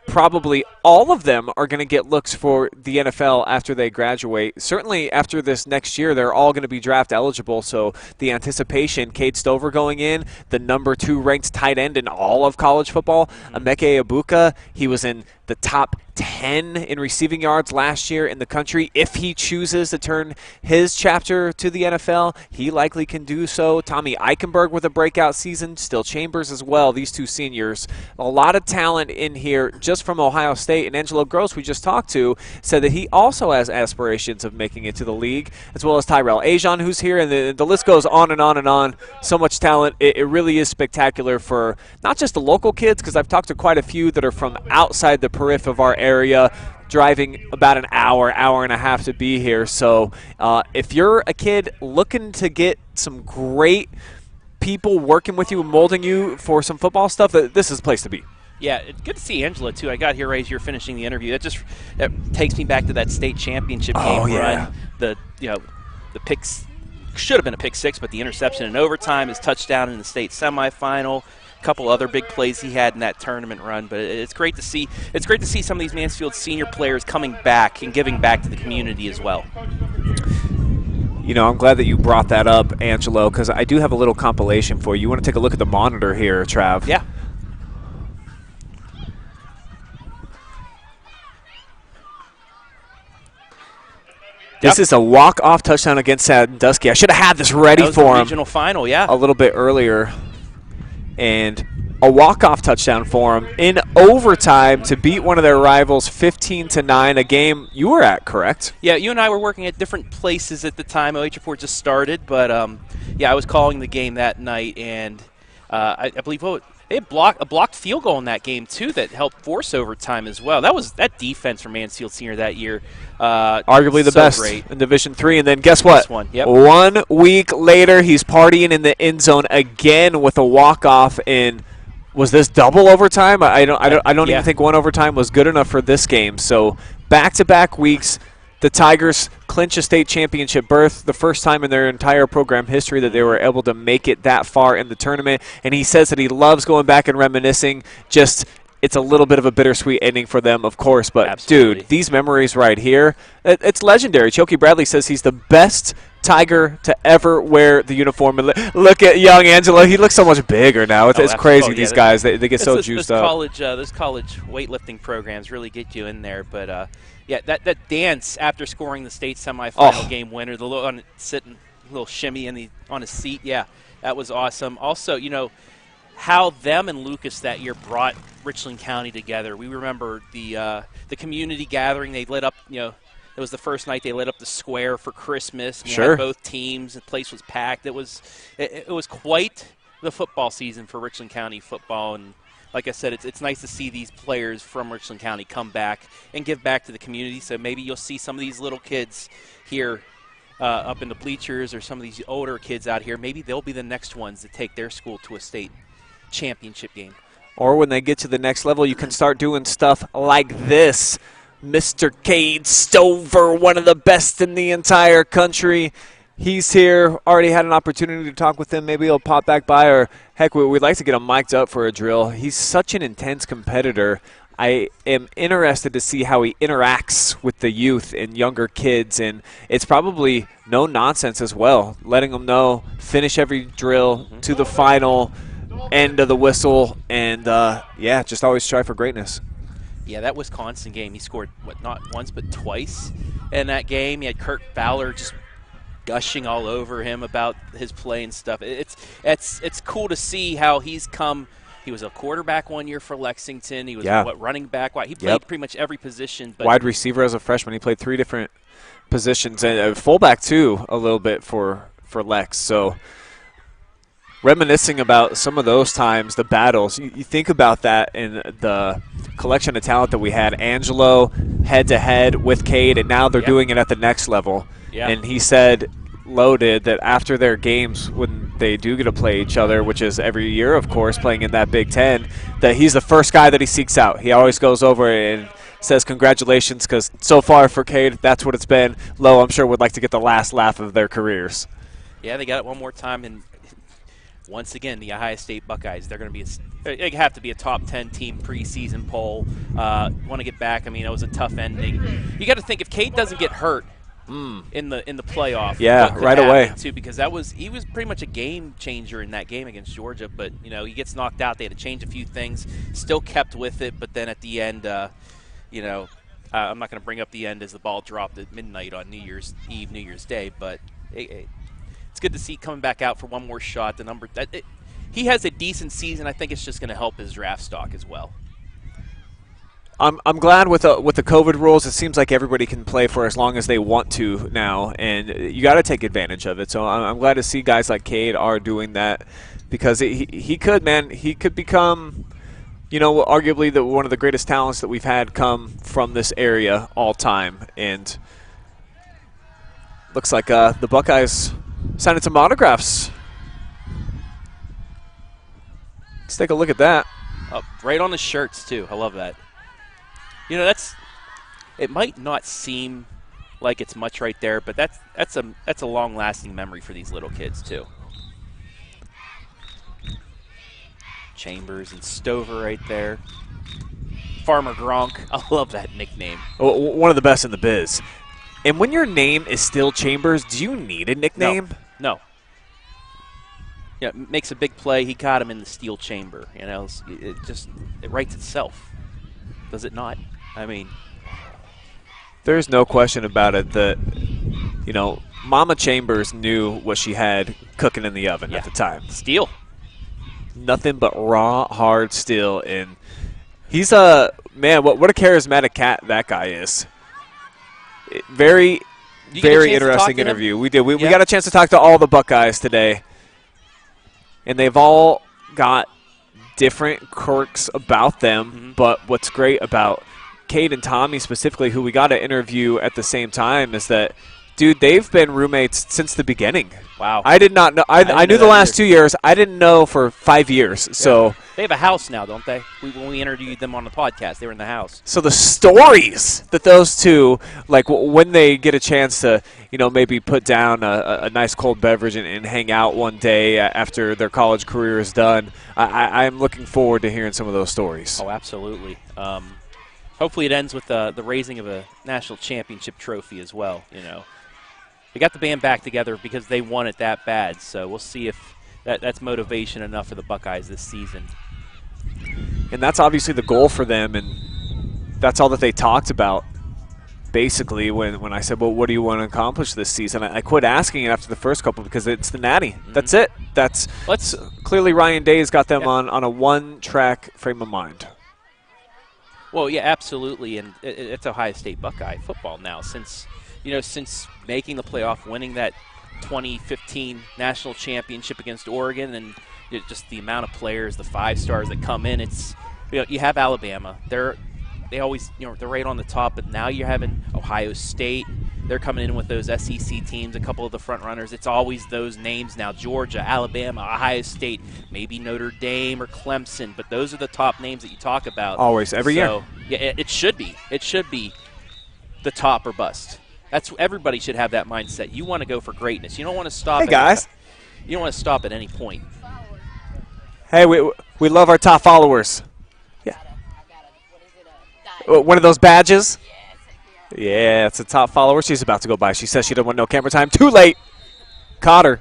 probably all of them are going to get looks for the NFL after they graduate. Certainly after this next year, they're all going to be draft eligible. So the anticipation, Cade Stover going in, the number 2 ranked tight end in all of college football. Emeka Egbuka, he was in the top 10 in receiving yards last year in the country. If he chooses to turn his chapter to the NFL, he likely can do so. Tommy Eichenberg with a breakout season, Steele Chambers as well, these 2 seniors. A lot of talent in here just from Ohio State. And Angelo Grose, we just talked to, said that he also has aspirations of making it to the league, as well as Tyrell Ajian, who's here. And the list goes on and on and on. So much talent. It really is spectacular for not just the local kids, because I've talked to quite a few that are from outside the periphery of our area, driving about an hour and a half to be here. So if you're a kid looking to get some great people working with you, molding you for some football stuff, this is the place to be. Yeah, it's good to see Angela, too. I got here right as you're finishing the interview. That takes me back to that state championship game run. The picks should have been a pick 6, but the interception in overtime, his touchdown in the state semifinal. Couple other big plays he had in that tournament run, but it's great to see. It's great to see some of these Mansfield senior players coming back and giving back to the community as well. You know, I'm glad that you brought that up, Angelo, because I do have a little compilation for you. You want to take a look at the monitor here, Trav? Yeah. This is a walk-off touchdown against Sandusky. I should have had this ready for him. Regional final, yeah. A little bit earlier. And a walk-off touchdown for him in overtime to beat one of their rivals 15-9, a game you were at, correct? Yeah, you and I were working at different places at the time. OH.REPORT just started, but yeah, I was calling the game that night, and I believe they had a blocked field goal in that game too that helped force overtime as well. That defense for Mansfield Senior that year, arguably the best in Division III. And then guess what? 1 week later, he's partying in the end zone again with a walk-off. In was this double overtime? I don't even think one overtime was good enough for this game. So back-to-back weeks. The Tigers clinch a state championship berth, the first time in their entire program history that they were able to make it that far in the tournament. And he says that he loves going back and reminiscing. Just it's a little bit of a bittersweet ending for them, of course. But, Absolutely. Dude, these memories right here, it's legendary. Keontez Bradley says he's the best Tiger to ever wear the uniform. And look at young Angelo. He looks so much bigger now. It's crazy, these guys. They get so juiced up. Those college weightlifting programs really get you in there. But, yeah, that dance after scoring the state semifinal game winner, the little little shimmy on his seat, yeah, that was awesome. Also, you know, how them and Lucas that year brought Richland County together. We remember the community gathering. They lit up, you know, it was the first night they lit up the square for Christmas. We had both teams. The place was packed. It was quite the football season for Richland County football, and like I said, it's nice to see these players from Richland County come back and give back to the community. So maybe you'll see some of these little kids here up in the bleachers, or some of these older kids out here. Maybe they'll be the next ones to take their school to a state championship game. Or when they get to the next level, you can start doing stuff like this. Mr. Cade Stover, one of the best in the entire country. He's here, already had an opportunity to talk with him. Maybe he'll pop back by, or heck, we'd like to get him mic'd up for a drill. He's such an intense competitor. I am interested to see how he interacts with the youth and younger kids, and it's probably no nonsense as well, letting them know, finish every drill to the final end of the whistle, and yeah, just always strive for greatness. Yeah, that Wisconsin game, he scored, not once but twice in that game. He had Kurt Fowler just gushing all over him about his play and stuff. It's cool to see how he's come. He was a quarterback one year for Lexington. He was running back. He played pretty much every position. But wide receiver as a freshman. He played 3 different positions, and fullback too a little bit for Lex. So reminiscing about some of those times, the battles, you think about that in the collection of talent that we had. Angelo head-to-head with Cade, and now they're doing it at the next level. Yeah. And he said, loaded, that after their games, when they do get to play each other, which is every year, of course, playing in that Big Ten, that he's the first guy that he seeks out. He always goes over and says congratulations, because so far for Cade, that's what it's been. Lowe, I'm sure, would like to get the last laugh of their careers. Yeah, they got it one more time, and once again, the Ohio State Buckeyes, they're going to be they have to be a top 10 team preseason poll. Want to get back. I mean, it was a tough ending. You got to think, if Cade doesn't get hurt in the playoff, right away too, because he was pretty much a game changer in that game against Georgia. But he gets knocked out. They had to change a few things. Still kept with it, but then at the end, I'm not going to bring up the end as the ball dropped at midnight on New Year's Eve, New Year's Day, but it's good to see coming back out for one more shot. He has a decent season. I think it's just going to help his draft stock as well. I'm glad with the COVID rules. It seems like everybody can play for as long as they want to now, and you got to take advantage of it. So I'm glad to see guys like Cade are doing that, because he could become, arguably one of the greatest talents that we've had come from this area all time. And looks like the Buckeyes signing some autographs. Let's take a look at that. Right on the shirts too. I love that. It might not seem like it's much right there, but that's a long-lasting memory for these little kids too. Chambers and Stover right there. Farmer Gronk. I love that nickname. One of the best in the biz. And when your name is Steele Chambers, do you need a nickname? No. Yeah, makes a big play. He got him in the steel chamber. It writes itself. Does it not? I mean, there's no question about it that, Mama Chambers knew what she had cooking in the oven at the time. Steel. Nothing but raw, hard steel. And he's what a charismatic cat that guy is. Very interesting interview. We did. We got a chance to talk to all the Buckeyes today, and they've all got different quirks about them. But what's great about Cade and Tommy specifically, who we got to interview at the same time, is that, dude, they've been roommates since the beginning. Wow. I did not know. I knew the last 2 years. I didn't know for 5 years. So they have a house now, don't they? When we interviewed them on the podcast, they were in the house. So the stories that those two, like when they get a chance to, maybe put down a nice cold beverage and hang out one day after their college career is done, I'm looking forward to hearing some of those stories. Oh, absolutely. Hopefully it ends with the raising of a national championship trophy as well, They got the band back together because they want it that bad, so we'll see if that's motivation enough for the Buckeyes this season. And that's obviously the goal for them, and that's all that they talked about, basically, when I said, well, what do you want to accomplish this season? I quit asking it after the first couple because it's the Natty. That's it. Clearly Ryan Day's got them on a one-track frame of mind. Well, yeah, absolutely, and it's Ohio State Buckeye football now since making the playoff, winning that 2015 national championship against Oregon, and just the amount of players, the 5 stars that come in. It's you have Alabama. They always they're right on the top, but now you're having Ohio State. They're coming in with those SEC teams, a couple of the front runners. It's always those names now: Georgia, Alabama, Ohio State, maybe Notre Dame or Clemson. But those are the top names that you talk about. Always, every year. Yeah, it should be. It should be the top or bust. Everybody should have that mindset. You want to go for greatness. You don't want to stop. Hey guys, you don't want to stop at any point. Hey, we love our top followers. Yeah. One of those badges. Yeah, it's a top follower. She's about to go by. She says she doesn't want no camera time. Too late. Caught her.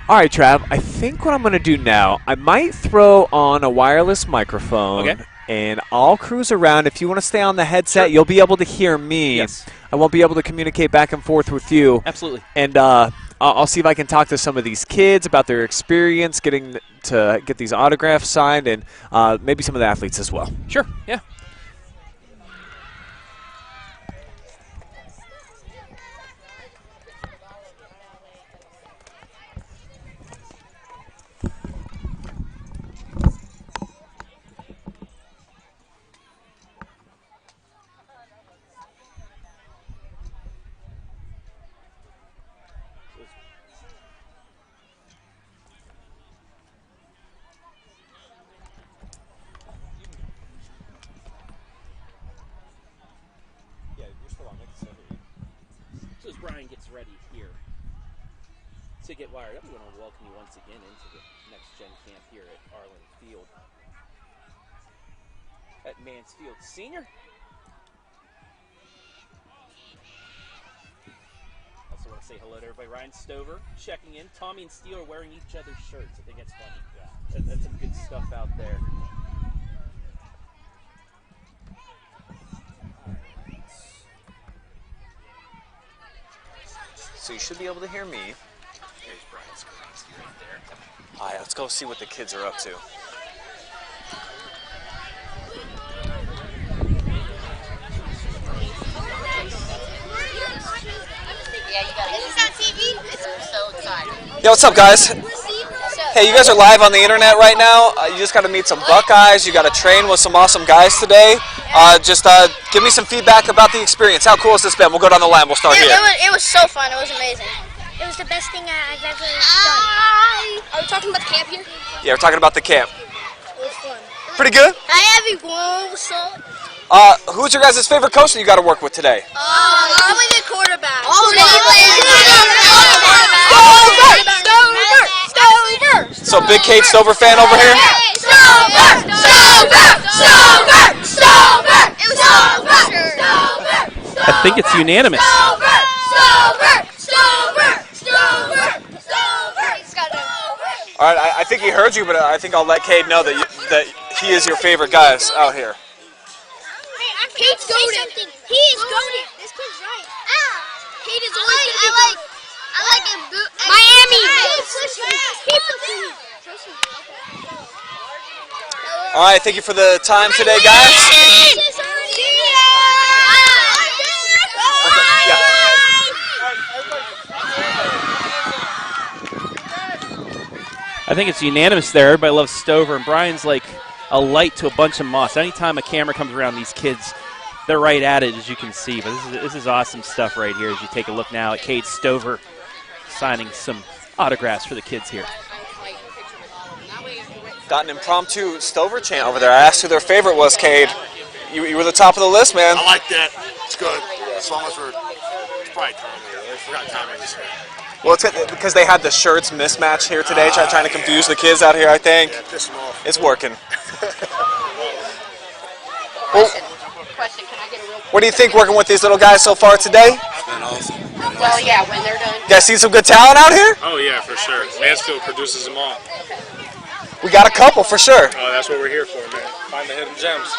All right, Trav. I think what I'm going to do now, I might throw on a wireless microphone. Okay. And I'll cruise around. If you want to stay on the headset, you'll be able to hear me. Yes. I won't be able to communicate back and forth with you. Absolutely. And I'll see if I can talk to some of these kids about their experience getting to get these autographs signed, and maybe some of the athletes as well. Sure, yeah. So as Brian gets ready here to get wired up, we want to welcome you once again into the Next Gen Camp here at Arlin Field at Mansfield Senior. Also want to say hello to everybody. Ryan Stover checking in. Tommy and Steele are wearing each other's shirts. I think that's funny. Yeah. That's some good stuff out there. So you should be able to hear me. There's Brian Skowronski right there. All right, let's go see what the kids are up to. Yeah, you got it. Is that TV? I'm so excited. Yo, what's up, guys? Hey, you guys are live on the internet right now. You just got to meet some Buckeyes. You got to train with some awesome guys today. Just give me some feedback about the experience. How cool has this been? We'll go down the line. We'll start here. It was so fun. It was amazing. It was the best thing I've ever done. Are we talking about the camp here? Yeah, we're talking about the camp. It was fun. Pretty good? Hi, everyone. What's up? Who's your guys' favorite coach that you got to work with today? Probably the quarterback. So big Cade Stover fan over here? I think it's unanimous. All right, I think he heard you, but I think I'll let Cade know that he is your favorite guys out here. Cade's goated. He is goated. This kid's right. Cade is always going to be I like him. Miami. All right, thank you for the time today, guys. I think it's unanimous there. Everybody loves Stover, and Brian's like a light to a bunch of moss. Anytime a camera comes around these kids, they're right at it, as you can see. But this is awesome stuff right here as you take a look now at Cade Stover signing some autographs for the kids here. Got an impromptu Stover chant over there. I asked who their favorite was, Cade. You were the top of the list, man. I like that. It's good. As long as it's probably Tommy. I forgot Tommy this year. Well, it's because they had the shirts mismatched here today, trying to confuse the kids out here, I think. Yeah, piss them off. It's working. Well, what do you think working with these little guys so far today? It's been awesome. Well, yeah, when they're done. You guys see some good talent out here? Oh, yeah, for sure. Mansfield produces them all. We got a couple, for sure. Oh, that's what we're here for, man. Find the hidden gems.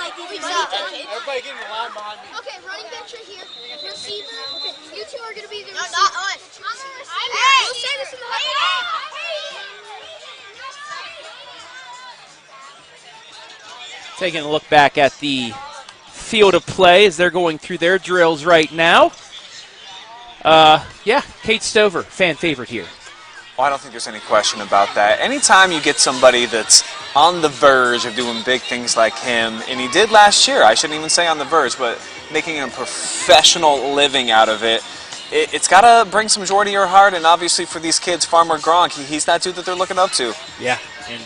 Everybody get in the line behind me. Okay, running backs right here. Receiver. Okay, you two are going to be the receivers. Not us. Hey! We'll say this in the Taking a look back at the field of play as they're going through their drills right now. Yeah, Cade Stover, fan favorite here. Well, I don't think there's any question about that. Anytime you get somebody that's on the verge of doing big things like him, and he did last year, I shouldn't even say on the verge, but making a professional living out of it, it's got to bring some joy to your heart, and obviously for these kids, Farmer Gronk, he's that dude that they're looking up to. Yeah, and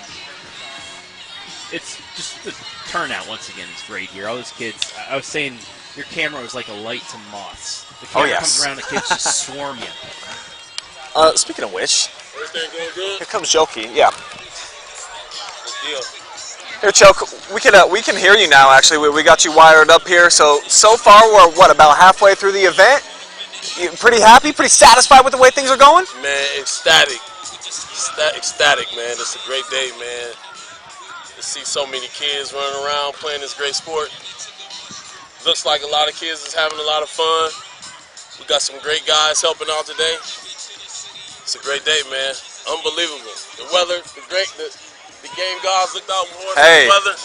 it's just the turnout once again is great here. All those kids, I was saying your camera was like a light to moths. The camera comes around, the kids just swarm you. Speaking of which, here comes Jokey. Yeah. Here, Choke, we can hear you now, actually. We got you wired up here. So far, we're, what, about halfway through the event? You pretty happy, pretty satisfied with the way things are going? Man, ecstatic. Ecstatic, man. It's a great day, man. To see so many kids running around playing this great sport. Looks like a lot of kids is having a lot of fun. We got some great guys helping out today. It's a great day, man. Unbelievable. The weather, the game gods looked out for us. Hey. The weather.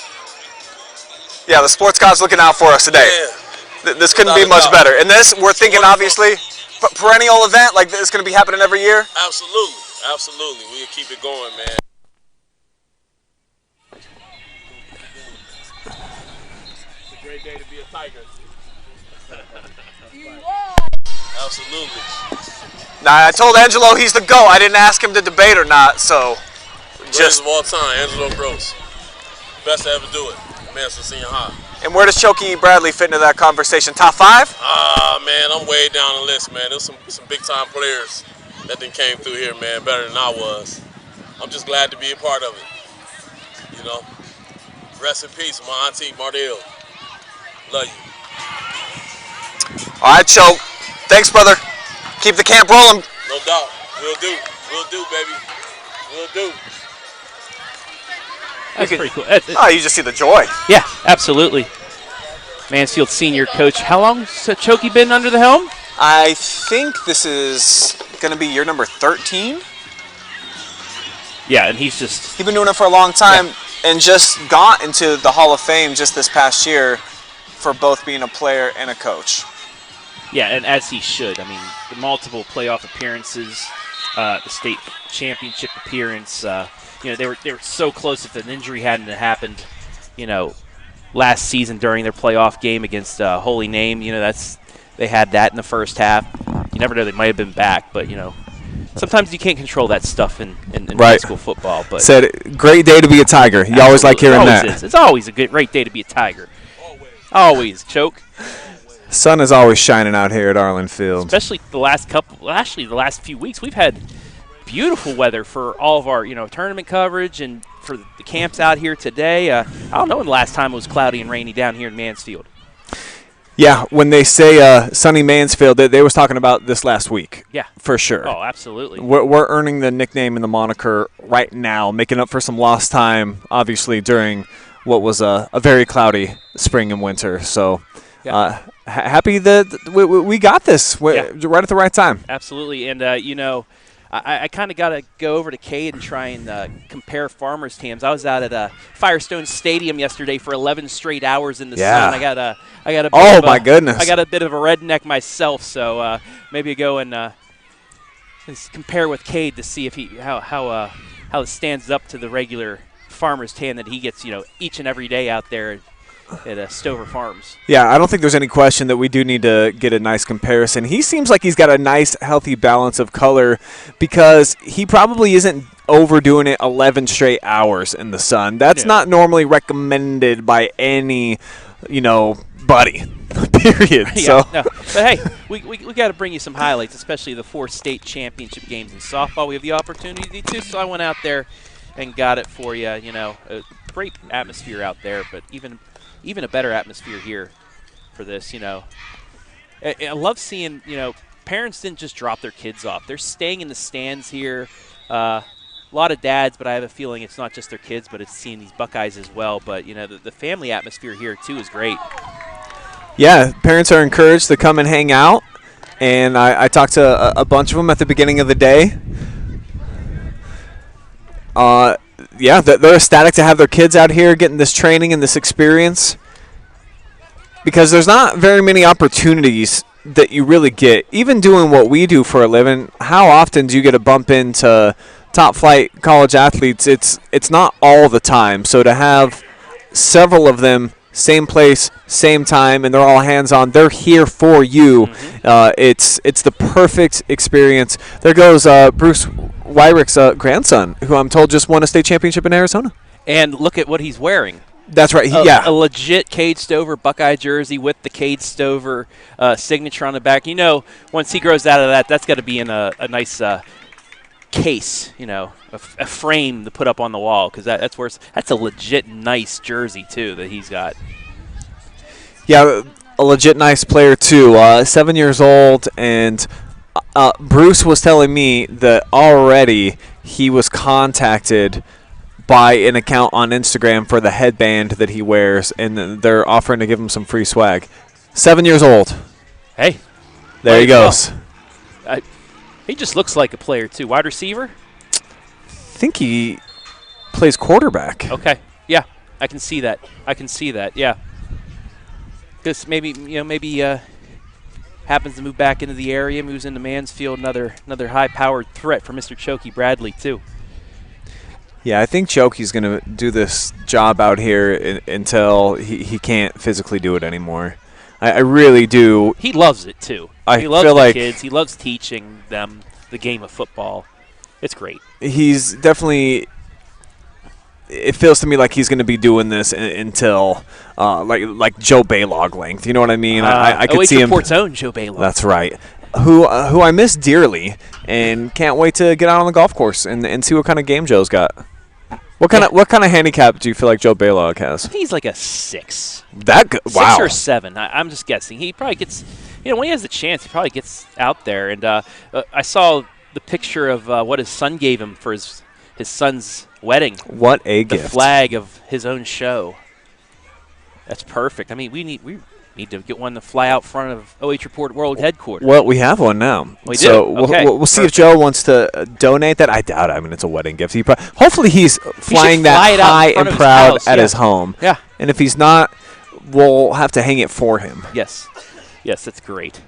Yeah, the sports gods looking out for us today. Yeah. This couldn't be much better. And this, we're thinking, obviously, perennial event, like this is going to be happening every year? Absolutely. Absolutely. We'll keep it going, man. It's a great day to be a Tiger. Absolutely. Now, I told Angelo he's the GOAT. I didn't ask him to debate or not, so Greatest of all time, Angelo Grose. Best to ever do it. Mansfield Senior High. And where does Keontez Bradley fit into that conversation? Top 5? Man, I'm way down the list, man. There's some big-time players that then came through here, man, better than I was. I'm just glad to be a part of it, you know. Rest in peace, my auntie, Mardell. Love you. All right, Choke. Thanks, brother. Keep the camp rolling. No doubt. We'll do. We'll do, baby. We'll do. That's pretty cool. You just see the joy. Yeah, absolutely. Mansfield senior coach. How long has Chokey been under the helm? I think this is going to be year number 13. Yeah, and he's been doing it for a long time and just got into the Hall of Fame just this past year for both being a player and a coach. Yeah, and as he should. I mean, the multiple playoff appearances, the state championship appearance. You know, they were so close if an injury hadn't happened, you know, last season during their playoff game against Holy Name. You know, they had that in the first half. You never know, they might have been back, but, you know, sometimes you can't control that stuff in high school football. But said, great day to be a Tiger. You always like hearing that. It's always a great day to be a Tiger. Always, Choke. Sun is always shining out here at Arlin Field. Especially the last few weeks, we've had beautiful weather for all of our, you know, tournament coverage and for the camps out here today. I don't know when the last time it was cloudy and rainy down here in Mansfield. Yeah, when they say sunny Mansfield, they was talking about this last week. Yeah. For sure. Oh, absolutely. We're earning the nickname and the moniker right now, making up for some lost time, obviously, during what was a very cloudy spring and winter. So happy that we got this right at the right time. Absolutely. And, you know, I kind of got to go over to Cade and try and compare farmers' teams. I was out at Firestone Stadium yesterday for 11 straight hours in the sun. I got a my goodness! I got a bit of a redneck myself, so maybe go and compare with Cade to see if how it stands up to the regular farmer's tan that he gets, you know, each and every day out there at Stover Farms. Yeah, I don't think there's any question that we do need to get a nice comparison. He seems like he's got a nice, healthy balance of color because he probably isn't overdoing it 11 straight hours in the sun. That's not normally recommended by any, you know, buddy, period. No. But, hey, we got to bring you some highlights, especially the 4 state championship games in softball. We have the opportunity to, so I went out there and got it for you. You know, a great atmosphere out there, but even a better atmosphere here for this, you know. I love seeing, you know, parents didn't just drop their kids off. They're staying in the stands here. A lot of dads, but I have a feeling it's not just their kids, but it's seeing these Buckeyes as well. But, you know, the family atmosphere here, too, is great. Yeah, parents are encouraged to come and hang out. And I talked to a bunch of them at the beginning of the day. yeah, they're ecstatic to have their kids out here getting this training and this experience, because there's not very many opportunities that you really get. Even doing what we do for a living, how often do you get a bump into top flight college athletes? It's not all the time. So to have several of them, same place, same time, and they're all hands-on, they're here for you. It's the perfect experience. There goes Bruce Wyrick's grandson, who I'm told just won a state championship in Arizona. And look at what he's wearing. That's right. A legit Cade Stover Buckeye jersey with the Cade Stover signature on the back. You know, once he grows out of that, that's got to be in a nice case, you know, a frame to put up on the wall, because that's a legit nice jersey too that he's got. Yeah, a legit nice player too. 7 years old, and Bruce was telling me that already he was contacted by an account on Instagram for the headband that he wears, and they're offering to give him some free swag. 7 years old. Hey, there he goes. He just looks like a player too. Wide receiver? I think he plays quarterback. Okay, yeah, I can see that. Yeah, because maybe happens to move back into the area, moves into Mansfield, another high-powered threat for Mr. Chokey Bradley too. Yeah, I think Chokey's going to do this job out here until he can't physically do it anymore. I really do. He loves it too. He loves the kids. He loves teaching them the game of football. It's great. He's definitely. It feels to me like he's going to be doing this until like Joe Baylog length. You know what I mean? I could see him. OH.REPORT's own Joe Baylog. That's right. Who I miss dearly, and can't wait to get out on the golf course and see what kind of game Joe's got. What kind of handicap do you feel like Joe Baylog has? I think he's like a 6. That good? Wow. 6 or 7. I'm just guessing. He probably gets, when he has the chance, he probably gets out there. And I saw the picture of what his son gave him for his son's wedding. What a gift! The flag of his own show. That's perfect. I mean, we need to get one to fly out front of OH.REPORT World Headquarters. Well, we have one now. We so do? Okay. We'll see if Joe wants to donate that. I doubt it. I mean, it's a wedding gift. Hopefully he's flying that high and proud at his home. Yeah. And if he's not, we'll have to hang it for him. Yes, that's great.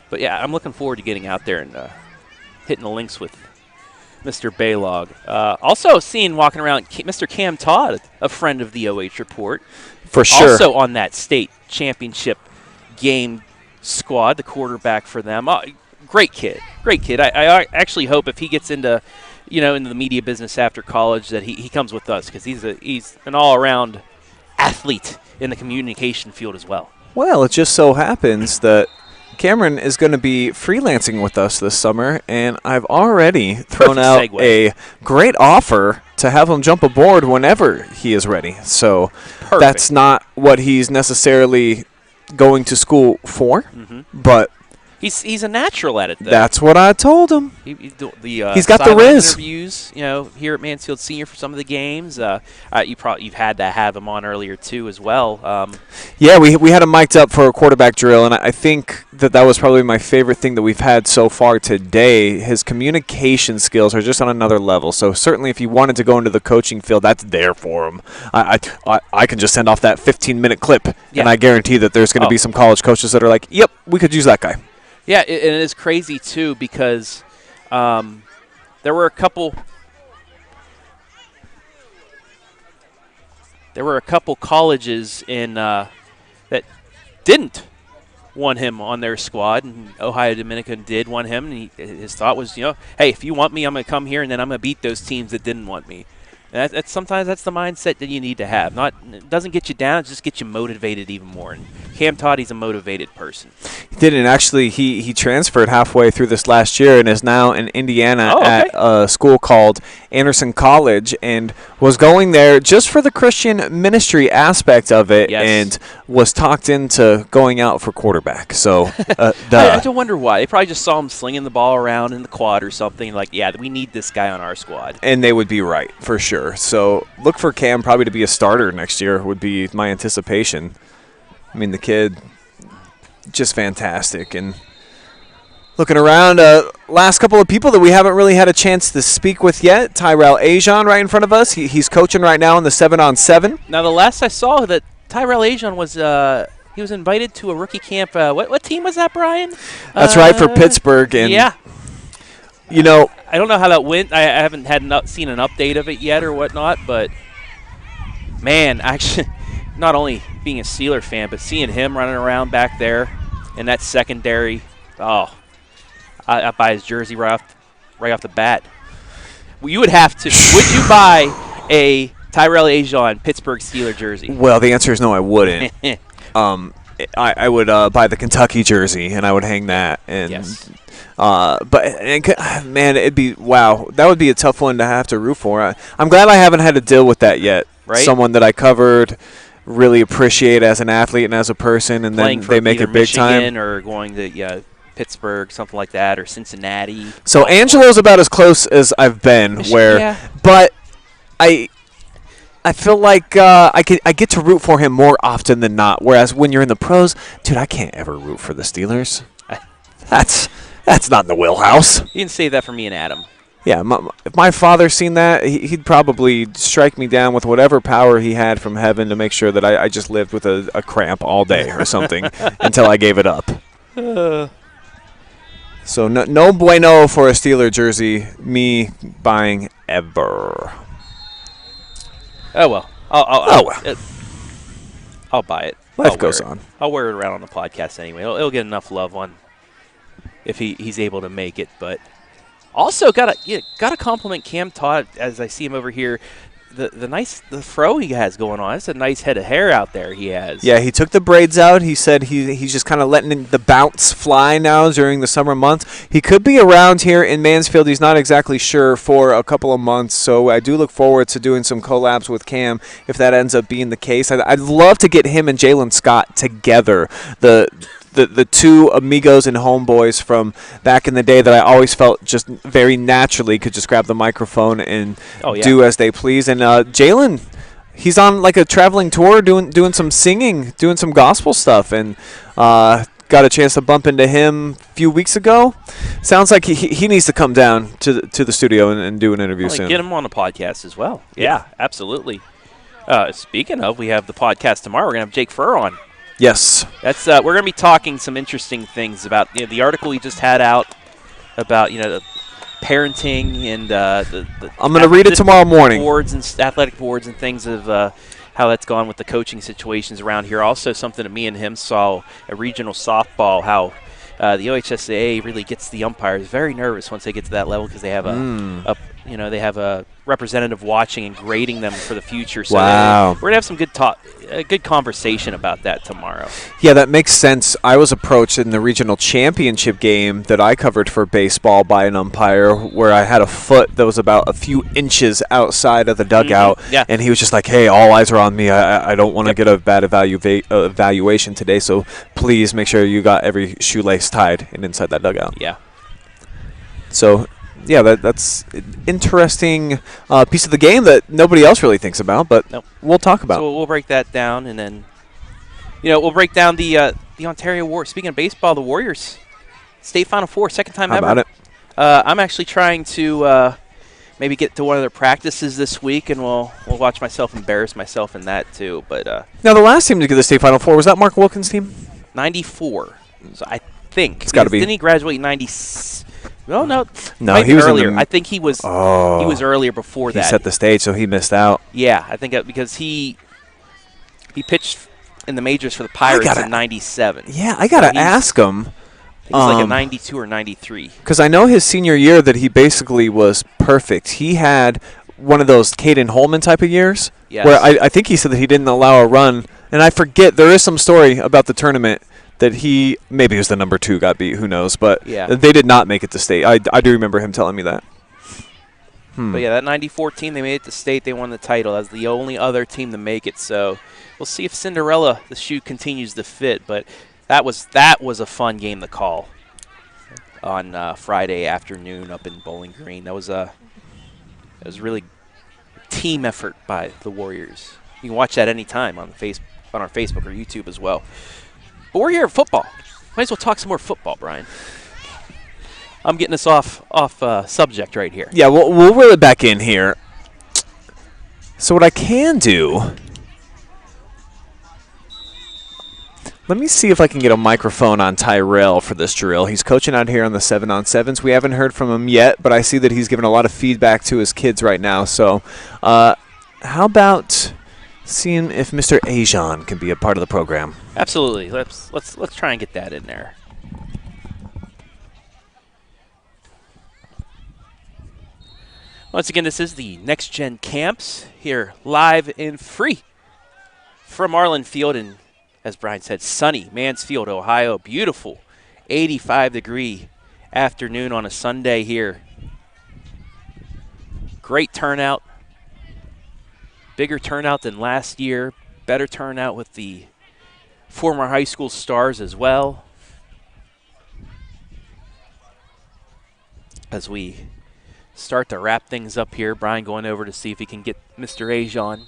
But, yeah, I'm looking forward to getting out there and hitting the links with Mr. Baylog. Also seen walking around Mr. Cam Todd, a friend of the OH.REPORT. For sure. Also on that state championship game squad, the quarterback for them. Great kid. I actually hope if he gets into the media business after college that he comes with us, because he's an all-around athlete in the communication field as well. Well, it just so happens that Cameron is going to be freelancing with us this summer, and I've already thrown out a great offer to have him jump aboard whenever he is ready. So that's not what he's necessarily going to school for, but he's a natural at it, though. That's what I told him. He's got the Riz. Interviews, here at Mansfield Senior for some of the games. You've had to have him on earlier too, as well. Yeah, we had him mic'd up for a quarterback drill, and I think that was probably my favorite thing that we've had so far today. His communication skills are just on another level. So certainly, if he wanted to go into the coaching field, that's there for him. I can just send off that 15-minute clip, and I guarantee that there's going to be some college coaches that are like, "Yep, we could use that guy." Yeah, and it is crazy too, because there were a couple colleges in that didn't want him on their squad, and Ohio Dominican did want him, and his thought was, hey, if you want me, I'm going to come here, and then I'm going to beat those teams that didn't want me. And sometimes that's the mindset that you need to have. It doesn't get you down; it just gets you motivated even more. And Cam Todd, he's a motivated person. He did, and actually, he transferred halfway through this last year and is now in Indiana at a school called Anderson College, and was going there just for the Christian ministry aspect of it, and was talked into going out for quarterback. So, I have to wonder why. They probably just saw him slinging the ball around in the quad or something. Like, yeah, we need this guy on our squad. And they would be right, for sure. So look for Cam probably to be a starter next year would be my anticipation. I mean, the kid, just fantastic. And Looking around, last couple of people that we haven't really had a chance to speak with yet. Tyrell Ajian right in front of us. He's coaching right now in the 7-on-7. Now, the last I saw that Tyrell Ajian was he was invited to a rookie camp. What team was that, Brian? That's right, for Pittsburgh. And yeah. You know, I don't know how that went. I haven't seen an update of it yet or whatnot, but man, actually, not only being a Steeler fan, but seeing him running around back there in that secondary, I buy his jersey right off the bat. Well, you would have to. Would you buy a Tyrell Ajian Pittsburgh Steeler jersey? Well, the answer is no, I wouldn't. I would buy the Kentucky jersey and I would hang that. And yes. Man, it'd be that would be a tough one to have to root for. I'm glad I haven't had to deal with that yet. Right. Someone that I covered, really appreciate as an athlete and as a person, and playing then they make it big Michigan time. Or going to Pittsburgh, something like that, or Cincinnati. So Angelo's about as close as I've been. But I feel like I get to root for him more often than not. Whereas when you're in the pros, dude, I can't ever root for the Steelers. That's not in the wheelhouse. You can save that for me and Adam. Yeah, if my father seen that, he'd probably strike me down with whatever power he had from heaven to make sure that I just lived with a cramp all day or something until I gave it up. So no bueno for a Steeler jersey, me buying ever. Oh, well. I'll buy it. Life goes on. I'll wear it around on the podcast anyway. It'll get enough love on if he's able to make it. But also got to compliment Cam Todd as I see him over here. The fro he has going on. That's a nice head of hair out there he has. Yeah, he took the braids out. He said he's just kind of letting the bounce fly now during the summer months. He could be around here in Mansfield. He's not exactly sure for a couple of months. So I do look forward to doing some collabs with Cam if that ends up being the case. I'd love to get him and Jalen Scott together. The two amigos and homeboys from back in the day that I always felt just very naturally could just grab the microphone and do as they please. And Jalen, he's on like a traveling tour doing some singing, doing some gospel stuff, and got a chance to bump into him a few weeks ago. Sounds like he needs to come down to the studio and do an interview soon. Get him on the podcast as well. Yeah, absolutely. Speaking of, we have the podcast tomorrow. We're going to have Jake Furr on. Yes. That's we're going to be talking some interesting things about the article we just had out about the parenting and the I'm going to read it tomorrow morning. Boards and athletic boards and things of how that's gone with the coaching situations around here. Also, something that me and him saw at regional softball, how the OHSAA really gets the umpires very nervous once they get to that level because they have they have a representative watching and grading them for the future. So we're gonna have some good conversation about that tomorrow. Yeah, that makes sense. I was approached in the regional championship game that I covered for baseball by an umpire where I had a foot that was about a few inches outside of the dugout, and he was just like, "Hey, all eyes are on me. I don't want to get a bad evaluation today, so please make sure you got every shoelace tied and inside that dugout." Yeah. So. Yeah, that's an interesting piece of the game that nobody else really thinks about, but we'll talk about. So we'll break that down, and then we'll break down the Ontario War. Speaking of baseball, the Warriors state Final Four, second time ever. How about it? I'm actually trying to maybe get to one of their practices this week, and we'll watch myself embarrass myself in that too. But now the last team to get the state Final Four was that Mark Wilkins' team. 94. So I think it's got to be. Didn't he graduate in 96? No, he was earlier. I think he was. He was earlier before that. He set the stage, so he missed out. Yeah, I think because he pitched in the majors for the Pirates in 97. Yeah, I gotta ask him. He's like a 92 or 93. Because I know his senior year that he basically was perfect. He had one of those Caden Holman type of years, where I think he said that he didn't allow a run, and I forget there is some story about the tournament. That he maybe was the number 2 got beat, who knows? But they did not make it to state. I do remember him telling me that. But yeah, that 94 team, they made it to state. They won the title as the only other team to make it. So we'll see if Cinderella, the shoe, continues to fit. But that was a fun game to call on Friday afternoon up in Bowling Green. That was really a team effort by the Warriors. You can watch that anytime on our Facebook or YouTube as well. But we're here at football. Might as well talk some more football, Brian. I'm getting us off subject right here. Yeah, we'll reel it back in here. So what I can do, let me see if I can get a microphone on Tyrell for this drill. He's coaching out here on the 7-on-7s. We haven't heard from him yet, but I see that he's giving a lot of feedback to his kids right now. So how about seeing if Mr. Ajian can be a part of the program? Absolutely. Let's try and get that in there. Once again, this is the Next Gen Camps here live and free from Arlin Field and, as Brian said, sunny Mansfield, Ohio. Beautiful 85-degree afternoon on a Sunday here. Great turnout. Bigger turnout than last year. Better turnout with the former high school stars as well. As we start to wrap things up here, Brian going over to see if he can get Mr. Ajian.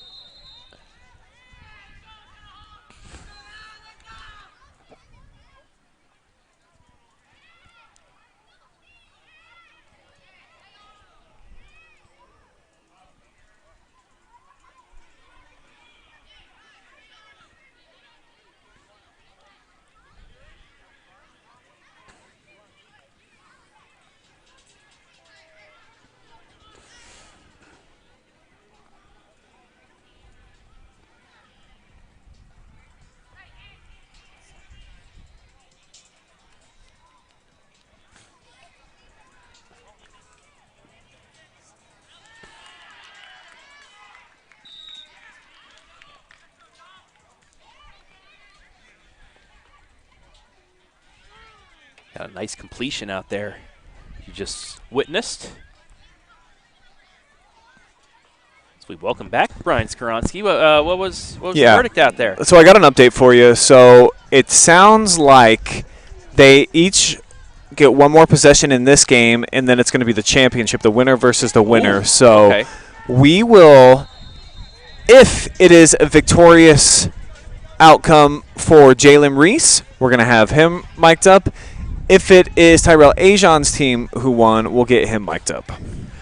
Got a nice completion out there you just witnessed. So we welcome back Brian Skowronski. What was the verdict out there? So I got an update for you. So it sounds like they each get one more possession in this game, and then it's going to be the championship, the winner versus the winner. Ooh, so okay. We will, if it is a victorious outcome for Jalen Reese, we're going to have him mic'd up. If it is Tyrell Ajian's team who won, we'll get him mic'd up.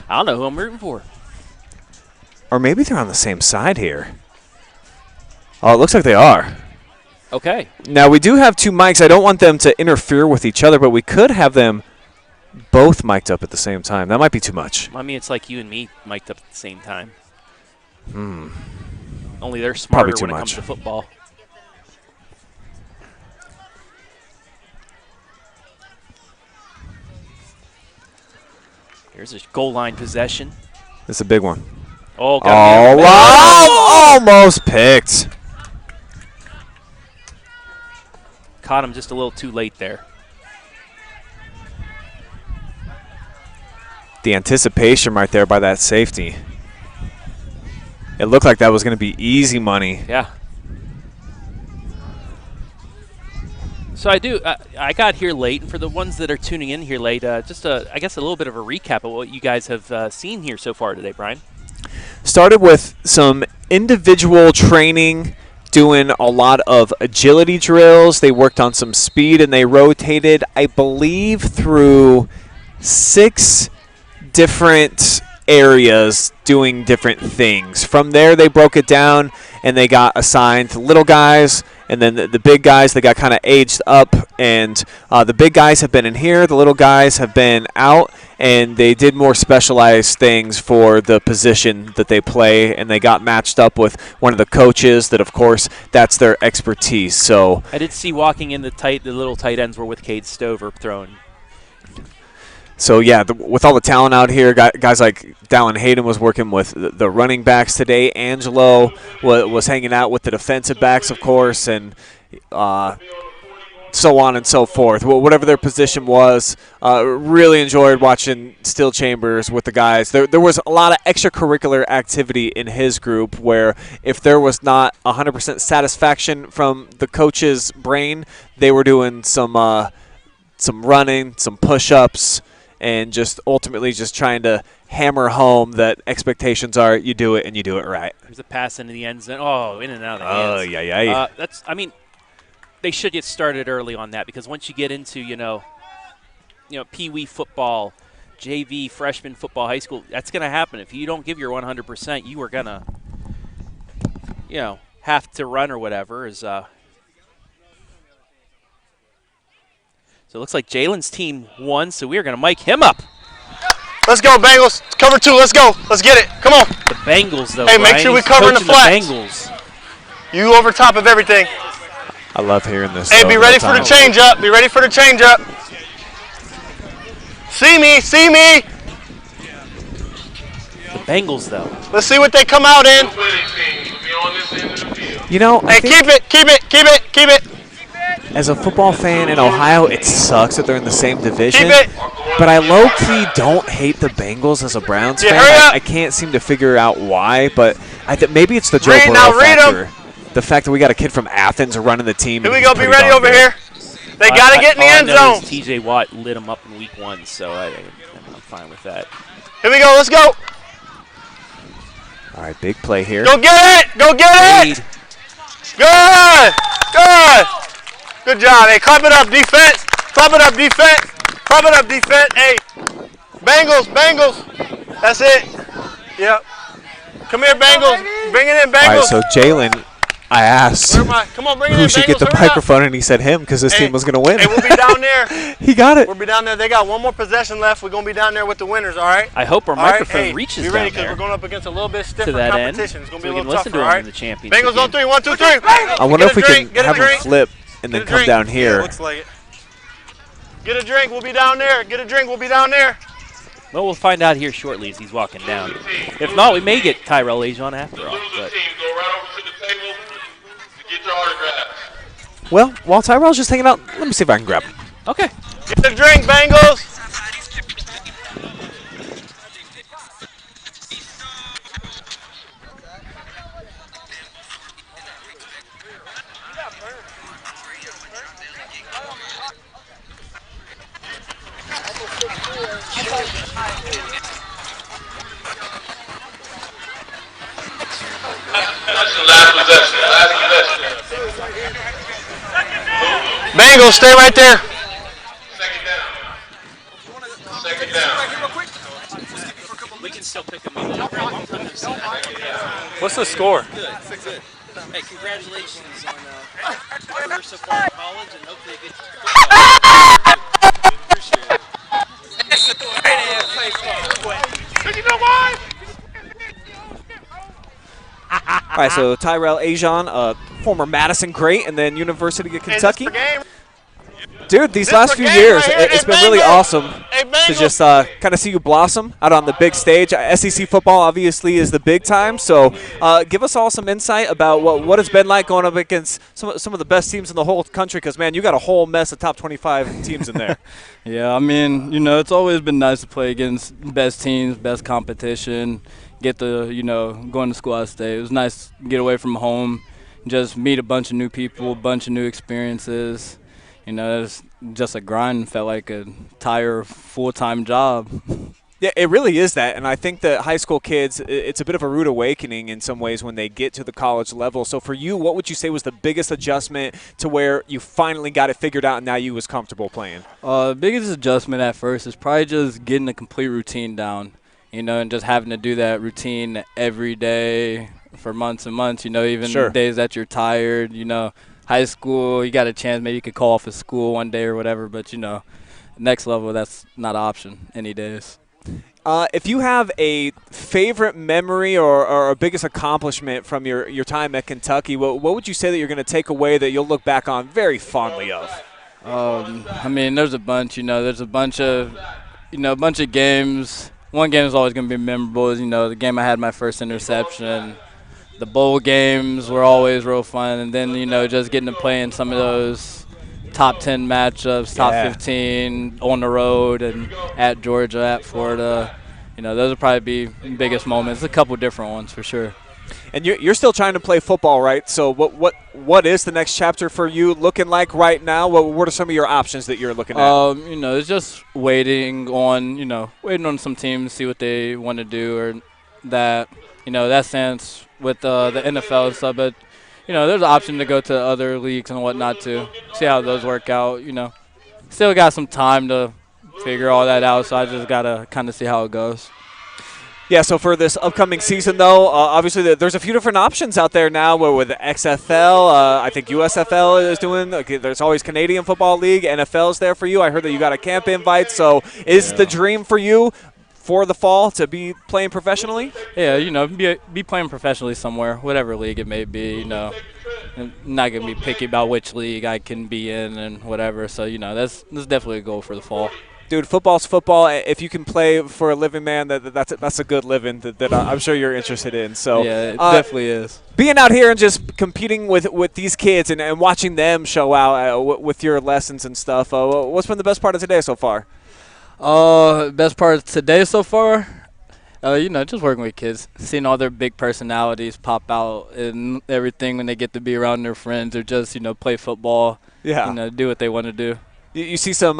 I don't know who I'm rooting for. Or maybe they're on the same side here. Oh, it looks like they are. Okay. Now, we do have two mics. I don't want them to interfere with each other, but we could have them both mic'd up at the same time. That might be too much. I mean, it's like you and me mic'd up at the same time. Hmm. Only they're smarter Probably too when it much. comes to football. Here's a goal line possession. It's a big one. Oh, almost picked. Caught him just a little too late there. The anticipation right there by that safety. It looked like that was going to be easy money. Yeah. So I got here late, and for the ones that are tuning in here late, I guess a little bit of a recap of what you guys have seen here so far today, Brian. Started with some individual training, doing a lot of agility drills. They worked on some speed, and they rotated, I believe, through 6 different areas doing different things. From there, they broke it down, and they got assigned to little guys, and then the big guys, they got kind of aged up, and the big guys have been in here, the little guys have been out, and they did more specialized things for the position that they play, and they got matched up with one of the coaches that, of course, that's their expertise. So I did see walking in the little tight ends were with Cade Stover throwing. So, yeah, with all the talent out here, guys like Dallan Hayden was working with the running backs today. Angelo was hanging out with the defensive backs, of course, and so on and so forth. Well, whatever their position was, really enjoyed watching Steele Chambers with the guys. There was a lot of extracurricular activity in his group where if there was not 100% satisfaction from the coach's brain, they were doing some running, some push-ups, and just ultimately just trying to hammer home that expectations are you do it and you do it right. There's a pass into the end zone. Oh, in and out of the hands. Oh, yeah. They should get started early on that because once you get into, Pee Wee football, JV, freshman football, high school. That's going to happen. If you don't give your 100%, you are going to, have to run or whatever. So it looks like Jalen's team won, so we are going to mic him up. Let's go, Bengals. Cover 2. Let's go. Let's get it. Come on. The Bengals, though. Hey, make sure we cover the flats. The Bengals. You over top of everything. I love hearing this. Hey, be ready for the change up. Be ready for the change up. See me. See me. The Bengals, though. Let's see what they come out in. Hey, keep it. Keep it. Keep it. Keep it. As a football fan in Ohio, it sucks that they're in the same division. Keep it. But I low-key don't hate the Bengals as a Browns fan. I can't seem to figure out why, but maybe it's the Joe Burrow factor. The fact that we got a kid from Athens running the team. Here we go. Be ready over here. They got to get in the end zone. TJ Watt lit him up in week 1, so I'm fine with that. Here we go. Let's go. All right, big play here. Go get it. Go get it. Good. Good. Good job. Hey, clap it up, defense. Clap it up, defense. Clap it up, defense. Hey, Bengals, Bengals. That's it. Yep. Come here, Bengals. Bring it in, Bengals. All right, so Jalen, I asked Come on, bring it in, who should get the Bengals, microphone, and he said him because his team was going to win. Hey, we'll be down there. He got it. We'll be down there. They got one more possession left. We're going to be down there with the winners, all right? I hope our microphone reaches be ready down there. We're going up against a little bit stiffer that competition. End, it's going so to be a little listen tougher, to all right? In the championship Bengals on 3. 1, 2, 3. I wonder if we can have him flip and then come down here. Yeah, looks like it. Get a drink. We'll be down there. Get a drink. We'll be down there. Well, we'll find out here shortly as he's walking down. If not, we may get Tyrell Ajian after all. But. Well, while Tyrell's just hanging out, let me see if I can grab him. Okay. Get a drink, Bengals. Bengals, stay right there. Second down. We can still pick them. What's the score? Good. Hey, congratulations on career so far in college, and hopefully get You know why? All right, so Tyrell Ajian, former Madison great, and then University of Kentucky. Dude, these last few years, it's been really awesome to just kind of see you blossom out on the big stage. SEC football obviously is the big time, so give us all some insight about what it's been like going up against some of the best teams in the whole country, because, man, you got a whole mess of top 25 teams in there. Yeah, I mean, it's always been nice to play against best teams, best competition, get the, going to school out of state. It was nice to get away from home, just meet a bunch of new people, a bunch of new experiences. It was just a grind. Felt like a entire full-time job. Yeah, it really is that, and I think that high school kids, it's a bit of a rude awakening in some ways when they get to the college level. So for you, what would you say was the biggest adjustment to where you finally got it figured out and now you was comfortable playing? The biggest adjustment at first is probably just getting a complete routine down, and just having to do that routine every day for months and months, even days that you're tired, High school, you got a chance. Maybe you could call off of school one day or whatever. But, next level, that's not an option any days. If you have a favorite memory or a biggest accomplishment from your time at Kentucky, what would you say that you're going to take away that you'll look back on very fondly of? I mean, there's a bunch. There's a bunch of, a bunch of games. One game is always going to be memorable. Is, the game I had my first interception. The bowl games were always real fun, and then, just getting to play in some of those top 10 matchups, top 15 on the road and at Georgia, at Florida. Those would probably be biggest moments. A couple different ones for sure. And you're still trying to play football, right? So what is the next chapter for you looking like right now? What are some of your options that you're looking at? It's just waiting on some teams, see what they want to do, or that, that sense with the NFL and stuff. But, there's an option to go to other leagues and whatnot to see how those work out. Still got some time to figure all that out, so I just got to kind of see how it goes. Yeah, so for this upcoming season, though, obviously there's a few different options out there now with XFL. I think USFL is doing. There's always Canadian Football League. NFL's there for you. I heard that you got a camp invite. So is the dream for you for the fall to be playing professionally? Yeah, you know, be playing professionally somewhere, whatever league it may be. You know, I'm not going to be picky about which league I can be in and whatever. So, you know, that's definitely a goal for the fall. Dude, football's football. If you can play for a living, man, that's a good living that I'm sure you're interested in. So yeah, it definitely is. Being out here and just competing with these kids and watching them show out with your lessons and stuff, what's been the best part of today so far? Best part of today so far, you know, just working with kids, seeing all their big personalities pop out and everything when they get to be around their friends or just, you know, play football. Yeah. You know, do what they want to do. You see some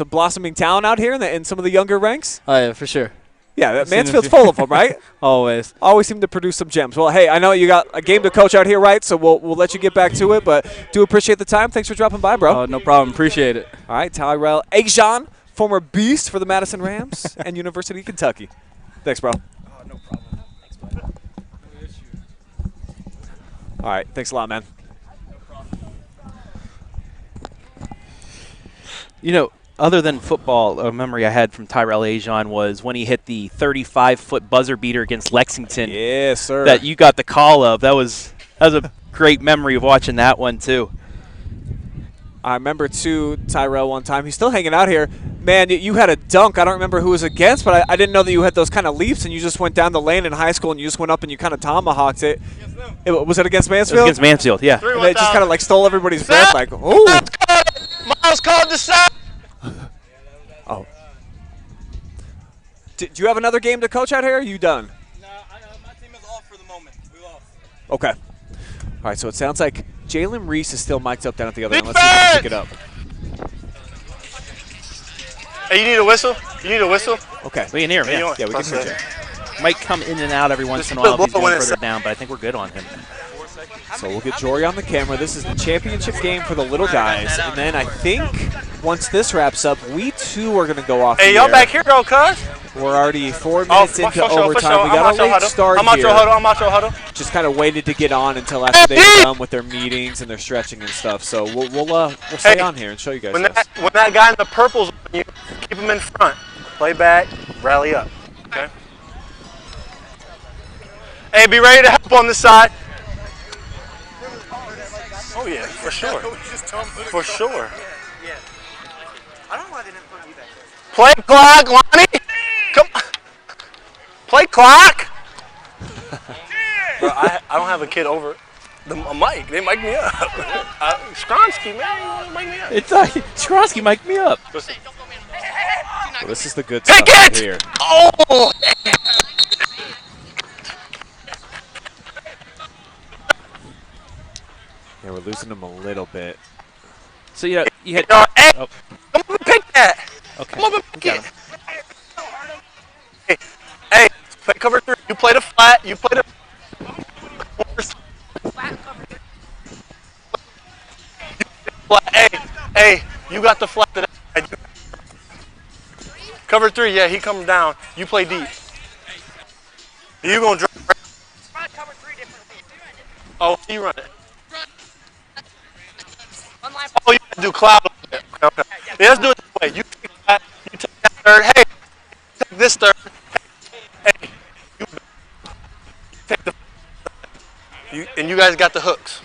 blossoming talent out here in some of the younger ranks? Oh, yeah, for sure. Yeah, Mansfield's full of them, right? Always. Always seem to produce some gems. Well, hey, I know you got a game to coach out here, right? So we'll let you get back to it, but do appreciate the time. Thanks for dropping by, bro. Oh, no problem. Appreciate it. All right, Tyrell Ajian, former Beast for the Madison Rams and University of Kentucky. Thanks, bro. Oh, no problem. Thanks, bud. All right, thanks a lot, man. You know, other than football, a memory I had from Tyrell Ajian was when he hit the 35-foot buzzer beater against Lexington. Yes, sir. That you got the call of. That was a great memory of watching that one, too. I remember, too, Tyrell one time. He's still hanging out here. Man, you had a dunk. I don't remember who it was against, but I didn't know that you had those kind of leaps, and you just went down the lane in high school, and you just went up and you kind of tomahawked it. Was it against Mansfield? It was against Mansfield, yeah. And they just kind of, like, stole everybody's breath, like, ooh. Miles called the side. Oh. Do you have another game to coach out here, or are you done? No, my team is off for the moment. We lost. Okay. All right, so it sounds like Jalen Reese is still mic'd up down at the other end. Let's see if we can pick it up. Hey, you need a whistle? You need a whistle? Okay. We can hear him, yeah. Yeah, we can hear him. Might come in and out every once in a while if he's going further down, but I think we're good on him. So we'll get Jory on the camera. This is the championship game for the little guys. And then I think once this wraps up, we too are going to go off. Hey, y'all back here, though, cuz. We're already 4 minutes into overtime. We got a late start here. I'm out your huddle. Just kind of waited to get on until after they were done with their meetings and their stretching and stuff. So we'll stay on here and show you guys. When that guy in the purple's on you, keep him in front. Play back, rally up. Okay. Hey, be ready to help on this side. Oh yeah, for sure. For sure. I don't know why they didn't put me back there. Play clock, Lonnie. Come on. Play clock. Bro, I don't have a kid over the mic. They mic me up. Skowronski, man, mic me up. It's Skowronski mic'd me up. Well, this is the good stuff right here. Oh! Yeah, we're losing them a little bit. So, you had... Hey, come on, pick that. Okay. Come on, pick it. Hey, play cover 3. You play the flat. You play the... Hey, you got the flat that cover 3, yeah, he comes down. You play deep. You gonna drop. Oh, you run it. Oh, you gotta do cloud. Okay. Yeah, let's do it this way. You take that. You take that third. Hey, take this third. Hey, you take the. And you guys got the hooks.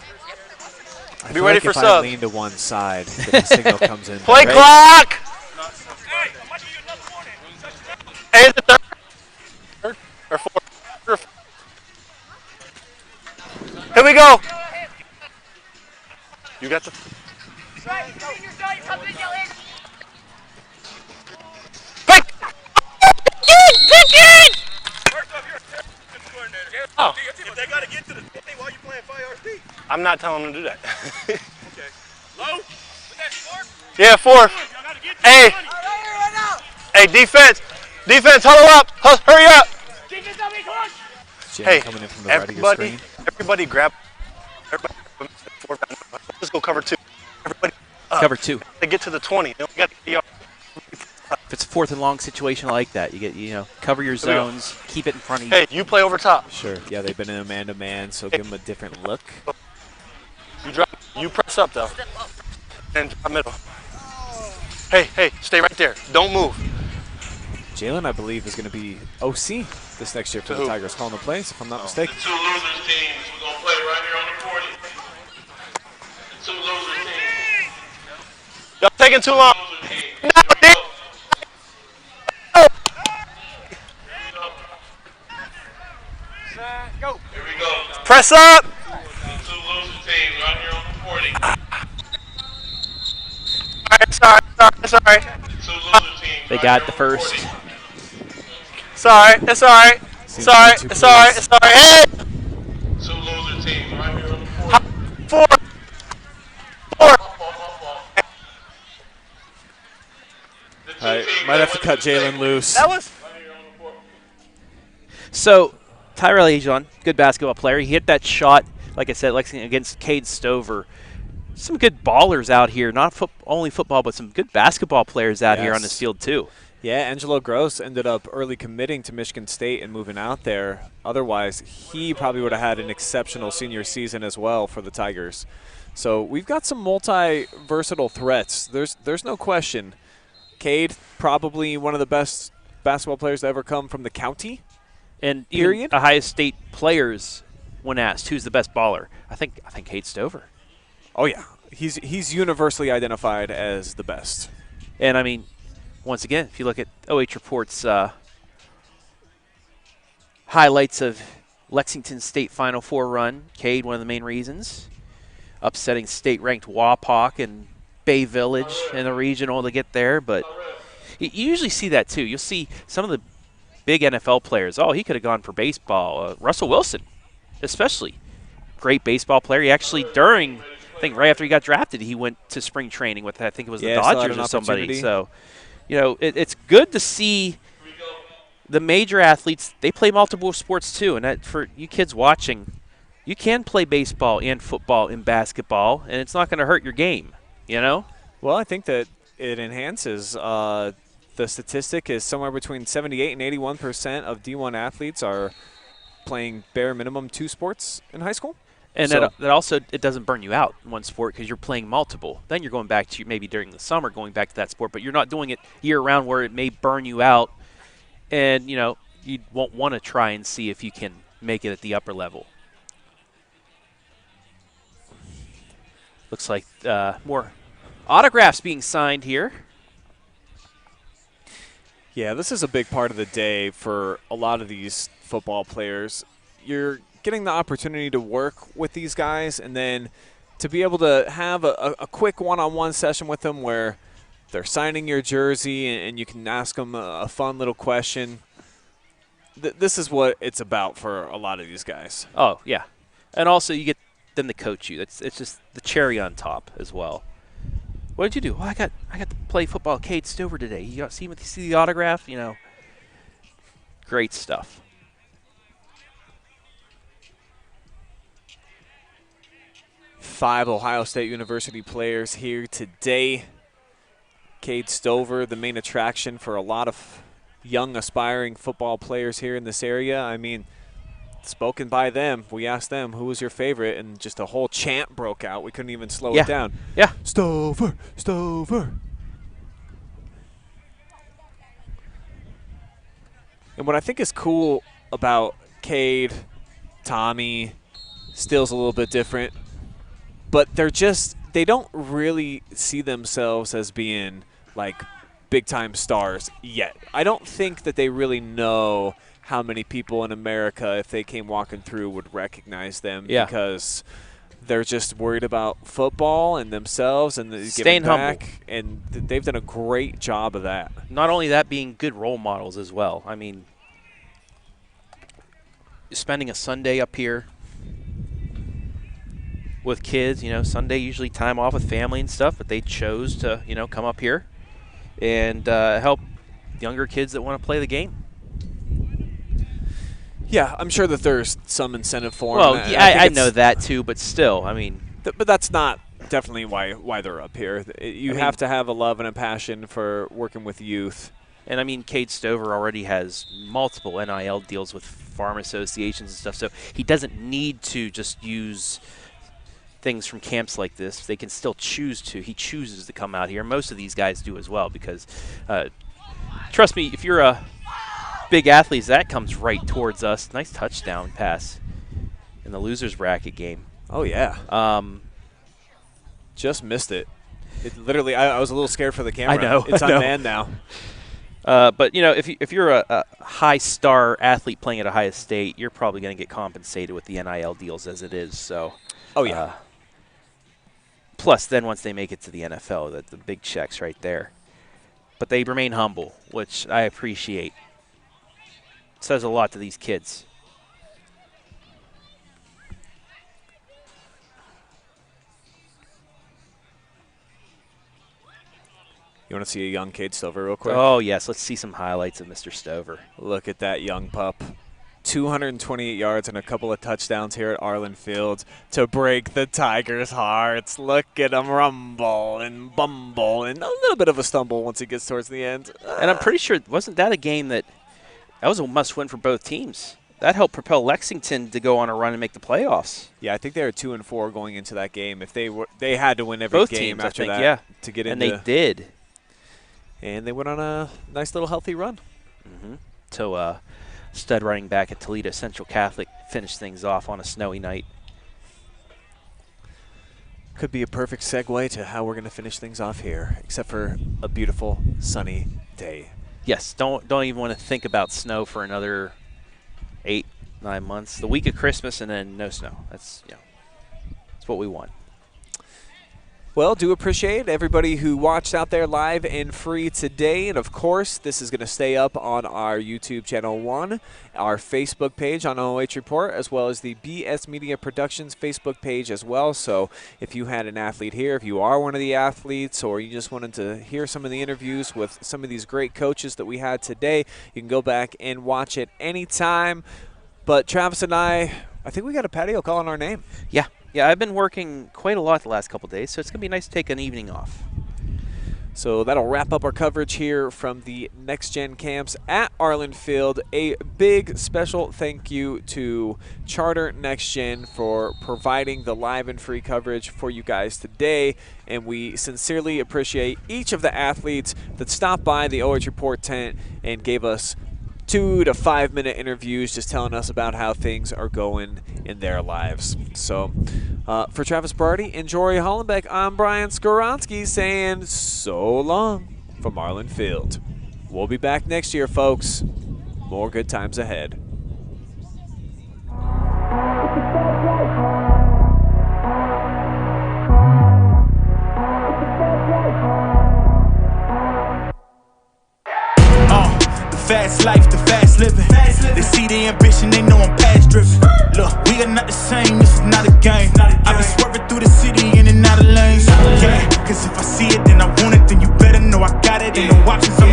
Be ready for sub. sub. I lean to one side, the signal comes in. Play clock. Hey, is it third or fourth? Here we go. You got the. Pick it! Oh. If they gotta get to the thing while you playing fire RP. I'm not telling them to do that. Okay. Low? Was that fourth? Yeah, fourth. Hey. Hey, defense. Defense, huddle up. Hurry up. Hey, coming in from the right of your screen. Everybody grab. Everybody, let's go cover 2. Everybody up. Cover 2. They get to the 20. They got to get If it's a 4th and long situation like that, you get, cover your zones, keep it in front of you. Hey, you play over top. Sure. Yeah, they've been in a man-to-man, so give them a different look. You press up, though. And drop middle. Hey, stay right there. Don't move. Jalen, I believe, is going to be OC this next year for the Tigers, calling the plays, if I'm not mistaken. The 2 losers teams, we're going to play right here on the 40. The 2 losers teams. Y'all taking too long. Go. Here we go. Press up. The 2 loser teams right here on the 40. Sorry. The 2 loser teams. They got the first. Sorry. It's all right. Hey. 2 loser teams right here on the 40. 4. All right, might have to cut Jalen loose. That was. So, Tyrell Ajian, good basketball player. He hit that shot, like I said, Lexington against Cade Stover. Some good ballers out here, not only football, but some good basketball players out here on this field too. Yeah, Angelo Grose ended up early committing to Michigan State and moving out there. Otherwise, he probably would have had an exceptional senior season as well for the Tigers. So we've got some multi-versatile threats. There's no question. Cade, probably one of the best basketball players to ever come from the county. And even Ohio State players, when asked who's the best baller, I think Cade Stover. Oh yeah, he's universally identified as the best. And I mean, once again, if you look at OH.REPORT's highlights of Lexington State Final Four run, Cade, one of the main reasons, upsetting state-ranked Wapak and Bay Village in the regional to get there. But you usually see that too. You'll see some of the big NFL players. Oh, he could have gone for baseball. Russell Wilson, especially, great baseball player. He actually I think right after he got drafted, he went to spring training with, I think it was the Dodgers or somebody. So, it's good to see the major athletes. They play multiple sports too, and that, for you kids watching, you can play baseball and football and basketball, and it's not going to hurt your game. Well, I think that it enhances. The statistic is somewhere between 78 and 81% of D1 athletes are playing bare minimum 2 sports in high school. And that also, it doesn't burn you out in one sport because you're playing multiple. Then you're going back to maybe during the summer going back to that sport, but you're not doing it year-round where it may burn you out. And, you won't want to try and see if you can make it at the upper level. Looks like more autographs being signed here. Yeah, this is a big part of the day for a lot of these football players. You're getting the opportunity to work with these guys and then to be able to have a quick one-on-one session with them where they're signing your jersey and you can ask them a fun little question. This is what it's about for a lot of these guys. Oh, yeah. And also you get them to coach you. It's just the cherry on top as well. What did you do? Well, I got to play football with Cade Stover today. You see the autograph? Great stuff. Five Ohio State University players here today. Cade Stover, the main attraction for a lot of young aspiring football players here in this area. I mean, spoken by them. We asked them, who was your favorite? And just a whole chant broke out. We couldn't even slow it down. Yeah. Stover, Stover. And what I think is cool about Cade, Tommy, Steele's a little bit different, but they don't really see themselves as being like big-time stars yet. I don't think that they really know how many people in America, if they came walking through, would recognize them because they're just worried about football and themselves and staying giving back. humble. And they've done a great job of that. Not only that, being good role models as well. I mean, spending a Sunday up here with kids, Sunday usually time off with family and stuff, but they chose to, come up here and help younger kids that want to play the game. Yeah, I'm sure that there's some incentive for them. Well, yeah, I know that too, but still, I mean. But that's not definitely why they're up here. You have to have a love and a passion for working with youth. And, I mean, Cade Stover already has multiple NIL deals with farm associations and stuff, so he doesn't need to just use things from camps like this. They can still choose to. He chooses to come out here. Most of these guys do as well because, trust me, if you're a big athlete, that comes right towards us. Nice touchdown pass in the loser's bracket game. Oh, yeah. Just missed it. It literally, I was a little scared for the camera. I know. It's unmanned now. But, you know, if you're a high-star athlete playing at Ohio State, you're probably going to get compensated with the NIL deals as it is. So, oh, yeah. Plus, then once they make it to the NFL, the big checks right there. But they remain humble, which I appreciate. It says a lot to these kids. You want to see a young Cade Stover real quick? Oh, yes. Let's see some highlights of Mr. Stover. Look at that young pup. 228 yards and a couple of touchdowns here at Arlin Field to break the Tigers' hearts. Look at him rumble and bumble and a little bit of a stumble once he gets towards the end. And I'm pretty sure, wasn't that a game that was a must-win for both teams? That helped propel Lexington to go on a run and make the playoffs. Yeah, I think they were 2-4 going into that game. If they had to win every game teams, after I think, that yeah. to get into. And they did. And they went on a nice little healthy run. Mm-hmm. So stud running back at Toledo Central Catholic finished things off on a snowy night. Could be a perfect segue to how we're going to finish things off here, except for a beautiful sunny day. Yes, don't even want to think about snow for another 8-9 months. The week of Christmas and then no snow. That's what we want. Well, do appreciate everybody who watched out there live and free today. And, of course, this is going to stay up on our YouTube channel 1, our Facebook page on OH Report, as well as the BS Media Productions Facebook page as well. So if you had an athlete here, if you are one of the athletes, or you just wanted to hear some of the interviews with some of these great coaches that we had today, you can go back and watch it anytime. But Travis and I think we got a patio calling our name. Yeah. Yeah, I've been working quite a lot the last couple of days, so it's going to be nice to take an evening off. So that'll wrap up our coverage here from the Next Gen camps at Arlin Field. A big special thank you to Charter Next Gen for providing the live and free coverage for you guys today. And we sincerely appreciate each of the athletes that stopped by the OH Report tent and gave us 2 to 5 minute interviews just telling us about how things are going in their lives. So for Travis Barty and Jory Hollenbeck, I'm Brian Skowronski saying so long from Arlin Field. We'll be back next year, folks. More good times ahead. Fast life, the fast living. They see the ambition, they know I'm past driven. Look, we are not the same, this is not a game. I've been swerving through the city in and out of lanes. Yeah, cause if I see it, then I want it, then you better know I got it. Ain't no options, I'm